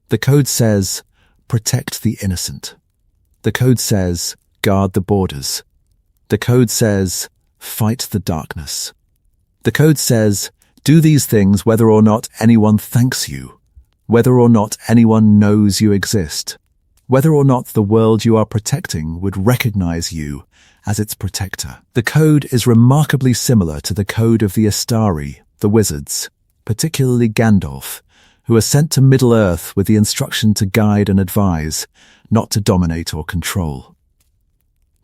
The code says, protect the innocent. The code says, guard the borders. The code says, fight the darkness. The code says, do these things whether or not anyone thanks you, whether or not anyone knows you exist, whether or not the world you are protecting would recognize you as its protector. The code is remarkably similar to the code of the Astari, the wizards, particularly Gandalf, who are sent to Middle-earth with the instruction to guide and advise, not to dominate or control.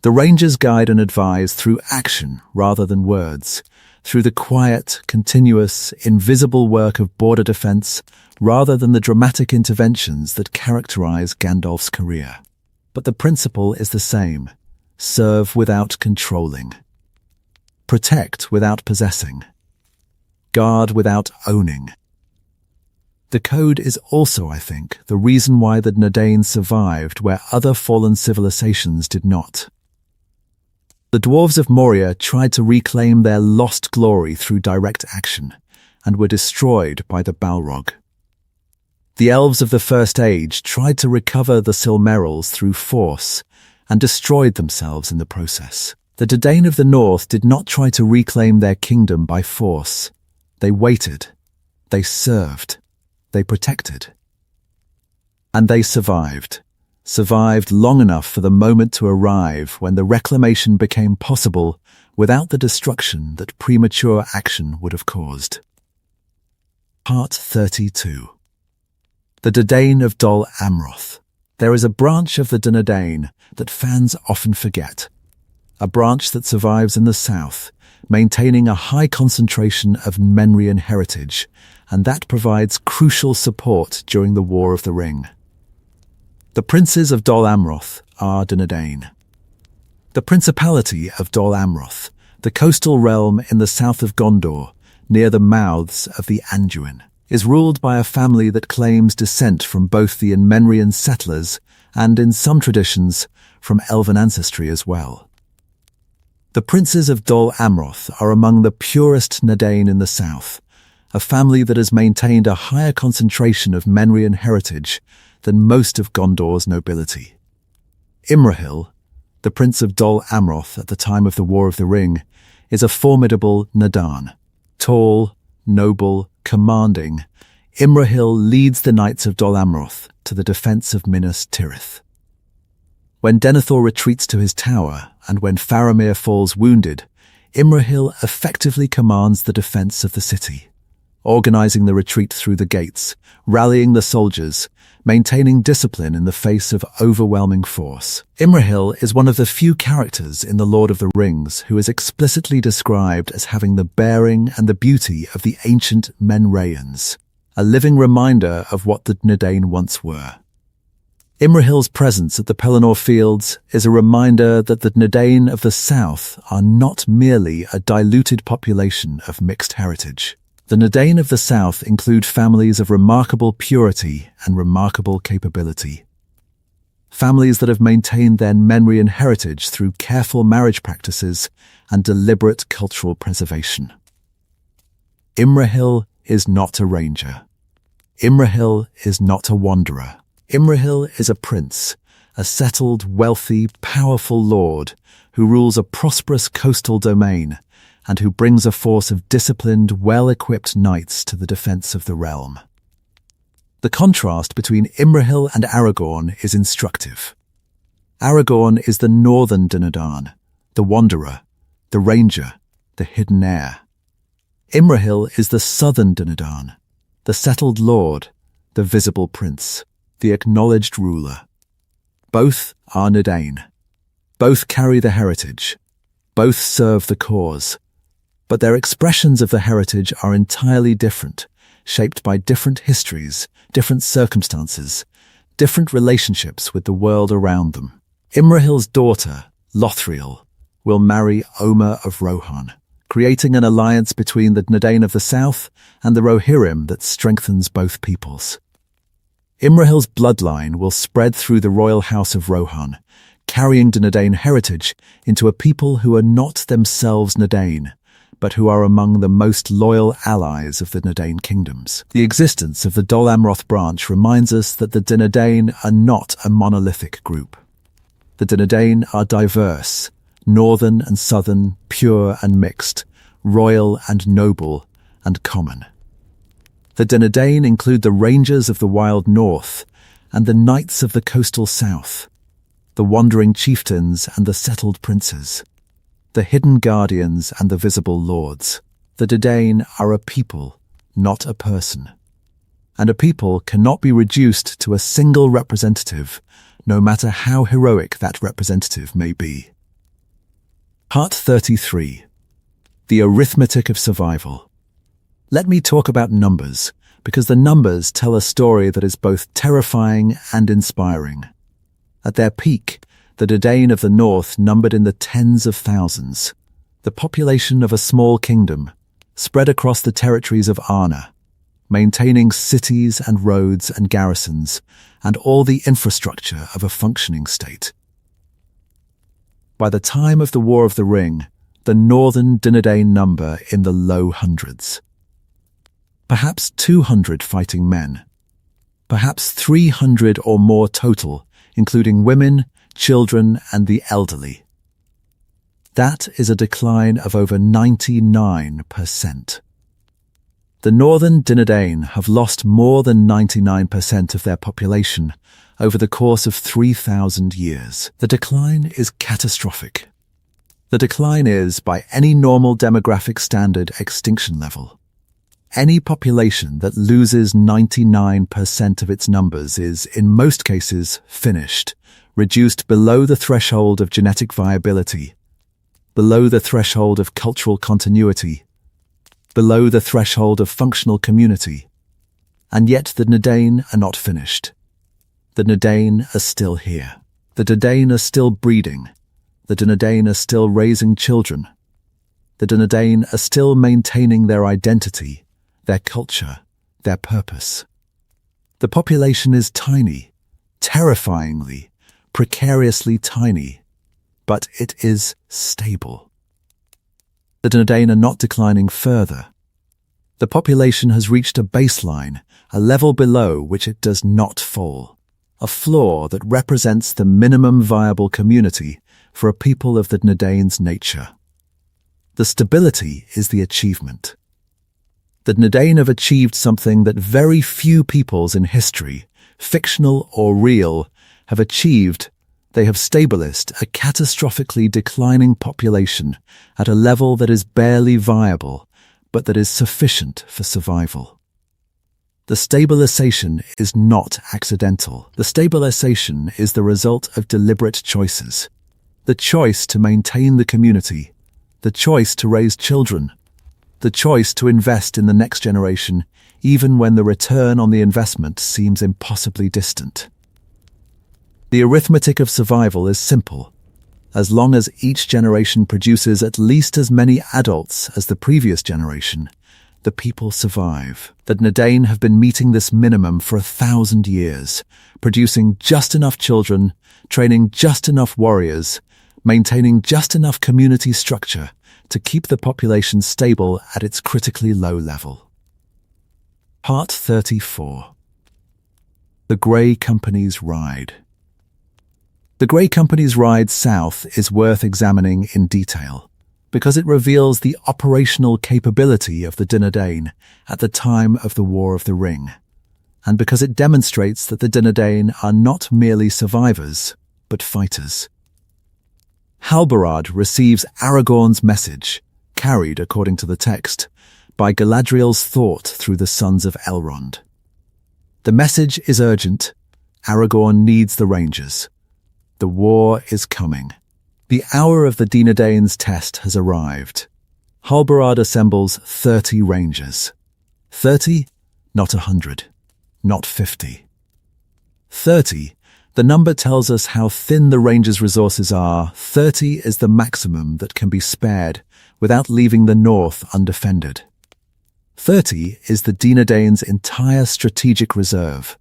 The Rangers guide and advise through action rather than words, through the quiet, continuous, invisible work of border defense rather than the dramatic interventions that characterize Gandalf's career. But the principle is the same: serve without controlling, protect without possessing, guard without owning. The code is also, I think, the reason why the Dúnedain survived where other fallen civilizations did not. The dwarves of Moria tried to reclaim their lost glory through direct action, and were destroyed by the Balrog. The elves of the First Age tried to recover the Silmarils through force, and destroyed themselves in the process. The Dúnedain of the North did not try to reclaim their kingdom by force. They waited. They served. They protected. And they survived long enough for the moment to arrive when the reclamation became possible without the destruction that premature action would have caused. Part 32. The Dúnedain of Dol Amroth. There is a branch of the Dúnedain that fans often forget. A branch that survives in the south, maintaining a high concentration of Menrian heritage, and that provides crucial support during the War of the Ring. The princes of Dol Amroth are Dúnedain. The Principality of Dol Amroth, the coastal realm in the south of Gondor, near the mouths of the Anduin, is ruled by a family that claims descent from both the Menrian settlers and, in some traditions, from elven ancestry as well. The princes of Dol Amroth are among the purest Dúnedain in the south, a family that has maintained a higher concentration of Menrian heritage than most of Gondor's nobility. Imrahil, the prince of Dol Amroth at the time of the War of the Ring, is a formidable Nadan. Tall, noble, commanding, Imrahil leads the knights of Dol Amroth to the defense of Minas Tirith. When Denethor retreats to his tower, and when Faramir falls wounded, Imrahil effectively commands the defense of the city, organizing the retreat through the gates, rallying the soldiers, maintaining discipline in the face of overwhelming force. Imrahil is one of the few characters in The Lord of the Rings who is explicitly described as having the bearing and the beauty of the ancient Menreans, a living reminder of what the Dúnedain once were. Imrahil's presence at the Pelennor Fields is a reminder that the Dúnedain of the south are not merely a diluted population of mixed heritage. The Dúnedain of the south include families of remarkable purity and remarkable capability. Families that have maintained their Menrian heritage through careful marriage practices and deliberate cultural preservation. Imrahil is not a ranger. Imrahil is not a wanderer. Imrahil is a prince, a settled, wealthy, powerful lord who rules a prosperous coastal domain and who brings a force of disciplined, well-equipped knights to the defense of the realm. The contrast between Imrahil and Aragorn is instructive. Aragorn is the northern Dúnedain, the wanderer, the ranger, the hidden heir. Imrahil is the southern Dúnedain, the settled lord, the visible prince, the acknowledged ruler. Both are Dúnedain. Both carry the heritage. Both serve the cause. But their expressions of the heritage are entirely different, shaped by different histories, different circumstances, different relationships with the world around them. Imrahil's daughter, Lothriel, will marry Omer of Rohan, creating an alliance between the Dúnedain of the south and the Rohirrim that strengthens both peoples. Imrahil's bloodline will spread through the royal house of Rohan, carrying Dúnedain heritage into a people who are not themselves Dúnedain, but who are among the most loyal allies of the Dúnedain kingdoms. The existence of the Dol Amroth branch reminds us that the Dúnedain are not a monolithic group. The Dúnedain are diverse, northern and southern, pure and mixed, royal and noble, and common. The Dúnedain include the Rangers of the Wild North and the Knights of the Coastal South, the wandering chieftains and the settled princes, the hidden guardians and the visible lords. The Dúnedain are a people, not a person. And a people cannot be reduced to a single representative, no matter how heroic that representative may be. Part 33. The Arithmetic of Survival. Let me talk about numbers, because the numbers tell a story that is both terrifying and inspiring. At their peak, the Dúnedain of the north numbered in the tens of thousands, the population of a small kingdom, spread across the territories of Arnor, maintaining cities and roads and garrisons, and all the infrastructure of a functioning state. By the time of the War of the Ring, the northern Dúnedain number in the low hundreds. Perhaps 200 fighting men. Perhaps 300 or more total, including women, children, and the elderly. That is a decline of over 99%. The northern Dúnedain have lost more than 99% of their population over the course of 3,000 years. The decline is catastrophic. The decline is, by any normal demographic standard, extinction level. Any population that loses 99% of its numbers is, in most cases, finished, reduced below the threshold of genetic viability, below the threshold of cultural continuity, below the threshold of functional community. And yet the Dúnedain are not finished. The Dúnedain are still here. The Dúnedain are still breeding. The Dúnedain are still raising children. The Dúnedain are still maintaining their identity, their culture, their purpose. The population is tiny, terrifyingly, precariously tiny, but it is stable. The Dúnedain are not declining further. The population has reached a baseline, a level below which it does not fall, a floor that represents the minimum viable community for a people of the Dúnedain's nature. The stability is the achievement. The Dúnedain have achieved something that very few peoples in history, fictional or real, have achieved. They have stabilized a catastrophically declining population at a level that is barely viable, but that is sufficient for survival. The stabilization is not accidental. The stabilization is the result of deliberate choices. The choice to maintain the community, the choice to raise children, the choice to invest in the next generation, even when the return on the investment seems impossibly distant. The arithmetic of survival is simple. As long as each generation produces at least as many adults as the previous generation, the people survive. The Dúnedain have been meeting this minimum for 1,000 years, producing just enough children, training just enough warriors, maintaining just enough community structure to keep the population stable at its critically low level. Part 34. The Grey Company's Ride. The Grey Company's ride south is worth examining in detail, because it reveals the operational capability of the Dúnedain at the time of the War of the Ring, and because it demonstrates that the Dúnedain are not merely survivors, but fighters. Halbarad receives Aragorn's message, carried, according to the text, by Galadriel's thought through the sons of Elrond. The message is urgent. Aragorn needs the Rangers. The war is coming. The hour of the Dúnedain's test has arrived. Halbarad assembles 30 Rangers. 30, not 100, not 50. 30, the number tells us how thin the Rangers' resources are. 30 is the maximum that can be spared without leaving the north undefended. 30 is the Dúnedain's entire strategic reserve,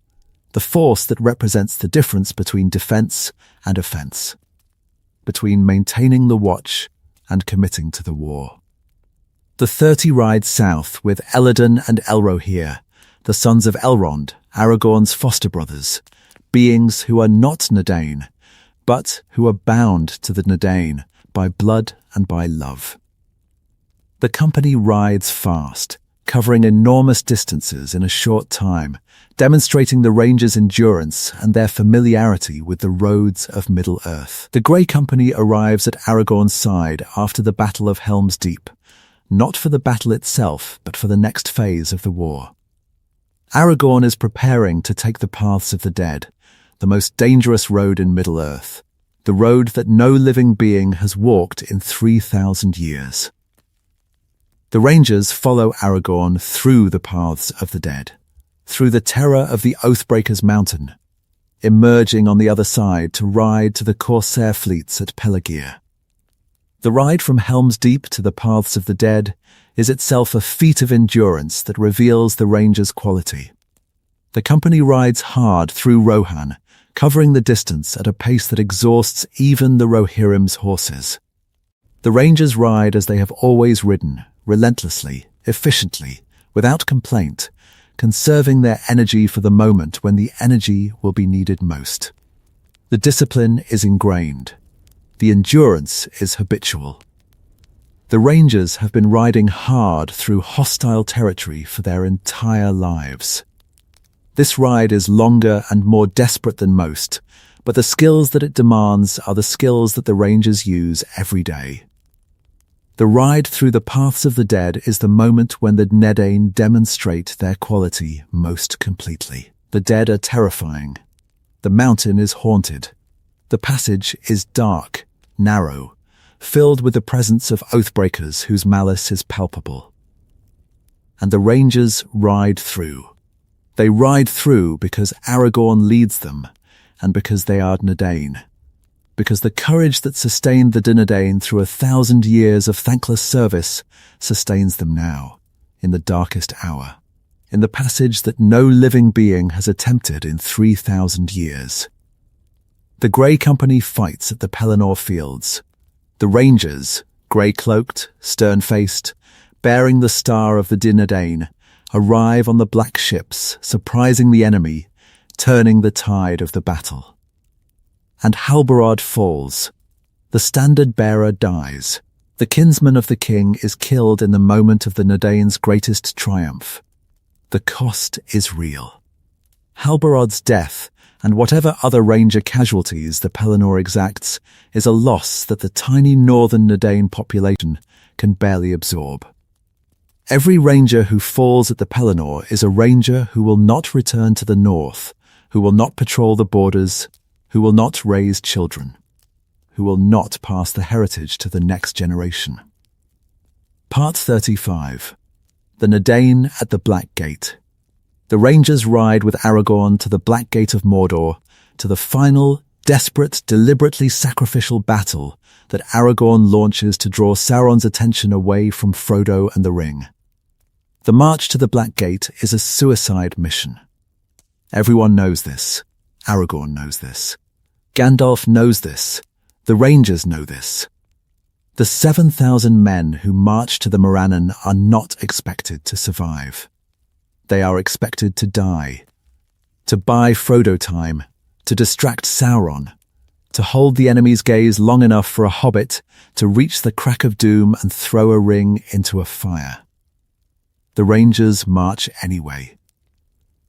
the force that represents the difference between defense and offense, between maintaining the watch and committing to the war. The 30 ride south with Elladan and Elrohir, the sons of Elrond, Aragorn's foster brothers, beings who are not Dúnedain, but who are bound to the Dúnedain by blood and by love. The company rides fast, covering enormous distances in a short time, demonstrating the Rangers' endurance and their familiarity with the roads of Middle-earth. The Grey Company arrives at Aragorn's side after the Battle of Helm's Deep, not for the battle itself, but for the next phase of the war. Aragorn is preparing to take the paths of the dead, the most dangerous road in Middle-earth, the road that no living being has walked in 3,000 years. The Rangers follow Aragorn through the paths of the dead, through the terror of the Oathbreakers Mountain, emerging on the other side to ride to the Corsair fleets at Pelargir. The ride from Helm's Deep to the paths of the dead is itself a feat of endurance that reveals the Rangers' quality. The company rides hard through Rohan, covering the distance at a pace that exhausts even the Rohirrim's horses. The Rangers ride as they have always ridden, relentlessly, efficiently, without complaint, conserving their energy for the moment when the energy will be needed most. The discipline is ingrained. The endurance is habitual. The Rangers have been riding hard through hostile territory for their entire lives. This ride is longer and more desperate than most, but the skills that it demands are the skills that the Rangers use every day. The ride through the paths of the dead is the moment when the Dúnedain demonstrate their quality most completely. The dead are terrifying. The mountain is haunted. The passage is dark, narrow, filled with the presence of Oathbreakers whose malice is palpable. And the Rangers ride through. They ride through because Aragorn leads them, and because they are Dúnedain. Because the courage that sustained the Dúnedain through 1,000 years of thankless service sustains them now, in the darkest hour, in the passage that no living being has attempted in 3,000 years. The Grey Company fights at the Pelennor fields. The Rangers, grey-cloaked, stern-faced, bearing the star of the Dúnedain, arrive on the black ships, surprising the enemy, turning the tide of the battle. And Halbarad falls. The standard-bearer dies. The kinsman of the king is killed in the moment of the Dúnedain's greatest triumph. The cost is real. Halbarad's death, and whatever other ranger casualties the Pelennor exacts, is a loss that the tiny northern Dúnedain population can barely absorb. Every ranger who falls at the Pelennor is a ranger who will not return to the north, who will not patrol the borders, who will not raise children, who will not pass the heritage to the next generation. Part 35. The Dúnedain at the Black Gate. The Rangers ride with Aragorn to the Black Gate of Mordor, to the final, desperate, deliberately sacrificial battle that Aragorn launches to draw Sauron's attention away from Frodo and the Ring. The march to the Black Gate is a suicide mission. Everyone knows this. Aragorn knows this. Gandalf knows this. The Rangers know this. The 7,000 men who march to the Morannon are not expected to survive. They are expected to die, to buy Frodo time, to distract Sauron, to hold the enemy's gaze long enough for a hobbit to reach the crack of doom and throw a ring into a fire. The Rangers march anyway.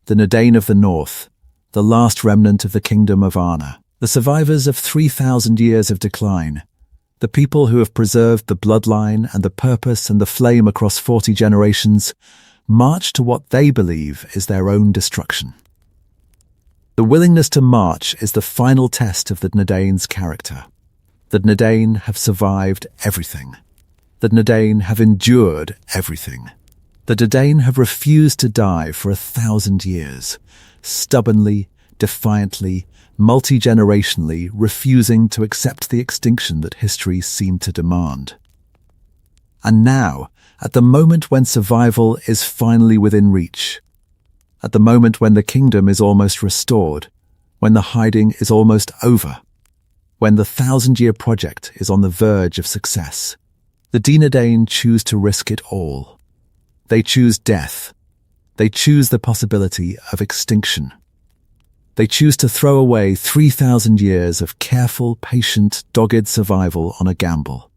The Dúnedain of the North, the last remnant of the kingdom of Arnor, the survivors of 3,000 years of decline, the people who have preserved the bloodline and the purpose and the flame across 40 generations, march to what they believe is their own destruction. The willingness to march is the final test of the Dúnedain's character. The Dúnedain have survived everything. The Dúnedain have endured everything. The Dúnedain have refused to die for 1,000 years, stubbornly, defiantly, multi-generationally refusing to accept the extinction that history seemed to demand. And now, at the moment when survival is finally within reach, at the moment when the kingdom is almost restored, when the hiding is almost over, when the 1,000-year project is on the verge of success, the Dúnedain choose to risk it all. They choose death. They choose the possibility of extinction. They choose to throw away 3,000 years of careful, patient, dogged survival on a gamble.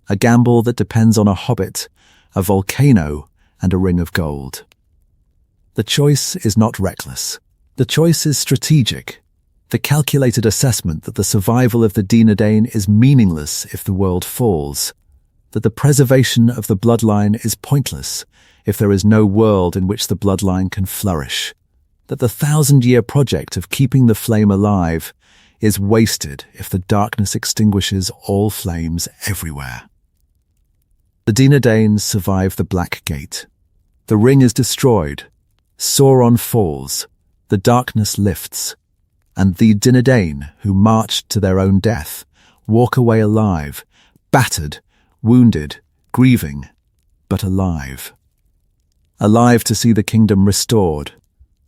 A gamble that depends on a hobbit, a volcano, and a ring of gold. The choice is not reckless. The choice is strategic. The calculated assessment that the survival of the Dúnedain is meaningless if the world falls, that the preservation of the bloodline is pointless if there is no world in which the bloodline can flourish, that the 1,000-year project of keeping the flame alive is wasted if the darkness extinguishes all flames everywhere. The Dúnedain survive the Black Gate. The ring is destroyed. Sauron falls. The darkness lifts. And the Dúnedain, who marched to their own death, walk away alive, battered, wounded, grieving, but alive. Alive to see the kingdom restored.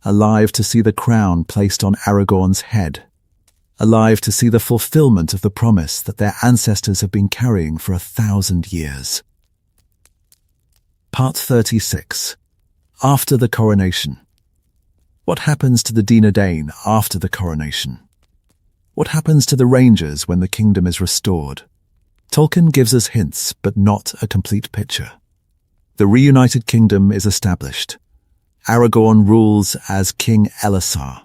Alive to see the crown placed on Aragorn's head. Alive to see the fulfillment of the promise that their ancestors have been carrying for 1,000 years. Part 36. After the coronation. What happens to the Dúnedain after the coronation? What happens to the Rangers when the kingdom is restored? Tolkien gives us hints, but not a complete picture. The Reunited Kingdom is established. Aragorn rules as King Elessar.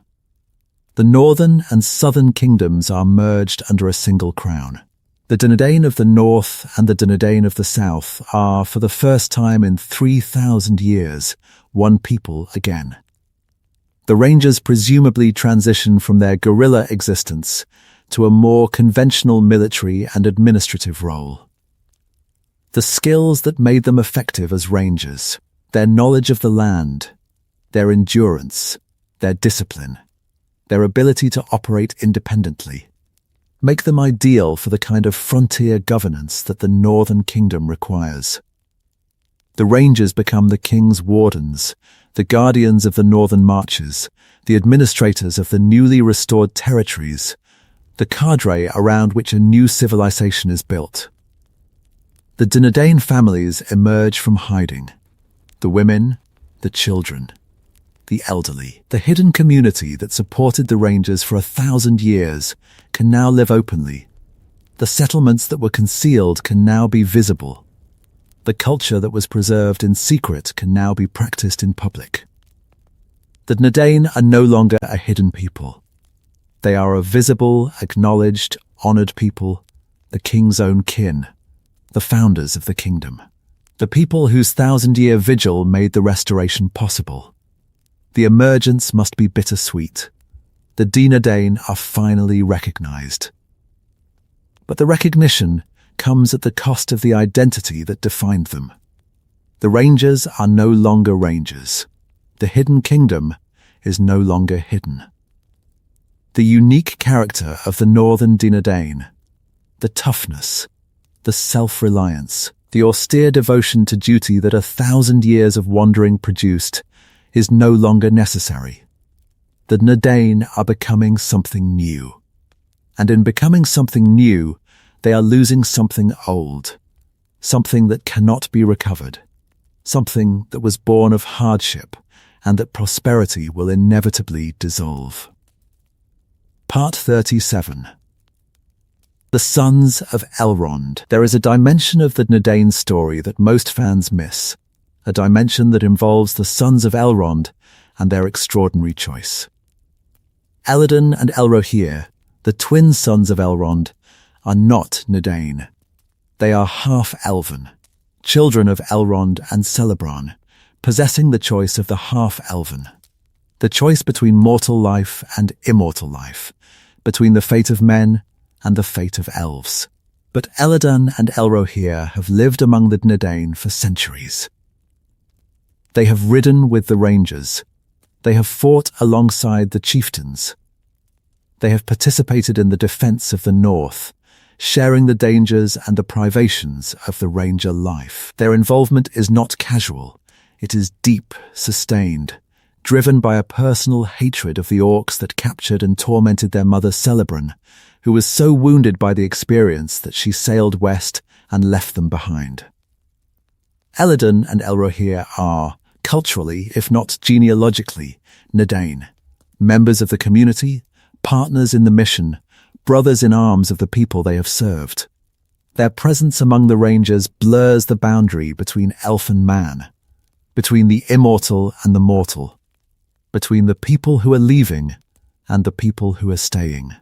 The northern and southern kingdoms are merged under a single crown. The Dúnedain of the north and the Dúnedain of the south are, for the first time in 3,000 years, one people again. The Rangers presumably transition from their guerrilla existence to a more conventional military and administrative role. The skills that made them effective as Rangers, their knowledge of the land, their endurance, their discipline, their ability to operate independently, make them ideal for the kind of frontier governance that the Northern Kingdom requires. The Rangers become the king's wardens, the guardians of the northern marches, the administrators of the newly restored territories, the cadre around which a new civilization is built. The Dúnedain families emerge from hiding. The women, the children, the elderly. The hidden community that supported the Rangers for 1,000 years can now live openly. The settlements that were concealed can now be visible. The culture that was preserved in secret can now be practiced in public. The Dúnedain are no longer a hidden people. They are a visible, acknowledged, honoured people, the king's own kin, the founders of the kingdom, the people whose 1,000-year vigil made the restoration possible. The emergence must be bittersweet. The Dúnedain are finally recognised. But the recognition comes at the cost of the identity that defined them. The Rangers are no longer Rangers. The hidden kingdom is no longer hidden. The unique character of the Northern Dúnedain, the toughness, the self-reliance, the austere devotion to duty that 1,000 years of wandering produced, is no longer necessary. The Dúnedain are becoming something new. And in becoming something new, they are losing something old, something that cannot be recovered, something that was born of hardship and that prosperity will inevitably dissolve. Part 37. The Sons of Elrond. There is a dimension of the Dúnedain story that most fans miss, a dimension that involves the Sons of Elrond and their extraordinary choice. Elladan and Elrohir, the twin sons of Elrond, are not Dúnedain. They are half-elven, children of Elrond and Celeborn, possessing the choice of the half-elven, the choice between mortal life and immortal life, between the fate of men and the fate of elves. But Elladan and Elrohir have lived among the Dúnedain for centuries. They have ridden with the Rangers. They have fought alongside the Chieftains. They have participated in the defense of the North, sharing the dangers and the privations of the Ranger life. Their involvement is not casual. It is deep, sustained, driven by a personal hatred of the orcs that captured and tormented their mother Celeborn, who was so wounded by the experience that she sailed west and left them behind. Elladan and Elrohir are, culturally, if not genealogically, Dúnedain, members of the community, partners in the mission, brothers in arms of the people they have served. Their presence among the Rangers blurs the boundary between elf and man, between the immortal and the mortal, between the people who are leaving and the people who are staying.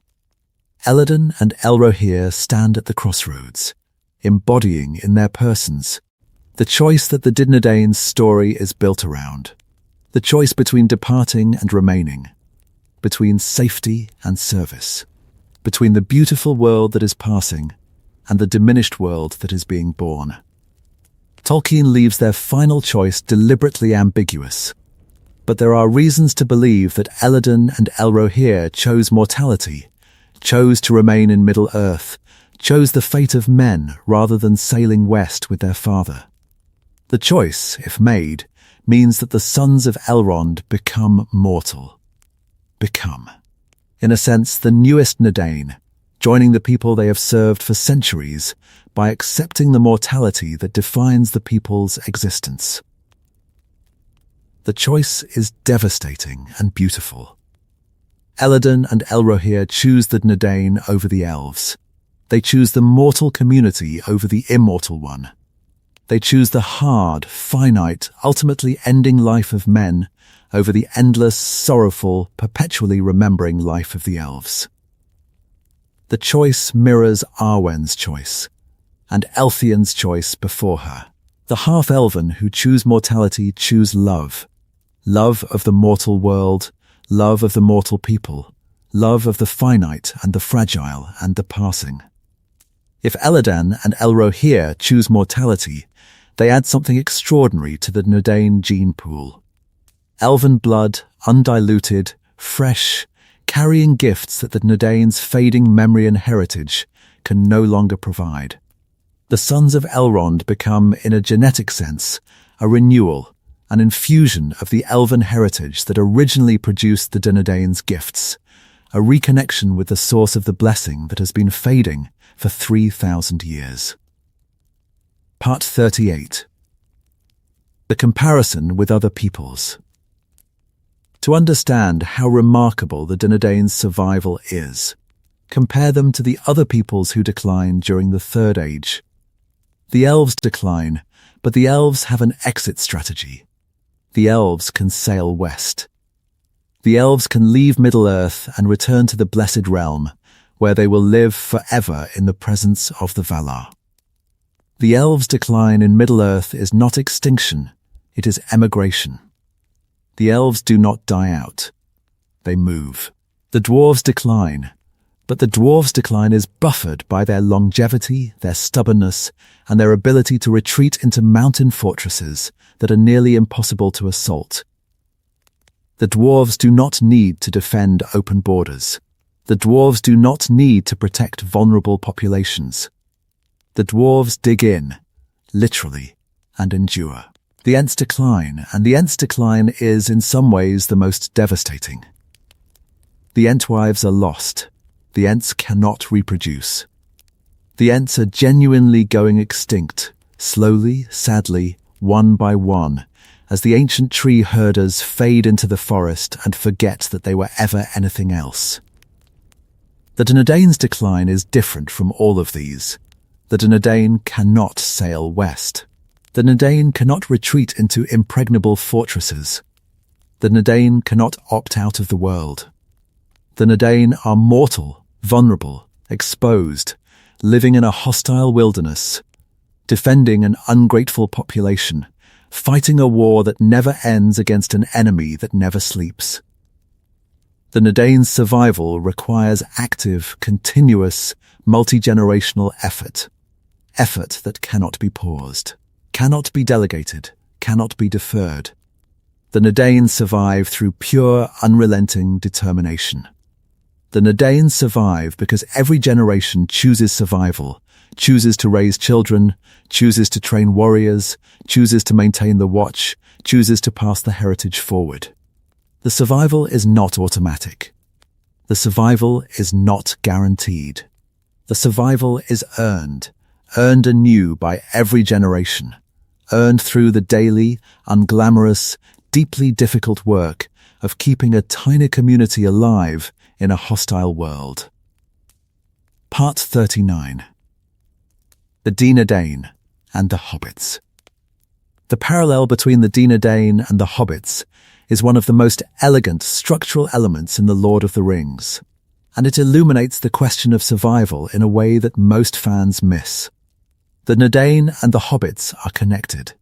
Elladan and Elrohir stand at the crossroads, embodying in their persons the choice that the Dúnedain's story is built around, the choice between departing and remaining, between safety and service, between the beautiful world that is passing and the diminished world that is being born. Tolkien leaves their final choice deliberately ambiguous, but there are reasons to believe that Elladan and Elrohir chose mortality, chose to remain in Middle-earth, chose the fate of men rather than sailing west with their father. The choice, if made, means that the sons of Elrond become mortal. Become, in a sense, the newest Dúnedain, joining the people they have served for centuries by accepting the mortality that defines the people's existence. The choice is devastating and beautiful. Elladan and Elrohir choose the Dúnedain over the elves. They choose the mortal community over the immortal one. They choose the hard, finite, ultimately ending life of men over the endless, sorrowful, perpetually remembering life of the elves. The choice mirrors Arwen's choice, and Elthian's choice before her. The half-elven who choose mortality choose love. Love of the mortal world, love of the mortal people, love of the finite and the fragile and the passing. If Elladan and Elrohir choose mortality, they add something extraordinary to the Dúnedain gene pool. Elven blood, undiluted, fresh, carrying gifts that the Dúnedain's fading memory and heritage can no longer provide. The sons of Elrond become, in a genetic sense, a renewal, an infusion of the elven heritage that originally produced the Dúnedain's gifts, a reconnection with the source of the blessing that has been fading for 3,000 years. Part 38. The comparison with other peoples. To understand how remarkable the Dúnedain's survival is, compare them to the other peoples who declined during the Third Age. The elves decline, but the elves have an exit strategy. The elves can sail west. The elves can leave Middle-earth and return to the Blessed Realm, where they will live forever in the presence of the Valar. The elves' decline in Middle-earth is not extinction, it is emigration. The elves do not die out. They move. The dwarves decline, but the dwarves' decline is buffered by their longevity, their stubbornness, and their ability to retreat into mountain fortresses that are nearly impossible to assault. The dwarves do not need to defend open borders. The dwarves do not need to protect vulnerable populations. The dwarves dig in, literally, and endure. The Ents decline, and the Ents decline is, in some ways, the most devastating. The Entwives are lost. The Ents cannot reproduce. The Ents are genuinely going extinct, slowly, sadly, one by one, as the ancient tree herders fade into the forest and forget that they were ever anything else. The Dúnedain's decline is different from all of these. The Dúnedain cannot sail west. The Dúnedain cannot retreat into impregnable fortresses. The Dúnedain cannot opt out of the world. The Dúnedain are mortal, vulnerable, exposed, living in a hostile wilderness, defending an ungrateful population, fighting a war that never ends against an enemy that never sleeps. The Dúnedain's survival requires active, continuous, multi-generational effort. Effort that cannot be paused, cannot be delegated, cannot be deferred. The Dúnedain survive through pure, unrelenting determination. The Dúnedain survive because every generation chooses survival, chooses to raise children, chooses to train warriors, chooses to maintain the watch, chooses to pass the heritage forward. The survival is not automatic. The survival is not guaranteed. The survival is earned anew by every generation, earned through the daily, unglamorous, deeply difficult work of keeping a tiny community alive in a hostile world. Part 39. The Dúnedain and the Hobbits. The parallel between the Dúnedain and the Hobbits is one of the most elegant structural elements in The Lord of the Rings, and it illuminates the question of survival in a way that most fans miss. The Dúnedain and the Hobbits are connected.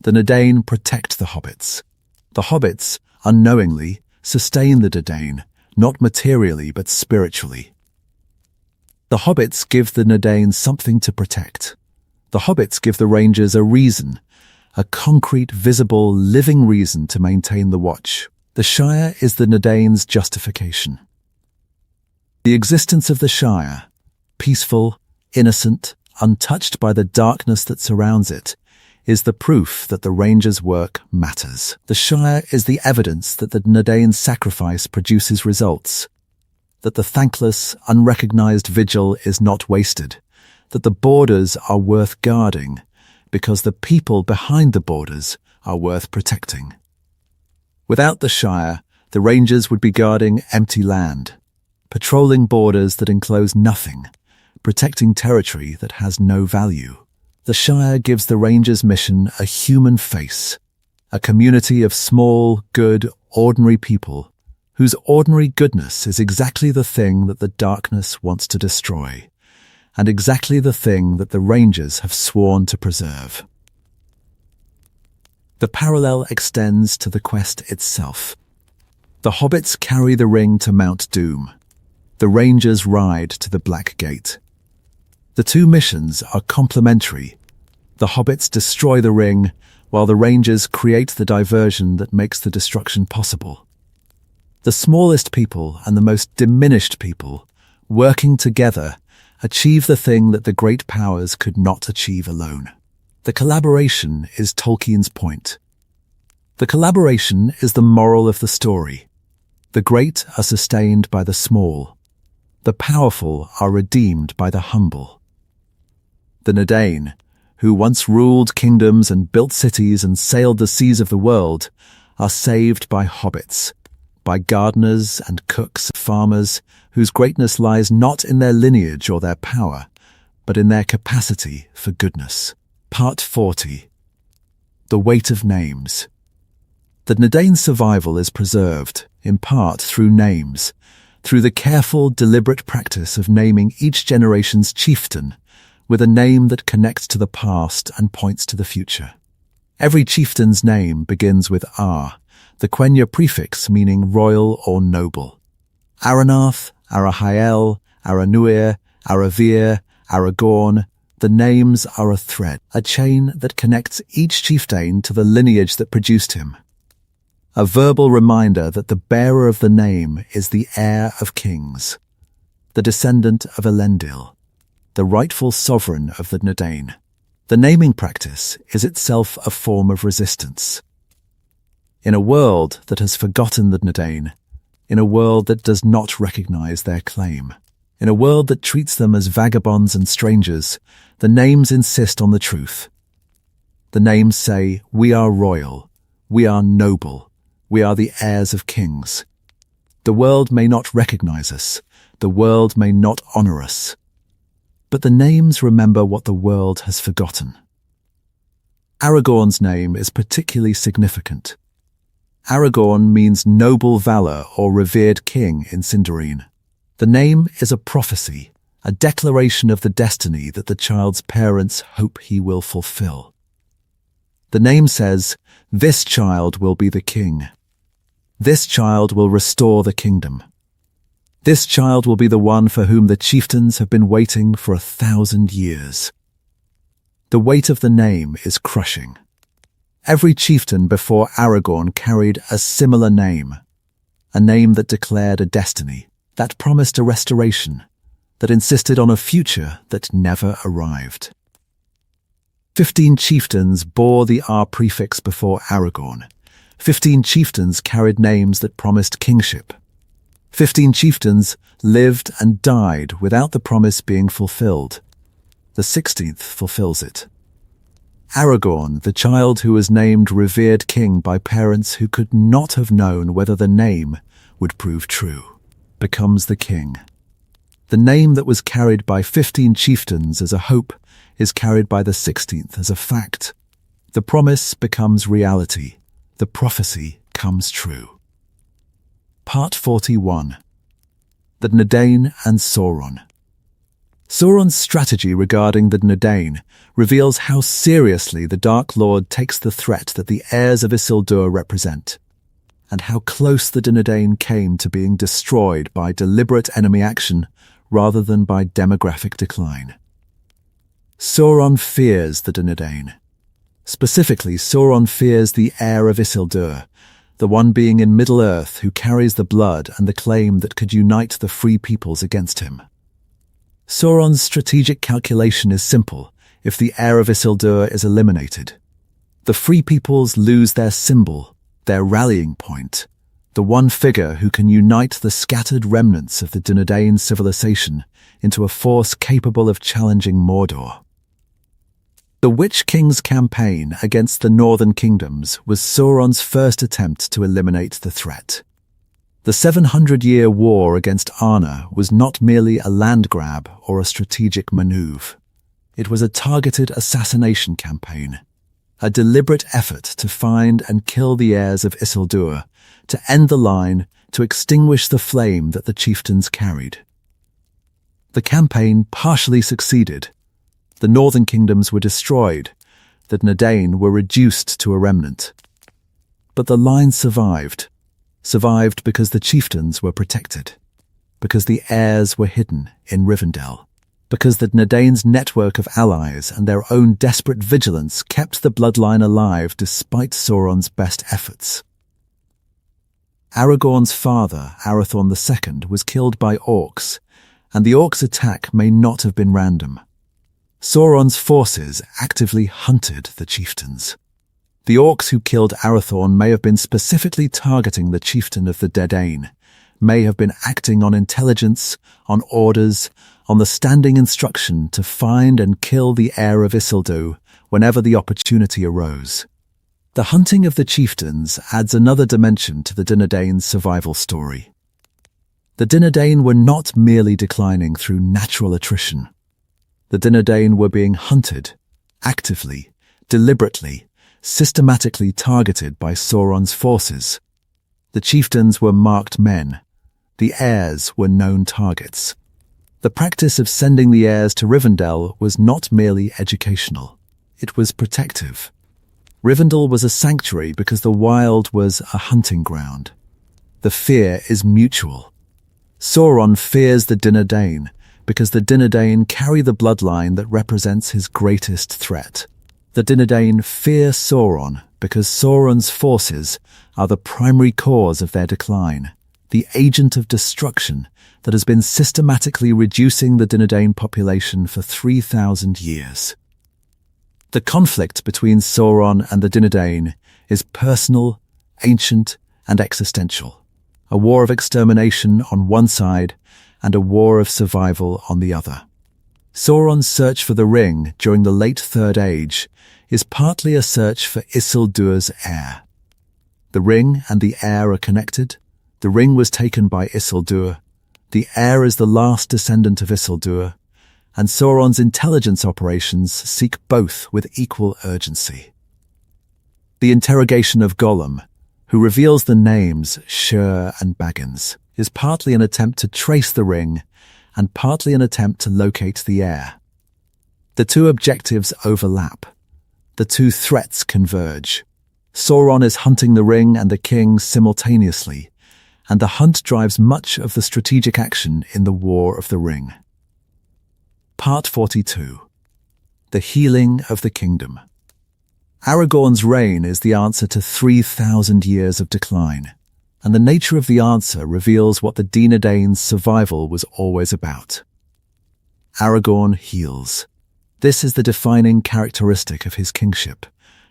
The Dúnedain protect the Hobbits. The Hobbits, unknowingly, sustain the Dúnedain, not materially but spiritually. The hobbits give the Dúnedain something to protect. The hobbits give the Rangers a reason, a concrete, visible, living reason to maintain the watch. The Shire is the Dúnedain's justification. The existence of the Shire, peaceful, innocent, untouched by the darkness that surrounds it, is the proof that the Rangers' work matters. The Shire is the evidence that the Dúnedain's sacrifice produces results, that the thankless, unrecognized vigil is not wasted, that the borders are worth guarding, because the people behind the borders are worth protecting. Without the Shire, the Rangers would be guarding empty land, patrolling borders that enclose nothing, protecting territory that has no value. The Shire gives the Rangers' mission a human face, a community of small, good, ordinary people whose ordinary goodness is exactly the thing that the darkness wants to destroy, and exactly the thing that the Rangers have sworn to preserve. The parallel extends to the quest itself. The hobbits carry the ring to Mount Doom. The Rangers ride to the Black Gate. The two missions are complementary. The hobbits destroy the ring, while the Rangers create the diversion that makes the destruction possible. The smallest people and the most diminished people, working together, achieve the thing that the great powers could not achieve alone. The collaboration is Tolkien's point. The collaboration is the moral of the story. The great are sustained by the small. The powerful are redeemed by the humble. The Dúnedain, who once ruled kingdoms and built cities and sailed the seas of the world, are saved by hobbits, by gardeners and cooks, farmers, whose greatness lies not in their lineage or their power, but in their capacity for goodness. Part 40. The Weight of Names. The Dúnedain's survival is preserved, in part through names, through the careful, deliberate practice of naming each generation's chieftain with a name that connects to the past and points to the future. Every chieftain's name begins with Ar, the Quenya prefix meaning royal or noble. Aranarth, Arahael, Aranuir, Aravir, Aragorn, the names are a thread, a chain that connects each chieftain to the lineage that produced him. A verbal reminder that the bearer of the name is the heir of kings, the descendant of Elendil, the rightful sovereign of the Dúnedain. The naming practice is itself a form of resistance. In a world that has forgotten the Dúnedain, in a world that does not recognize their claim, in a world that treats them as vagabonds and strangers, the names insist on the truth. The names say, we are royal, we are noble, we are the heirs of kings. The world may not recognize us, the world may not honor us, but the names remember what the world has forgotten. Aragorn's name is particularly significant. Aragorn means noble valor or revered king in Sindarin. The name is a prophecy, a declaration of the destiny that the child's parents hope he will fulfill. The name says, this child will be the king. This child will restore the kingdom. This child will be the one for whom the chieftains have been waiting for 1,000 years. The weight of the name is crushing. Every chieftain before Aragorn carried a similar name, a name that declared a destiny, that promised a restoration, that insisted on a future that never arrived. 15 chieftains bore the R prefix before Aragorn. 15 chieftains carried names that promised kingship. 15 chieftains lived and died without the promise being fulfilled. The 16th fulfills it. Aragorn, the child who was named revered king by parents who could not have known whether the name would prove true, becomes the king. The name that was carried by 15 chieftains as a hope is carried by the 16th as a fact. The promise becomes reality. The prophecy comes true. Part 41. The Dúnedain and Sauron. Sauron's strategy regarding the Dúnedain reveals how seriously the Dark Lord takes the threat that the heirs of Isildur represent, and how close the Dúnedain came to being destroyed by deliberate enemy action rather than by demographic decline. Sauron fears the Dúnedain. Specifically, Sauron fears the heir of Isildur, the one being in Middle-earth who carries the blood and the claim that could unite the free peoples against him. Sauron's strategic calculation is simple. If the heir of Isildur is eliminated, the free peoples lose their symbol, their rallying point, the one figure who can unite the scattered remnants of the Dúnedain civilization into a force capable of challenging Mordor. The Witch King's campaign against the northern kingdoms was Sauron's first attempt to eliminate the threat. The 700-year war against Arnor was not merely a land grab or a strategic maneuver. It was a targeted assassination campaign, a deliberate effort to find and kill the heirs of Isildur, to end the line, to extinguish the flame that the chieftains carried. The campaign partially succeeded. The northern kingdoms were destroyed, the Dúnedain were reduced to a remnant. But the line survived because the chieftains were protected, because the heirs were hidden in Rivendell, because the Dúnedain's network of allies and their own desperate vigilance kept the bloodline alive despite Sauron's best efforts. Aragorn's father, Arathorn II, was killed by orcs, and the orcs' attack may not have been random. Sauron's forces actively hunted the chieftains. The orcs who killed Arathorn may have been specifically targeting the chieftain of the Dúnedain, may have been acting on intelligence, on orders, on the standing instruction to find and kill the heir of Isildur whenever the opportunity arose. The hunting of the chieftains adds another dimension to the Dúnedain's survival story. The Dúnedain were not merely declining through natural attrition. The Dúnedain were being hunted, actively, deliberately, systematically targeted by Sauron's forces. The chieftains were marked men. The heirs were known targets. The practice of sending the heirs to Rivendell was not merely educational. It was protective. Rivendell was a sanctuary because the wild was a hunting ground. The fear is mutual. Sauron fears the Dúnedain because the Dúnedain carry the bloodline that represents his greatest threat. The Dúnedain fear Sauron because Sauron's forces are the primary cause of their decline, the agent of destruction that has been systematically reducing the Dúnedain population for 3,000 years. The conflict between Sauron and the Dúnedain is personal, ancient, and existential. A war of extermination on one side and a war of survival on the other. Sauron's search for the ring during the late Third Age is partly a search for Isildur's heir. The ring and the heir are connected. The ring was taken by Isildur. The heir is the last descendant of Isildur, and Sauron's intelligence operations seek both with equal urgency. The interrogation of Gollum, who reveals the names Shur and Baggins, is partly an attempt to trace the ring and partly an attempt to locate the heir. The two objectives overlap. The two threats converge. Sauron is hunting the ring and the king simultaneously, and the hunt drives much of the strategic action in the War of the Ring. Part 42. The Healing of the Kingdom. Aragorn's reign is the answer to 3,000 years of decline, and the nature of the answer reveals what the Dúnedain's survival was always about. Aragorn heals. This is the defining characteristic of his kingship.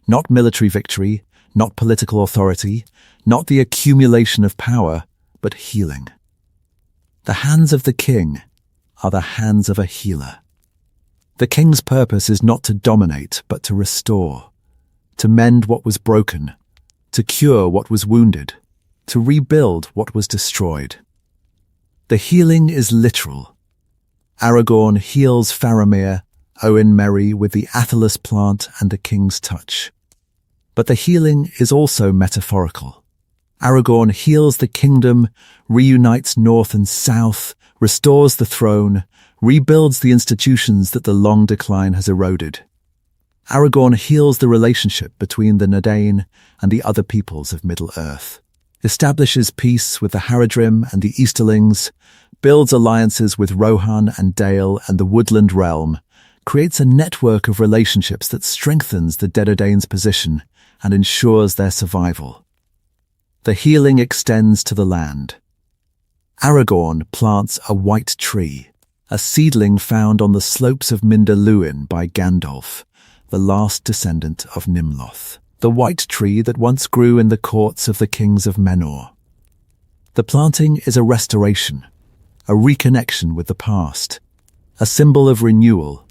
Not military victory, not political authority, not the accumulation of power, but healing. The hands of the king are the hands of a healer. The king's purpose is not to dominate, but to restore, to mend what was broken, to cure what was wounded, to rebuild what was destroyed. The healing is literal. Aragorn heals Faramir, Owen Merry with the Athelas plant and the king's touch. But the healing is also metaphorical. Aragorn heals the kingdom, reunites north and south, restores the throne, rebuilds the institutions that the long decline has eroded. Aragorn heals the relationship between the Dúnedain and the other peoples of Middle-earth. establishes peace with the Haradrim and the Easterlings, builds alliances with Rohan and Dale and the Woodland Realm, creates a network of relationships that strengthens the Dúnedain's position and ensures their survival. The healing extends to the land. Aragorn plants a white tree, a seedling found on the slopes of Minder Luin by Gandalf, the last descendant of Nimloth, the white tree that once grew in the courts of the kings of Menor. The planting is a restoration, a reconnection with the past, a symbol of renewal,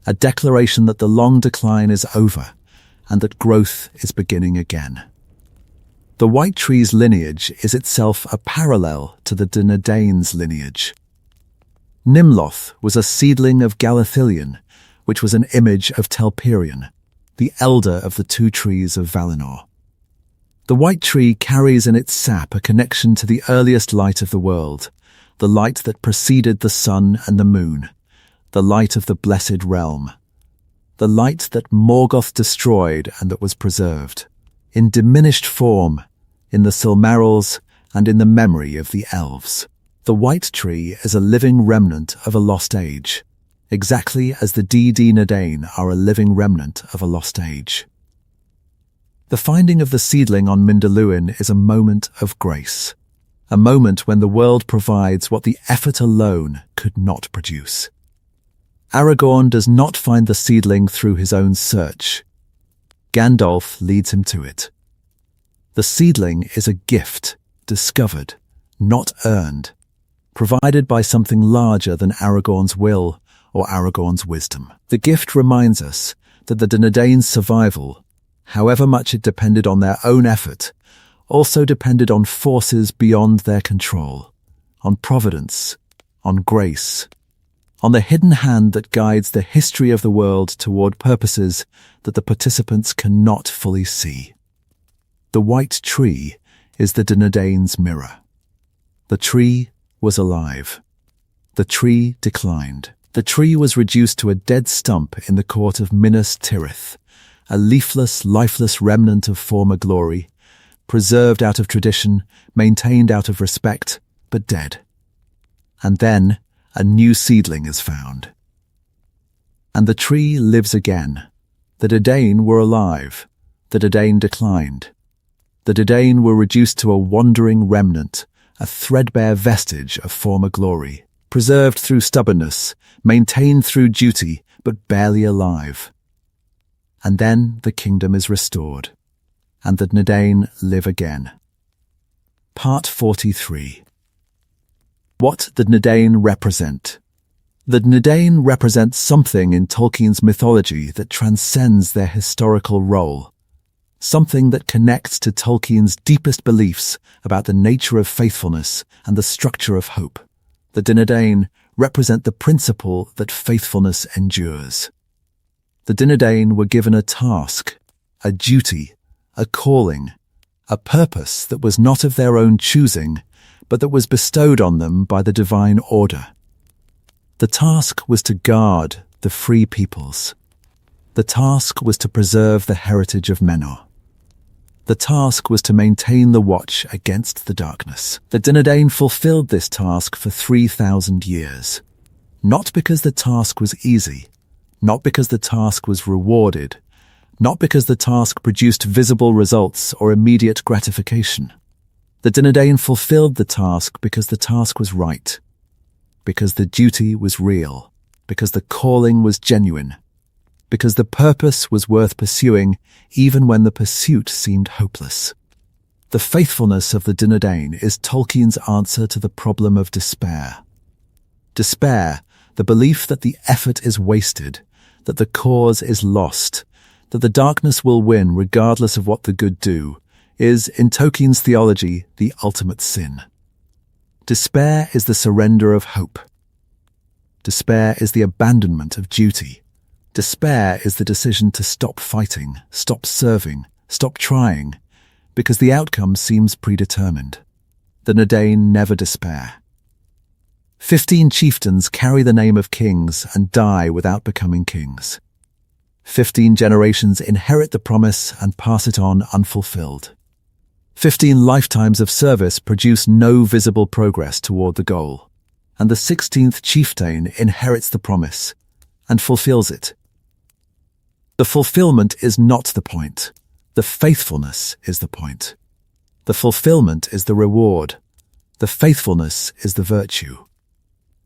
a declaration that the long decline is over and that growth is beginning again. The white tree's lineage is itself a parallel to the Dúnedain's lineage. Nimloth was a seedling of Galathilion, which was an image of Telperion, the elder of the two trees of Valinor. The white tree carries in its sap a connection to the earliest light of the world, the light that preceded the sun and the moon, the light of the blessed realm, the light that Morgoth destroyed and that was preserved, in diminished form, in the Silmarils and in the memory of the elves. The white tree is a living remnant of a lost age, exactly as the Dúnedain are a living remnant of a lost age. The finding of the seedling on Minder Luin is a moment of grace, a moment when the world provides what the effort alone could not produce. Aragorn does not find the seedling through his own search. Gandalf leads him to it. The seedling is a gift, discovered, not earned, provided by something larger than Aragorn's will or Aragorn's wisdom. The gift reminds us that the Dúnedain's survival, however much it depended on their own effort, also depended on forces beyond their control, on providence, on grace, on the hidden hand that guides the history of the world toward purposes that the participants cannot fully see. The white tree is the Dúnedain's mirror. The tree was alive. The tree declined. The tree was reduced to a dead stump in the court of Minas Tirith, a leafless, lifeless remnant of former glory, preserved out of tradition, maintained out of respect, but dead. And then a new seedling is found. And the tree lives again. The Dúnedain were alive. The Dúnedain declined. The Dúnedain were reduced to a wandering remnant, a threadbare vestige of former glory, preserved through stubbornness, maintained through duty, but barely alive. And then the kingdom is restored, and the Dúnedain live again. Part 43. What the Dúnedain represent. The Dúnedain represents something in Tolkien's mythology that transcends their historical role, something that connects to Tolkien's deepest beliefs about the nature of faithfulness and the structure of hope. The Dúnedain represent the principle that faithfulness endures. The Dúnedain were given a task, a duty, a calling, a purpose that was not of their own choosing, but that was bestowed on them by the divine order. The task was to guard the free peoples. The task was to preserve the heritage of Menor. The task was to maintain the watch against the darkness. The Dúnedain fulfilled this task for 3,000 years. Not because the task was easy, not because the task was rewarded, not because the task produced visible results or immediate gratification. The Dúnedain fulfilled the task because the task was right, because the duty was real, because the calling was genuine, because the purpose was worth pursuing even when the pursuit seemed hopeless. The faithfulness of the Dúnedain is Tolkien's answer to the problem of despair. Despair, the belief that the effort is wasted, that the cause is lost, that the darkness will win regardless of what the good do, is, in Tolkien's theology, the ultimate sin. Despair is the surrender of hope. Despair is the abandonment of duty. Despair is the decision to stop fighting, stop serving, stop trying, because the outcome seems predetermined. The Dúnedain never despair. 15 chieftains carry the name of kings and die without becoming kings. 15 generations inherit the promise and pass it on unfulfilled. 15 lifetimes of service produce no visible progress toward the goal, and the 16th Chieftain inherits the promise and fulfills it. The fulfillment is not the point. The faithfulness is the point. The fulfillment is the reward. The faithfulness is the virtue.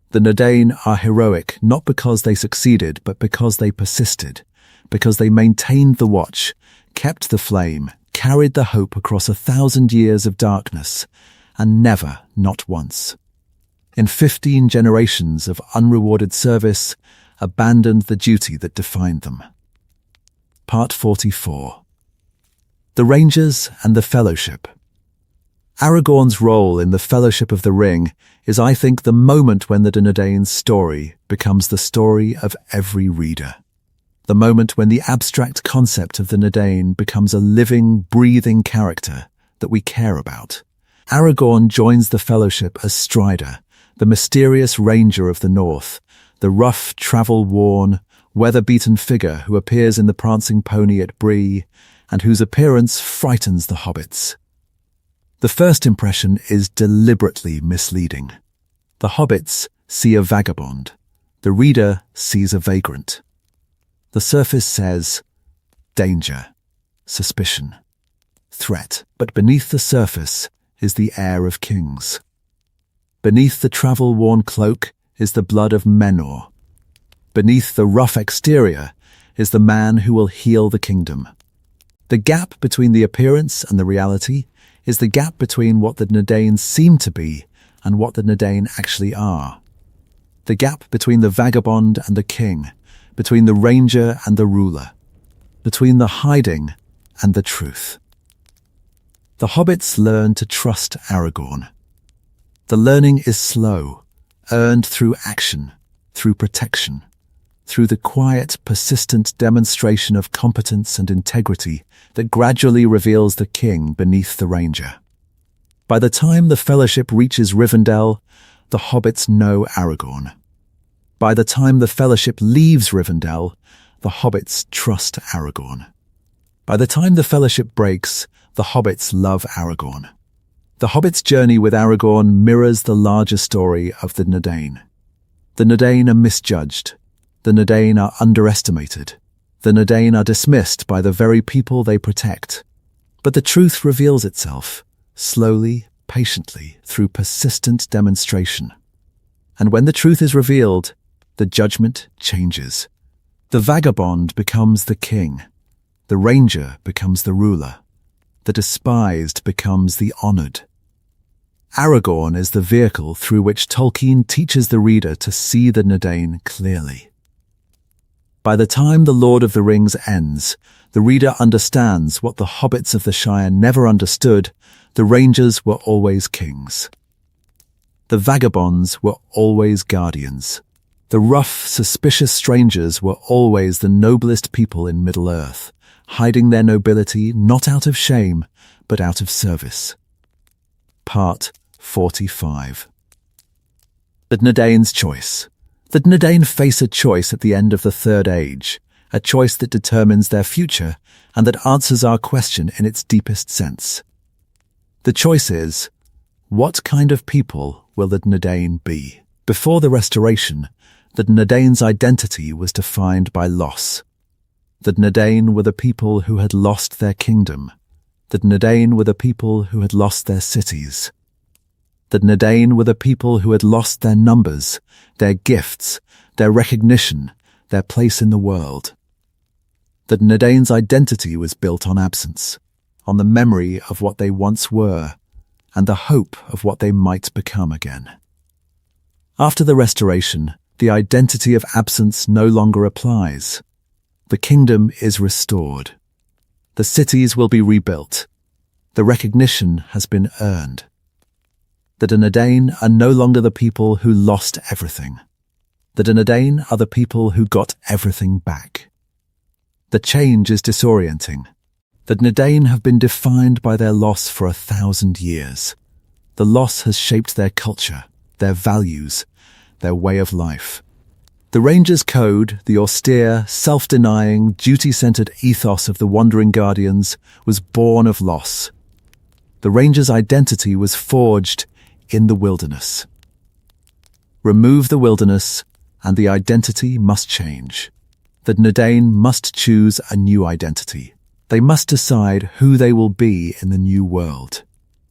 The Dúnedain are heroic not because they succeeded, but because they persisted, because they maintained the watch, kept the flame, carried the hope across 1,000 years of darkness, and never, not once, in 15 generations of unrewarded service, abandoned the duty that defined them. Part 44. The Rangers and the Fellowship. Aragorn's role in the Fellowship of the Ring is, I think, the moment when the Dúnedain's story becomes the story of every reader. The moment when the abstract concept of the Dúnedain becomes a living, breathing character that we care about. Aragorn joins the Fellowship as Strider, the mysterious ranger of the north, the rough, travel-worn, weather-beaten figure who appears in the prancing pony at Bree, and whose appearance frightens the hobbits. The first impression is deliberately misleading. The hobbits see a vagabond. The reader sees a vagrant. The surface says, danger, suspicion, threat, but beneath the surface is the heir of kings. Beneath the travel-worn cloak is the blood of Menor. Beneath the rough exterior is the man who will heal the kingdom. The gap between the appearance and the reality is the gap between what the Dúnedain seem to be and what the Dúnedain actually are. The gap between the vagabond and the king, between the ranger and the ruler, between the hiding and the truth. The hobbits learn to trust Aragorn. The learning is slow, earned through action, through protection, through the quiet, persistent demonstration of competence and integrity that gradually reveals the king beneath the ranger. By the time the Fellowship reaches Rivendell, the hobbits know Aragorn. By the time the Fellowship leaves Rivendell, the hobbits trust Aragorn. By the time the Fellowship breaks, the hobbits love Aragorn. The hobbits' journey with Aragorn mirrors the larger story of the Dúnedain. The Dúnedain are misjudged. The Dúnedain are underestimated. The Dúnedain are dismissed by the very people they protect. But the truth reveals itself, slowly, patiently, through persistent demonstration. And when the truth is revealed, the judgment changes. The vagabond becomes the king. The ranger becomes the ruler. The despised becomes the honored. Aragorn is the vehicle through which Tolkien teaches the reader to see the Dúnedain clearly. By the time The Lord of the Rings ends, the reader understands what the hobbits of the Shire never understood: the rangers were always kings. The vagabonds were always guardians. The rough, suspicious strangers were always the noblest people in Middle-earth, hiding their nobility not out of shame, but out of service. Part 45. The Dúnedain's choice. The Dúnedain face a choice at the end of the Third Age, a choice that determines their future and that answers our question in its deepest sense. The choice is, what kind of people will the Dúnedain be? Before the Restoration, the Dúnedain's identity was defined by loss. The Dúnedain were the people who had lost their kingdom. The Dúnedain were the people who had lost their cities. The Dúnedain were the people who had lost their numbers, their gifts, their recognition, their place in the world. The Dúnedain's identity was built on absence, on the memory of what they once were, and the hope of what they might become again. After the Restoration, the identity of absence no longer applies. The kingdom is restored. The cities will be rebuilt. The recognition has been earned. The Dúnedain are no longer the people who lost everything. The Dúnedain are the people who got everything back. The change is disorienting. The Dúnedain have been defined by their loss for 1,000 years. The loss has shaped their culture, their values, their way of life. The Rangers' Code, the austere, self-denying, duty-centered ethos of the Wandering Guardians, was born of loss. The Ranger's identity was forged in the wilderness. Remove the wilderness, and the identity must change. The Dúnedain must choose a new identity. They must decide who they will be in the new world.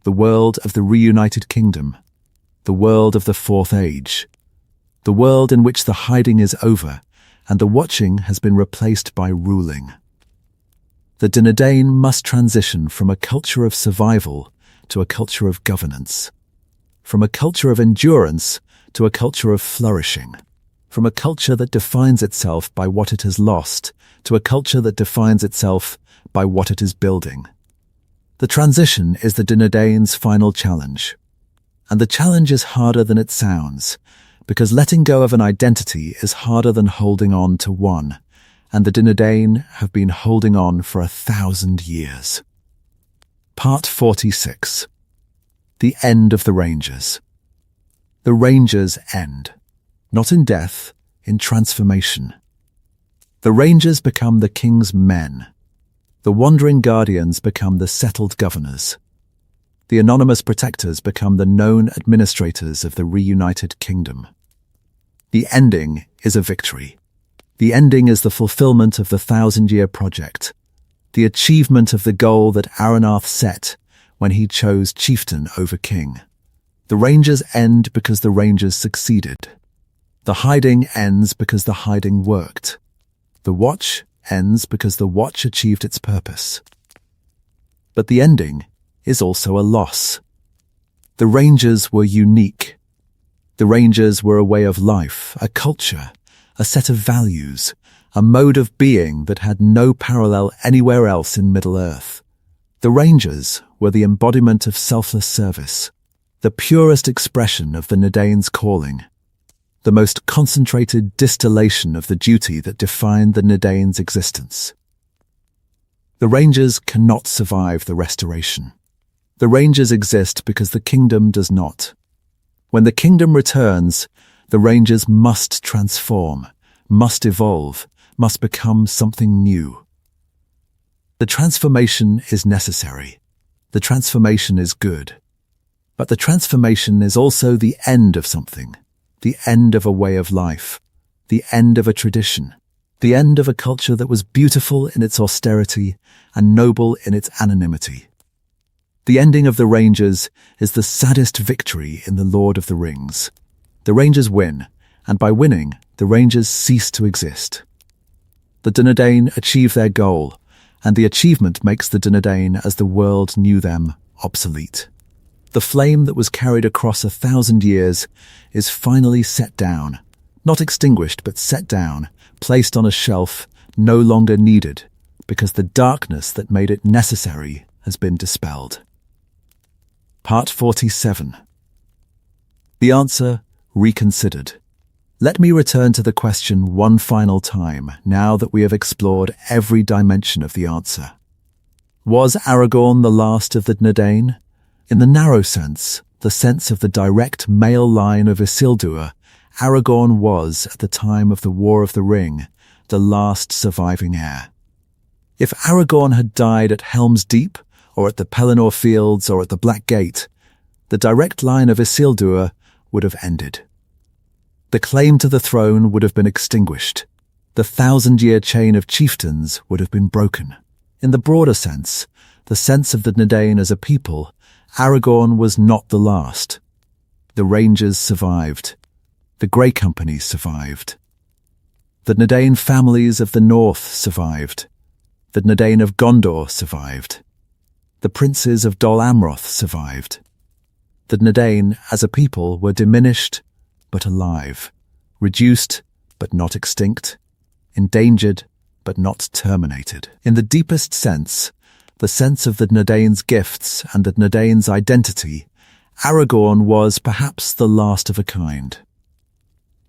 The world of the Reunited Kingdom. The world of the Fourth Age. The world in which the hiding is over, and the watching has been replaced by ruling. The Dúnedain must transition from a culture of survival to a culture of governance. From a culture of endurance to a culture of flourishing. From a culture that defines itself by what it has lost to a culture that defines itself by what it is building. The transition is the Dúnedain's final challenge. And the challenge is harder than it sounds, because letting go of an identity is harder than holding on to one, and the Dúnedain have been holding on for 1,000 years. Part 46. The End of the Rangers. The Rangers end. Not in death, in transformation. The Rangers become the king's men. The wandering guardians become the settled governors. The anonymous protectors become the known administrators of the Reunited Kingdom. The ending is a victory. The ending is the fulfillment of the 1,000-year project, the achievement of the goal that Arnor set when he chose Chieftain over King. The Rangers end because the Rangers succeeded. The hiding ends because the hiding worked. The watch ends because the watch achieved its purpose. But the ending is also a loss. The Rangers were unique. The Rangers were a way of life, a culture, a set of values, a mode of being that had no parallel anywhere else in Middle-earth. The Rangers were the embodiment of selfless service, the purest expression of the Dúnedain's calling, the most concentrated distillation of the duty that defined the Dúnedain's existence. The Rangers cannot survive the restoration. The Rangers exist because the kingdom does not. When the kingdom returns, the Rangers must transform, must evolve, must become something new. The transformation is necessary. The transformation is good. But the transformation is also the end of something. The end of a way of life, the end of a tradition, the end of a culture that was beautiful in its austerity and noble in its anonymity. The ending of the Rangers is the saddest victory in The Lord of the Rings. The Rangers win, and by winning, the Rangers cease to exist. The Dúnedain achieve their goal, and the achievement makes the Dúnedain as the world knew them obsolete. The flame that was carried across 1,000 years is finally set down, not extinguished but set down, placed on a shelf, no longer needed, because the darkness that made it necessary has been dispelled. Part 47. The answer reconsidered. Let me return to the question one final time, now that we have explored every dimension of the answer. Was Aragorn the last of the Dúnedain? In the narrow sense, the sense of the direct male line of Isildur, Aragorn was, at the time of the War of the Ring, the last surviving heir. If Aragorn had died at Helm's Deep, or at the Pelennor Fields, or at the Black Gate, the direct line of Isildur would have ended. The claim to the throne would have been extinguished. The 1,000-year chain of chieftains would have been broken. In the broader sense, the sense of the Dúnedain as a people, Aragorn was not the last. The Rangers survived. The Grey Company survived. The Dúnedain families of the north survived. The Dúnedain of Gondor survived. The princes of Dol Amroth survived. The Dúnedain, as a people, were diminished but alive, reduced but not extinct, endangered but not terminated. In the deepest sense, the sense of the Dúnedain's gifts and the Dúnedain's identity, Aragorn was perhaps the last of a kind.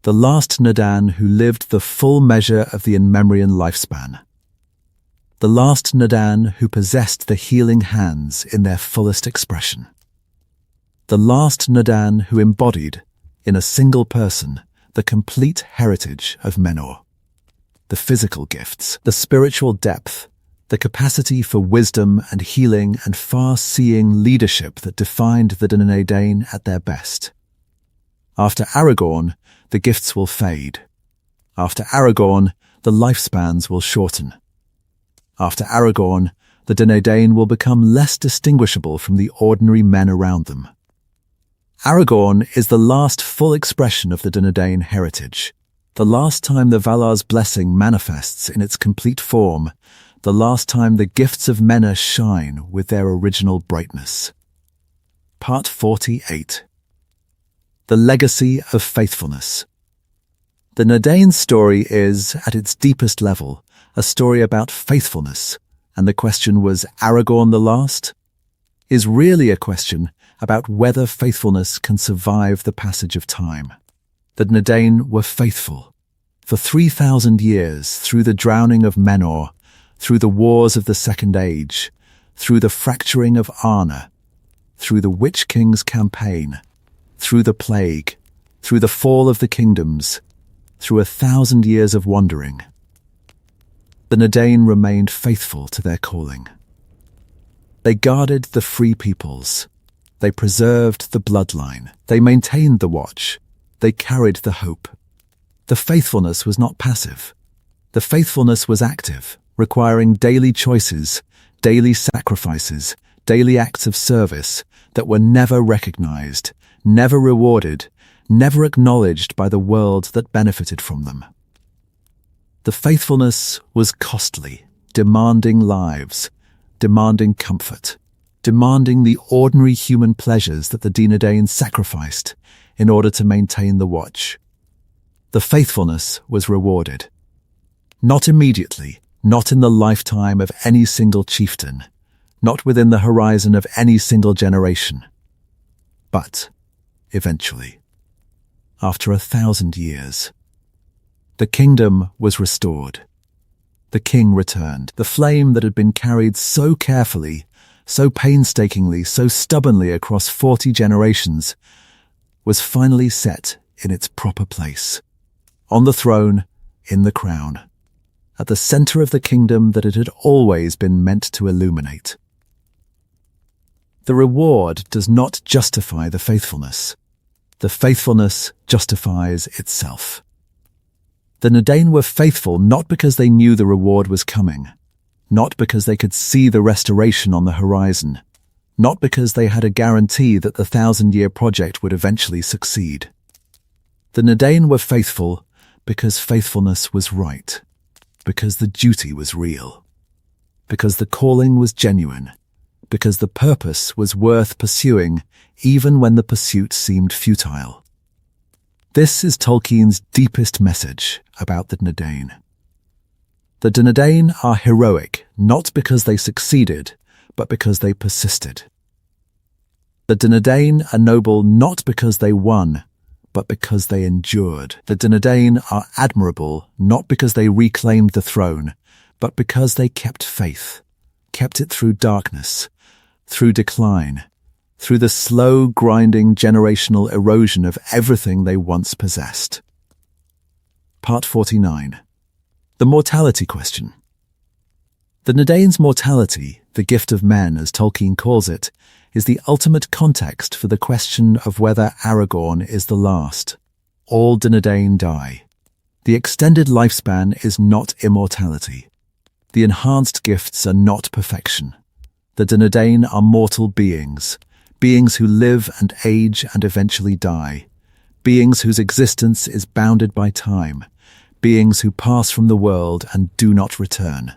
The last Dúnedain who lived the full measure of the Inmemorian lifespan. The last Dúnedain who possessed the healing hands in their fullest expression. The last Dúnedain who embodied, in a single person, the complete heritage of Menor. The physical gifts, the spiritual depth, the capacity for wisdom and healing and far-seeing leadership that defined the Dúnedain at their best. After Aragorn, the gifts will fade. After Aragorn, the lifespans will shorten. After Aragorn, the Dúnedain will become less distinguishable from the ordinary men around them. Aragorn is the last full expression of the Dúnedain heritage, the last time the Valar's blessing manifests in its complete form, the last time the gifts of Menna shine with their original brightness. Part 48. The Legacy of Faithfulness. The Dúnedain story is, at its deepest level, a story about faithfulness, and the question was Aragorn the last? Is really a question about whether faithfulness can survive the passage of time. The Dúnedain were faithful. For 3,000 years, through the drowning of Menor, through the wars of the Second Age, through the fracturing of Arnor, through the Witch King's campaign, through the plague, through the fall of the kingdoms, through 1,000 years of wandering, the Dúnedain remained faithful to their calling. They guarded the free peoples. They preserved the bloodline. They maintained the watch. They carried the hope. The faithfulness was not passive. The faithfulness was active, requiring daily choices, daily sacrifices, daily acts of service that were never recognized, never rewarded, never acknowledged by the world that benefited from them. The faithfulness was costly, demanding lives, demanding comfort, demanding the ordinary human pleasures that the Dúnedain sacrificed in order to maintain the watch. The faithfulness was rewarded. Not immediately, not in the lifetime of any single chieftain, not within the horizon of any single generation, but eventually, after 1,000 years. The kingdom was restored. The king returned. The flame that had been carried so carefully, so painstakingly, so stubbornly across 40 generations, was finally set in its proper place. On the throne, in the crown, at the center of the kingdom that it had always been meant to illuminate. The reward does not justify the faithfulness. The faithfulness justifies itself. The Dúnedain were faithful not because they knew the reward was coming, not because they could see the restoration on the horizon, not because they had a guarantee that the 1,000-year project would eventually succeed. The Dúnedain were faithful because faithfulness was right, because the duty was real, because the calling was genuine, because the purpose was worth pursuing even when the pursuit seemed futile. This is Tolkien's deepest message about the Dúnedain. The Dúnedain are heroic not because they succeeded, but because they persisted. The Dúnedain are noble not because they won, but because they endured. The Dúnedain are admirable not because they reclaimed the throne, but because they kept faith, kept it through darkness, through decline, through the slow, grinding generational erosion of everything they once possessed. Part 49. The Mortality Question. The Dúnedain's mortality, the gift of men as Tolkien calls it, is the ultimate context for the question of whether Aragorn is the last. All Dúnedain die. The extended lifespan is not immortality. The enhanced gifts are not perfection. The Dúnedain are mortal beings, beings who live and age and eventually die, beings whose existence is bounded by time, beings who pass from the world and do not return.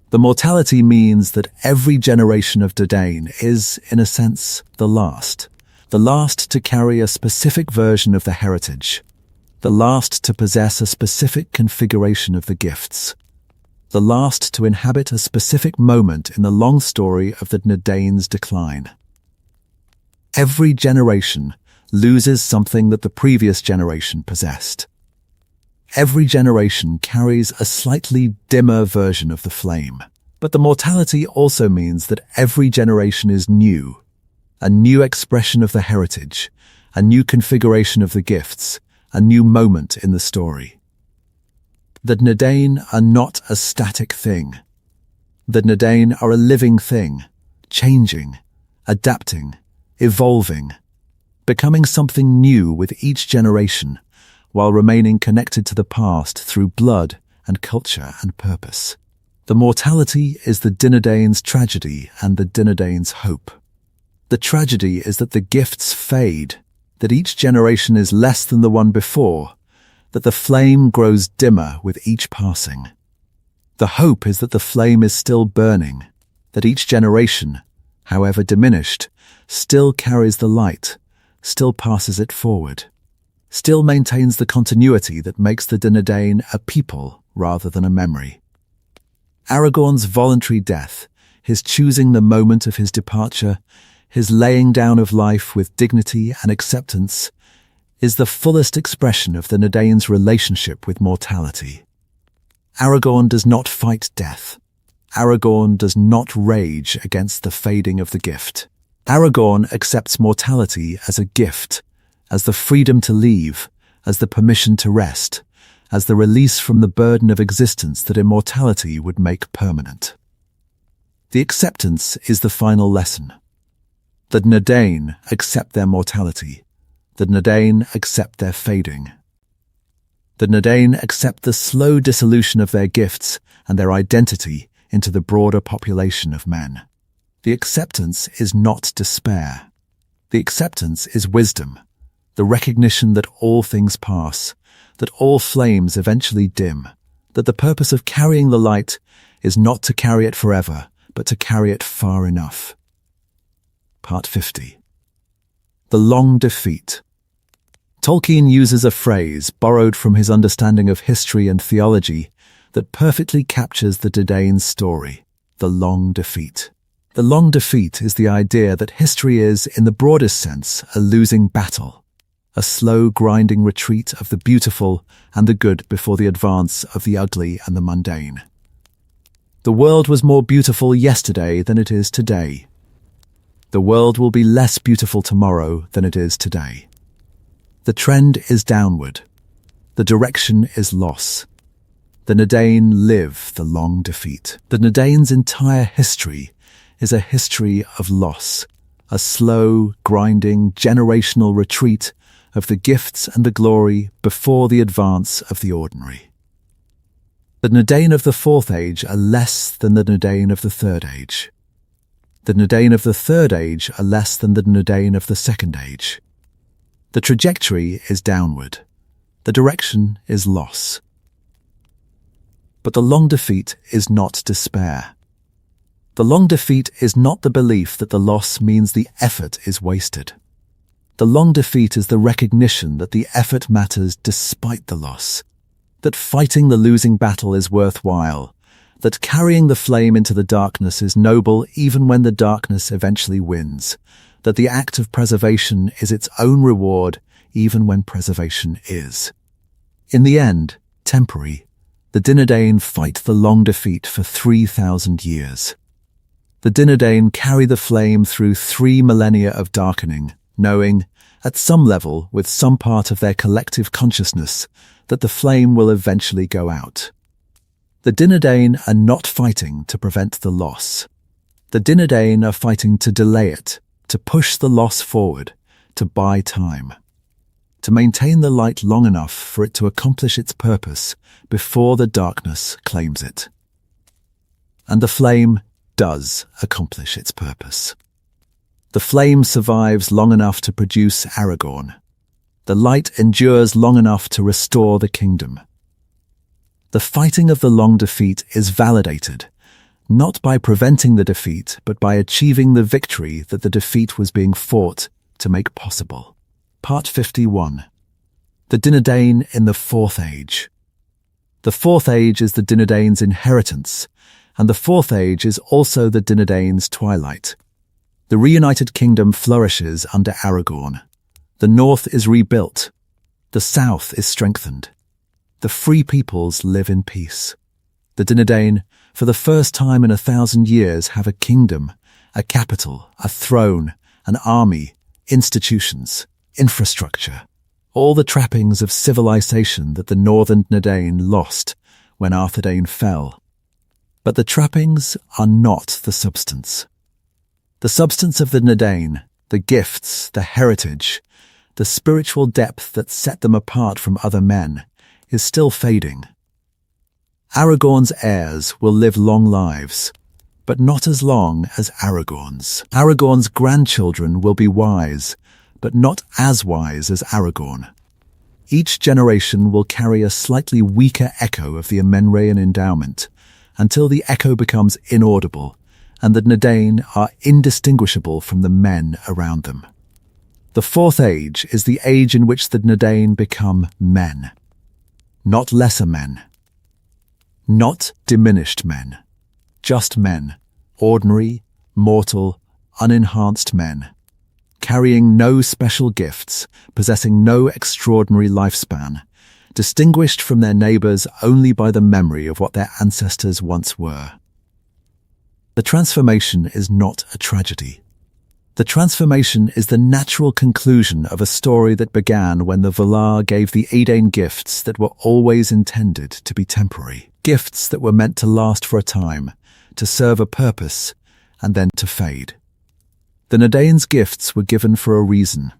The mortality means that every generation of Dúnedain is, in a sense, the last to carry a specific version of the heritage, the last to possess a specific configuration of the gifts, the last to inhabit a specific moment in the long story of the Dúnedain's decline. Every generation loses something that the previous generation possessed. Every generation carries a slightly dimmer version of the flame. But the mortality also means that every generation is new, a new expression of the heritage, a new configuration of the gifts, a new moment in the story. The Dúnedain are not a static thing. The Dúnedain are a living thing, changing, adapting, evolving, becoming something new with each generation, while remaining connected to the past through blood and culture and purpose. The mortality is the Dúnedain's tragedy and the Dúnedain's hope. The tragedy is that the gifts fade, that each generation is less than the one before, that the flame grows dimmer with each passing. The hope is that the flame is still burning, that each generation, however diminished, still carries the light, still passes it forward, still maintains the continuity that makes the Dúnedain a people rather than a memory. Aragorn's voluntary death, his choosing the moment of his departure, his laying down of life with dignity and acceptance, is the fullest expression of the Dúnedain's relationship with mortality. Aragorn does not fight death. Aragorn does not rage against the fading of the gift. Aragorn accepts mortality as a gift, as the freedom to leave, as the permission to rest, as the release from the burden of existence that immortality would make permanent. The acceptance is the final lesson. The Dúnedain accept their mortality. The Dúnedain accept their fading. The Dúnedain accept the slow dissolution of their gifts and their identity into the broader population of men. The acceptance is not despair. The acceptance is wisdom, the recognition that all things pass, that all flames eventually dim, that the purpose of carrying the light is not to carry it forever, but to carry it far enough. Part 50. The long defeat. Tolkien uses a phrase borrowed from his understanding of history and theology that perfectly captures the Dúnedain's story, the long defeat. The long defeat is the idea that history is, in the broadest sense, a losing battle, a slow grinding retreat of the beautiful and the good before the advance of the ugly and the mundane. The world was more beautiful yesterday than it is today. The world will be less beautiful tomorrow than it is today. The trend is downward. The direction is loss. The Dúnedain live the long defeat. The Dúnedain's entire history is a history of loss, a slow, grinding, generational retreat of the gifts and the glory before the advance of the ordinary. The Dúnedain of the Fourth Age are less than the Dúnedain of the Third Age. The Dúnedain of the Third Age are less than the Dúnedain of the Second Age. The trajectory is downward. The direction is loss. But the long defeat is not despair. The long defeat is not the belief that the loss means the effort is wasted. The long defeat is the recognition that the effort matters despite the loss, that fighting the losing battle is worthwhile, that carrying the flame into the darkness is noble even when the darkness eventually wins, that the act of preservation is its own reward even when preservation is. In the end, temporary, the Dúnedain fight the long defeat for 3,000 years. The Dúnedain carry the flame through 3 millennia of darkening, knowing, at some level with some part of their collective consciousness, that the flame will eventually go out. The Dúnedain are not fighting to prevent the loss. The Dúnedain are fighting to delay it, to push the loss forward, to buy time, to maintain the light long enough for it to accomplish its purpose before the darkness claims it. And the flame does accomplish its purpose. The flame survives long enough to produce Aragorn. The light endures long enough to restore the kingdom. The fighting of the long defeat is validated, not by preventing the defeat, but by achieving the victory that the defeat was being fought to make possible. Part 51. The Dúnedain in the Fourth Age. The Fourth Age is the Dúnedain's inheritance, and the Fourth Age is also the Dúnedain's twilight. The Reunited Kingdom flourishes under Aragorn. The North is rebuilt. The South is strengthened. The free peoples live in peace. The Dúnedain, for the first time in 1,000 years, have a kingdom, a capital, a throne, an army, institutions, infrastructure, all the trappings of civilization that the northern Dúnedain lost when Arthedain fell. But the trappings are not the substance. The substance of the Dúnedain, the gifts, the heritage, the spiritual depth that set them apart from other men, is still fading. Aragorn's heirs will live long lives, but not as long as Aragorn's. Aragorn's grandchildren will be wise, but not as wise as Aragorn. Each generation will carry a slightly weaker echo of the Amenrean endowment, until the echo becomes inaudible, and the Dúnedain are indistinguishable from the men around them. The Fourth Age is the age in which the Dúnedain become men. Not lesser men. Not diminished men. Just men. Ordinary, mortal, unenhanced men. Carrying no special gifts, possessing no extraordinary lifespan, distinguished from their neighbours only by the memory of what their ancestors once were. The transformation is not a tragedy. The transformation is the natural conclusion of a story that began when the Valar gave the Edain gifts that were always intended to be temporary. Gifts that were meant to last for a time, to serve a purpose, and then to fade. The Dúnedain's gifts were given for a reason.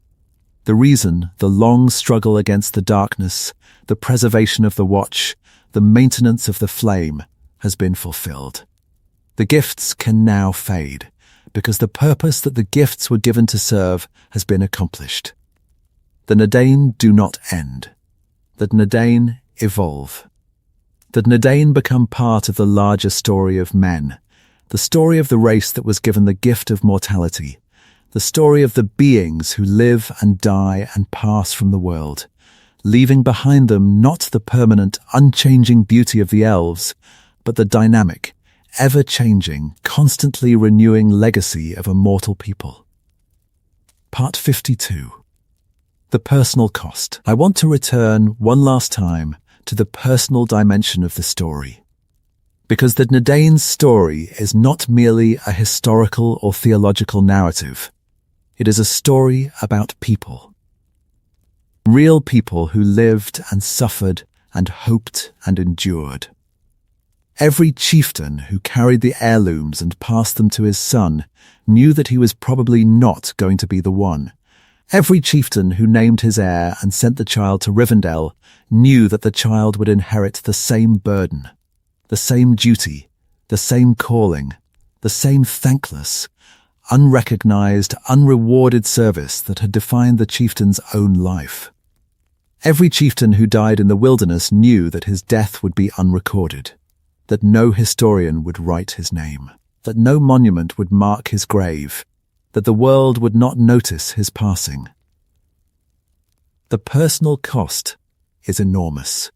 The reason, the long struggle against the darkness, the preservation of the watch, the maintenance of the flame, has been fulfilled. The gifts can now fade, because the purpose that the gifts were given to serve has been accomplished. The Dúnedain do not end. The Dúnedain evolve. The Dúnedain become part of the larger story of men, the story of the race that was given the gift of mortality, the story of the beings who live and die and pass from the world, leaving behind them not the permanent, unchanging beauty of the elves, but the dynamic, ever-changing, constantly renewing legacy of a mortal people. Part 52. The personal cost. I want to return one last time to the personal dimension of the story. Because the Dúnedain's story is not merely a historical or theological narrative. It is a story about people. Real people who lived and suffered and hoped and endured. Every chieftain who carried the heirlooms and passed them to his son knew that he was probably not going to be the one. Every chieftain who named his heir and sent the child to Rivendell knew that the child would inherit the same burden, the same duty, the same calling, the same thankless, unrecognized, unrewarded service that had defined the chieftain's own life. Every chieftain who died in the wilderness knew that his death would be unrecorded, that no historian would write his name, that no monument would mark his grave, that the world would not notice his passing. The personal cost is enormous.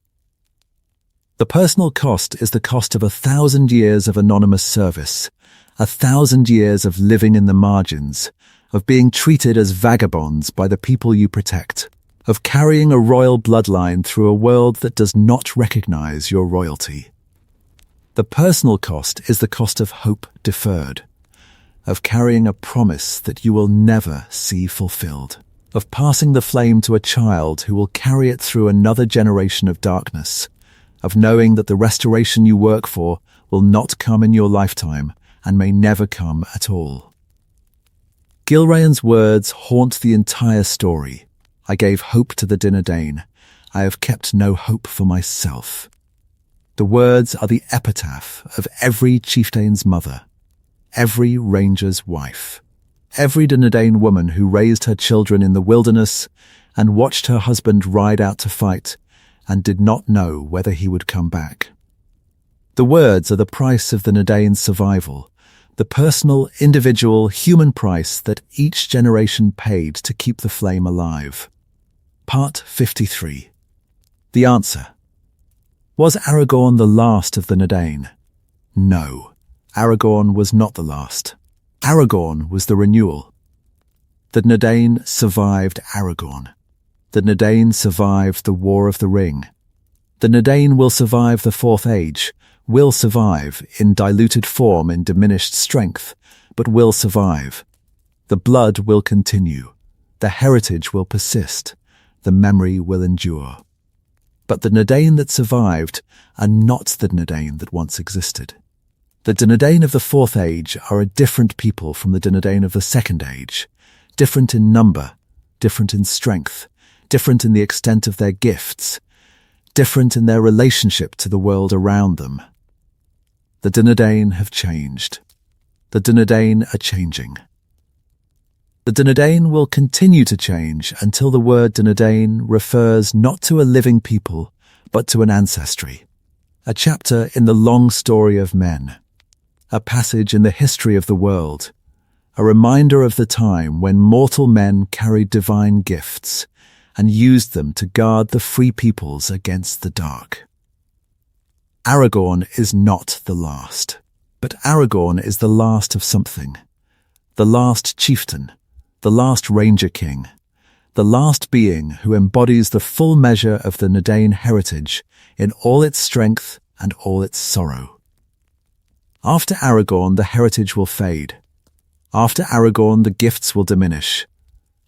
The personal cost is the cost of 1,000 years of anonymous service, 1,000 years of living in the margins, of being treated as vagabonds by the people you protect, of carrying a royal bloodline through a world that does not recognize your royalty. The personal cost is the cost of hope deferred, of carrying a promise that you will never see fulfilled, of passing the flame to a child who will carry it through another generation of darkness, of knowing that the restoration you work for will not come in your lifetime and may never come at all. Gilrayan's words haunt the entire story. I gave hope to the Dúnedain. I have kept no hope for myself. The words are the epitaph of every chieftain's mother, every ranger's wife, every Dúnedain woman who raised her children in the wilderness and watched her husband ride out to fight and did not know whether he would come back. The words are the price of the Dúnedain's survival, the personal, individual, human price that each generation paid to keep the flame alive. Part 53. The answer. Was Aragorn the last of the Dúnedain? No, Aragorn was not the last. Aragorn was the renewal. The Dúnedain survived Aragorn. The Dúnedain survived the War of the Ring. The Dúnedain will survive the Fourth Age, will survive in diluted form, in diminished strength, but will survive. The blood will continue. The heritage will persist. The memory will endure. But the Dúnedain that survived are not the Dúnedain that once existed. The Dúnedain of the Fourth Age are a different people from the Dúnedain of the Second Age, different in number, different in strength, different in the extent of their gifts, different in their relationship to the world around them. The Dúnedain have changed. The Dúnedain are changing. The Dúnedain will continue to change until the word Dúnedain refers not to a living people, but to an ancestry, a chapter in the long story of men, a passage in the history of the world, a reminder of the time when mortal men carried divine gifts and used them to guard the free peoples against the dark. Aragorn is not the last, but Aragorn is the last of something, the last chieftain, the last ranger king, the last being who embodies the full measure of the Dúnedain heritage in all its strength and all its sorrow. After Aragorn, the heritage will fade. After Aragorn, the gifts will diminish.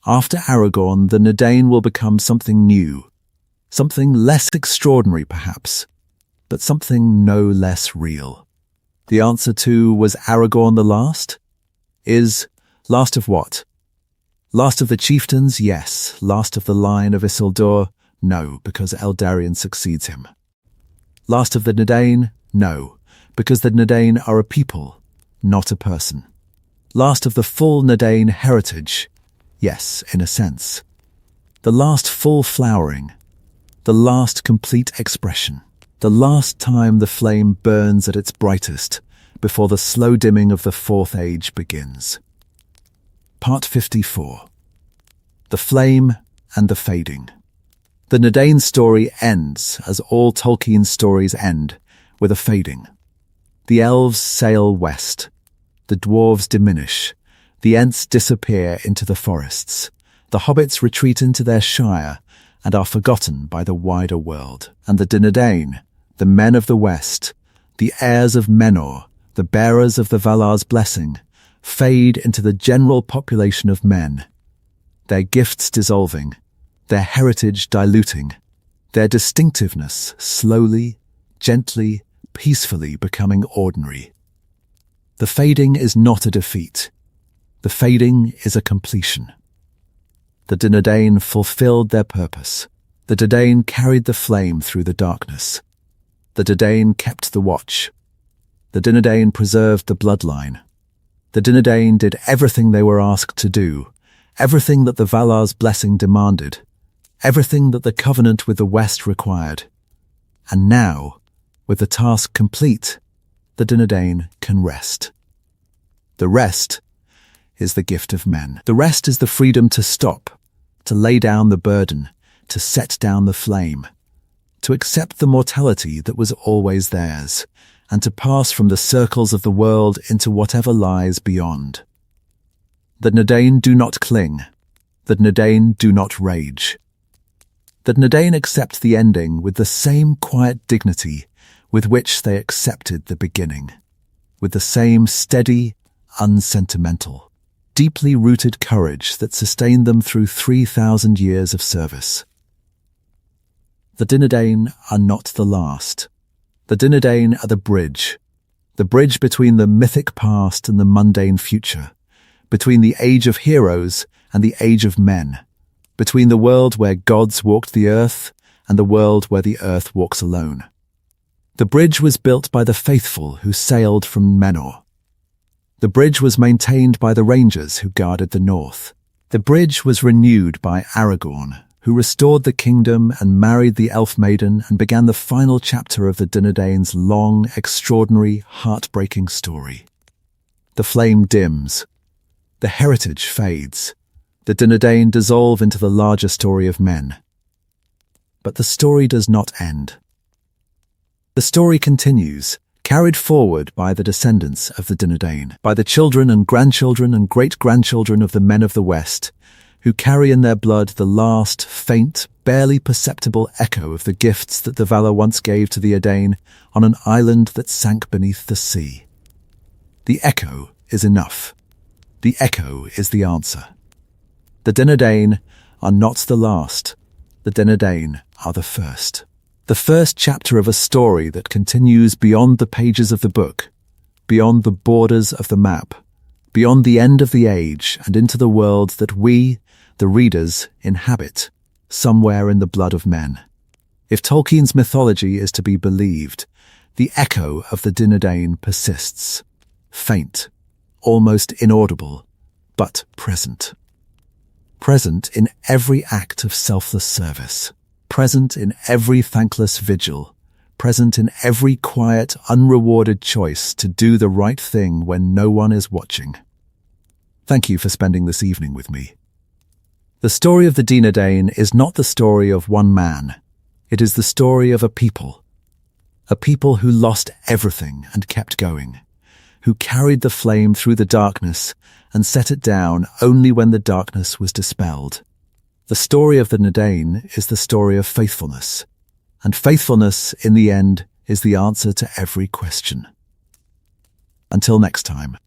After Aragorn, the Dúnedain will become something new, something less extraordinary perhaps, but something no less real. The answer to was Aragorn the last? Is last of what? Last of the chieftains, yes. Last of the line of Isildur, no, because Eldarion succeeds him. Last of the Dúnedain, no, because the Dúnedain are a people, not a person. Last of the full Dúnedain heritage, yes, in a sense. The last full flowering, the last complete expression, the last time the flame burns at its brightest before the slow dimming of the Fourth Age begins. Part 54. The Flame and the Fading. The Dúnedain story ends, as all Tolkien stories end, with a fading. The elves sail west. The dwarves diminish. The Ents disappear into the forests. The hobbits retreat into their shire and are forgotten by the wider world. And the Dúnedain, the men of the west, the heirs of Menor, the bearers of the Valar's blessing, fade into the general population of men, their gifts dissolving, their heritage diluting, their distinctiveness slowly, gently, peacefully becoming ordinary. The fading is not a defeat. The fading is a completion. The Dúnedain fulfilled their purpose. The Dúnedain carried the flame through the darkness. The Dúnedain kept the watch. The Dúnedain preserved the bloodline. The Dúnedain did everything they were asked to do, everything that the Valar's blessing demanded, everything that the covenant with the West required. And now, with the task complete, the Dúnedain can rest. The rest is the gift of men. The rest is the freedom to stop, to lay down the burden, to set down the flame, to accept the mortality that was always theirs, and to pass from the circles of the world into whatever lies beyond. The Dúnedain do not cling. The Dúnedain do not rage. The Dúnedain accept the ending with the same quiet dignity with which they accepted the beginning, with the same steady, unsentimental, deeply rooted courage that sustained them through 3,000 years of service. The Dúnedain are not the last. The Dúnedain are the bridge between the mythic past and the mundane future, between the age of heroes and the age of men, between the world where gods walked the earth and the world where the earth walks alone. The bridge was built by the faithful who sailed from Menor. The bridge was maintained by the Rangers who guarded the north. The bridge was renewed by Aragorn, who restored the kingdom and married the elf maiden and began the final chapter of the Dúnedain's long, extraordinary, heartbreaking story. The flame dims. The heritage fades. The Dúnedain dissolve into the larger story of men. But the story does not end. The story continues, carried forward by the descendants of the Dúnedain, by the children and grandchildren and great-grandchildren of the men of the West, who carry in their blood the last, faint, barely perceptible echo of the gifts that the Valar once gave to the Edain on an island that sank beneath the sea. The echo is enough. The echo is the answer. The Dúnedain are not the last. The Dúnedain are the first. The first chapter of a story that continues beyond the pages of the book, beyond the borders of the map, beyond the end of the age and into the world that we, the readers, inhabit, somewhere in the blood of men. If Tolkien's mythology is to be believed, the echo of the Dúnedain persists, faint, almost inaudible, but present. Present in every act of selfless service, present in every thankless vigil, present in every quiet, unrewarded choice to do the right thing when no one is watching. Thank you for spending this evening with me. The story of the Dúnedain is not the story of one man. It is the story of a people who lost everything and kept going, who carried the flame through the darkness and set it down only when the darkness was dispelled. The story of the Dúnedain is the story of faithfulness, and faithfulness, in the end, is the answer to every question. Until next time.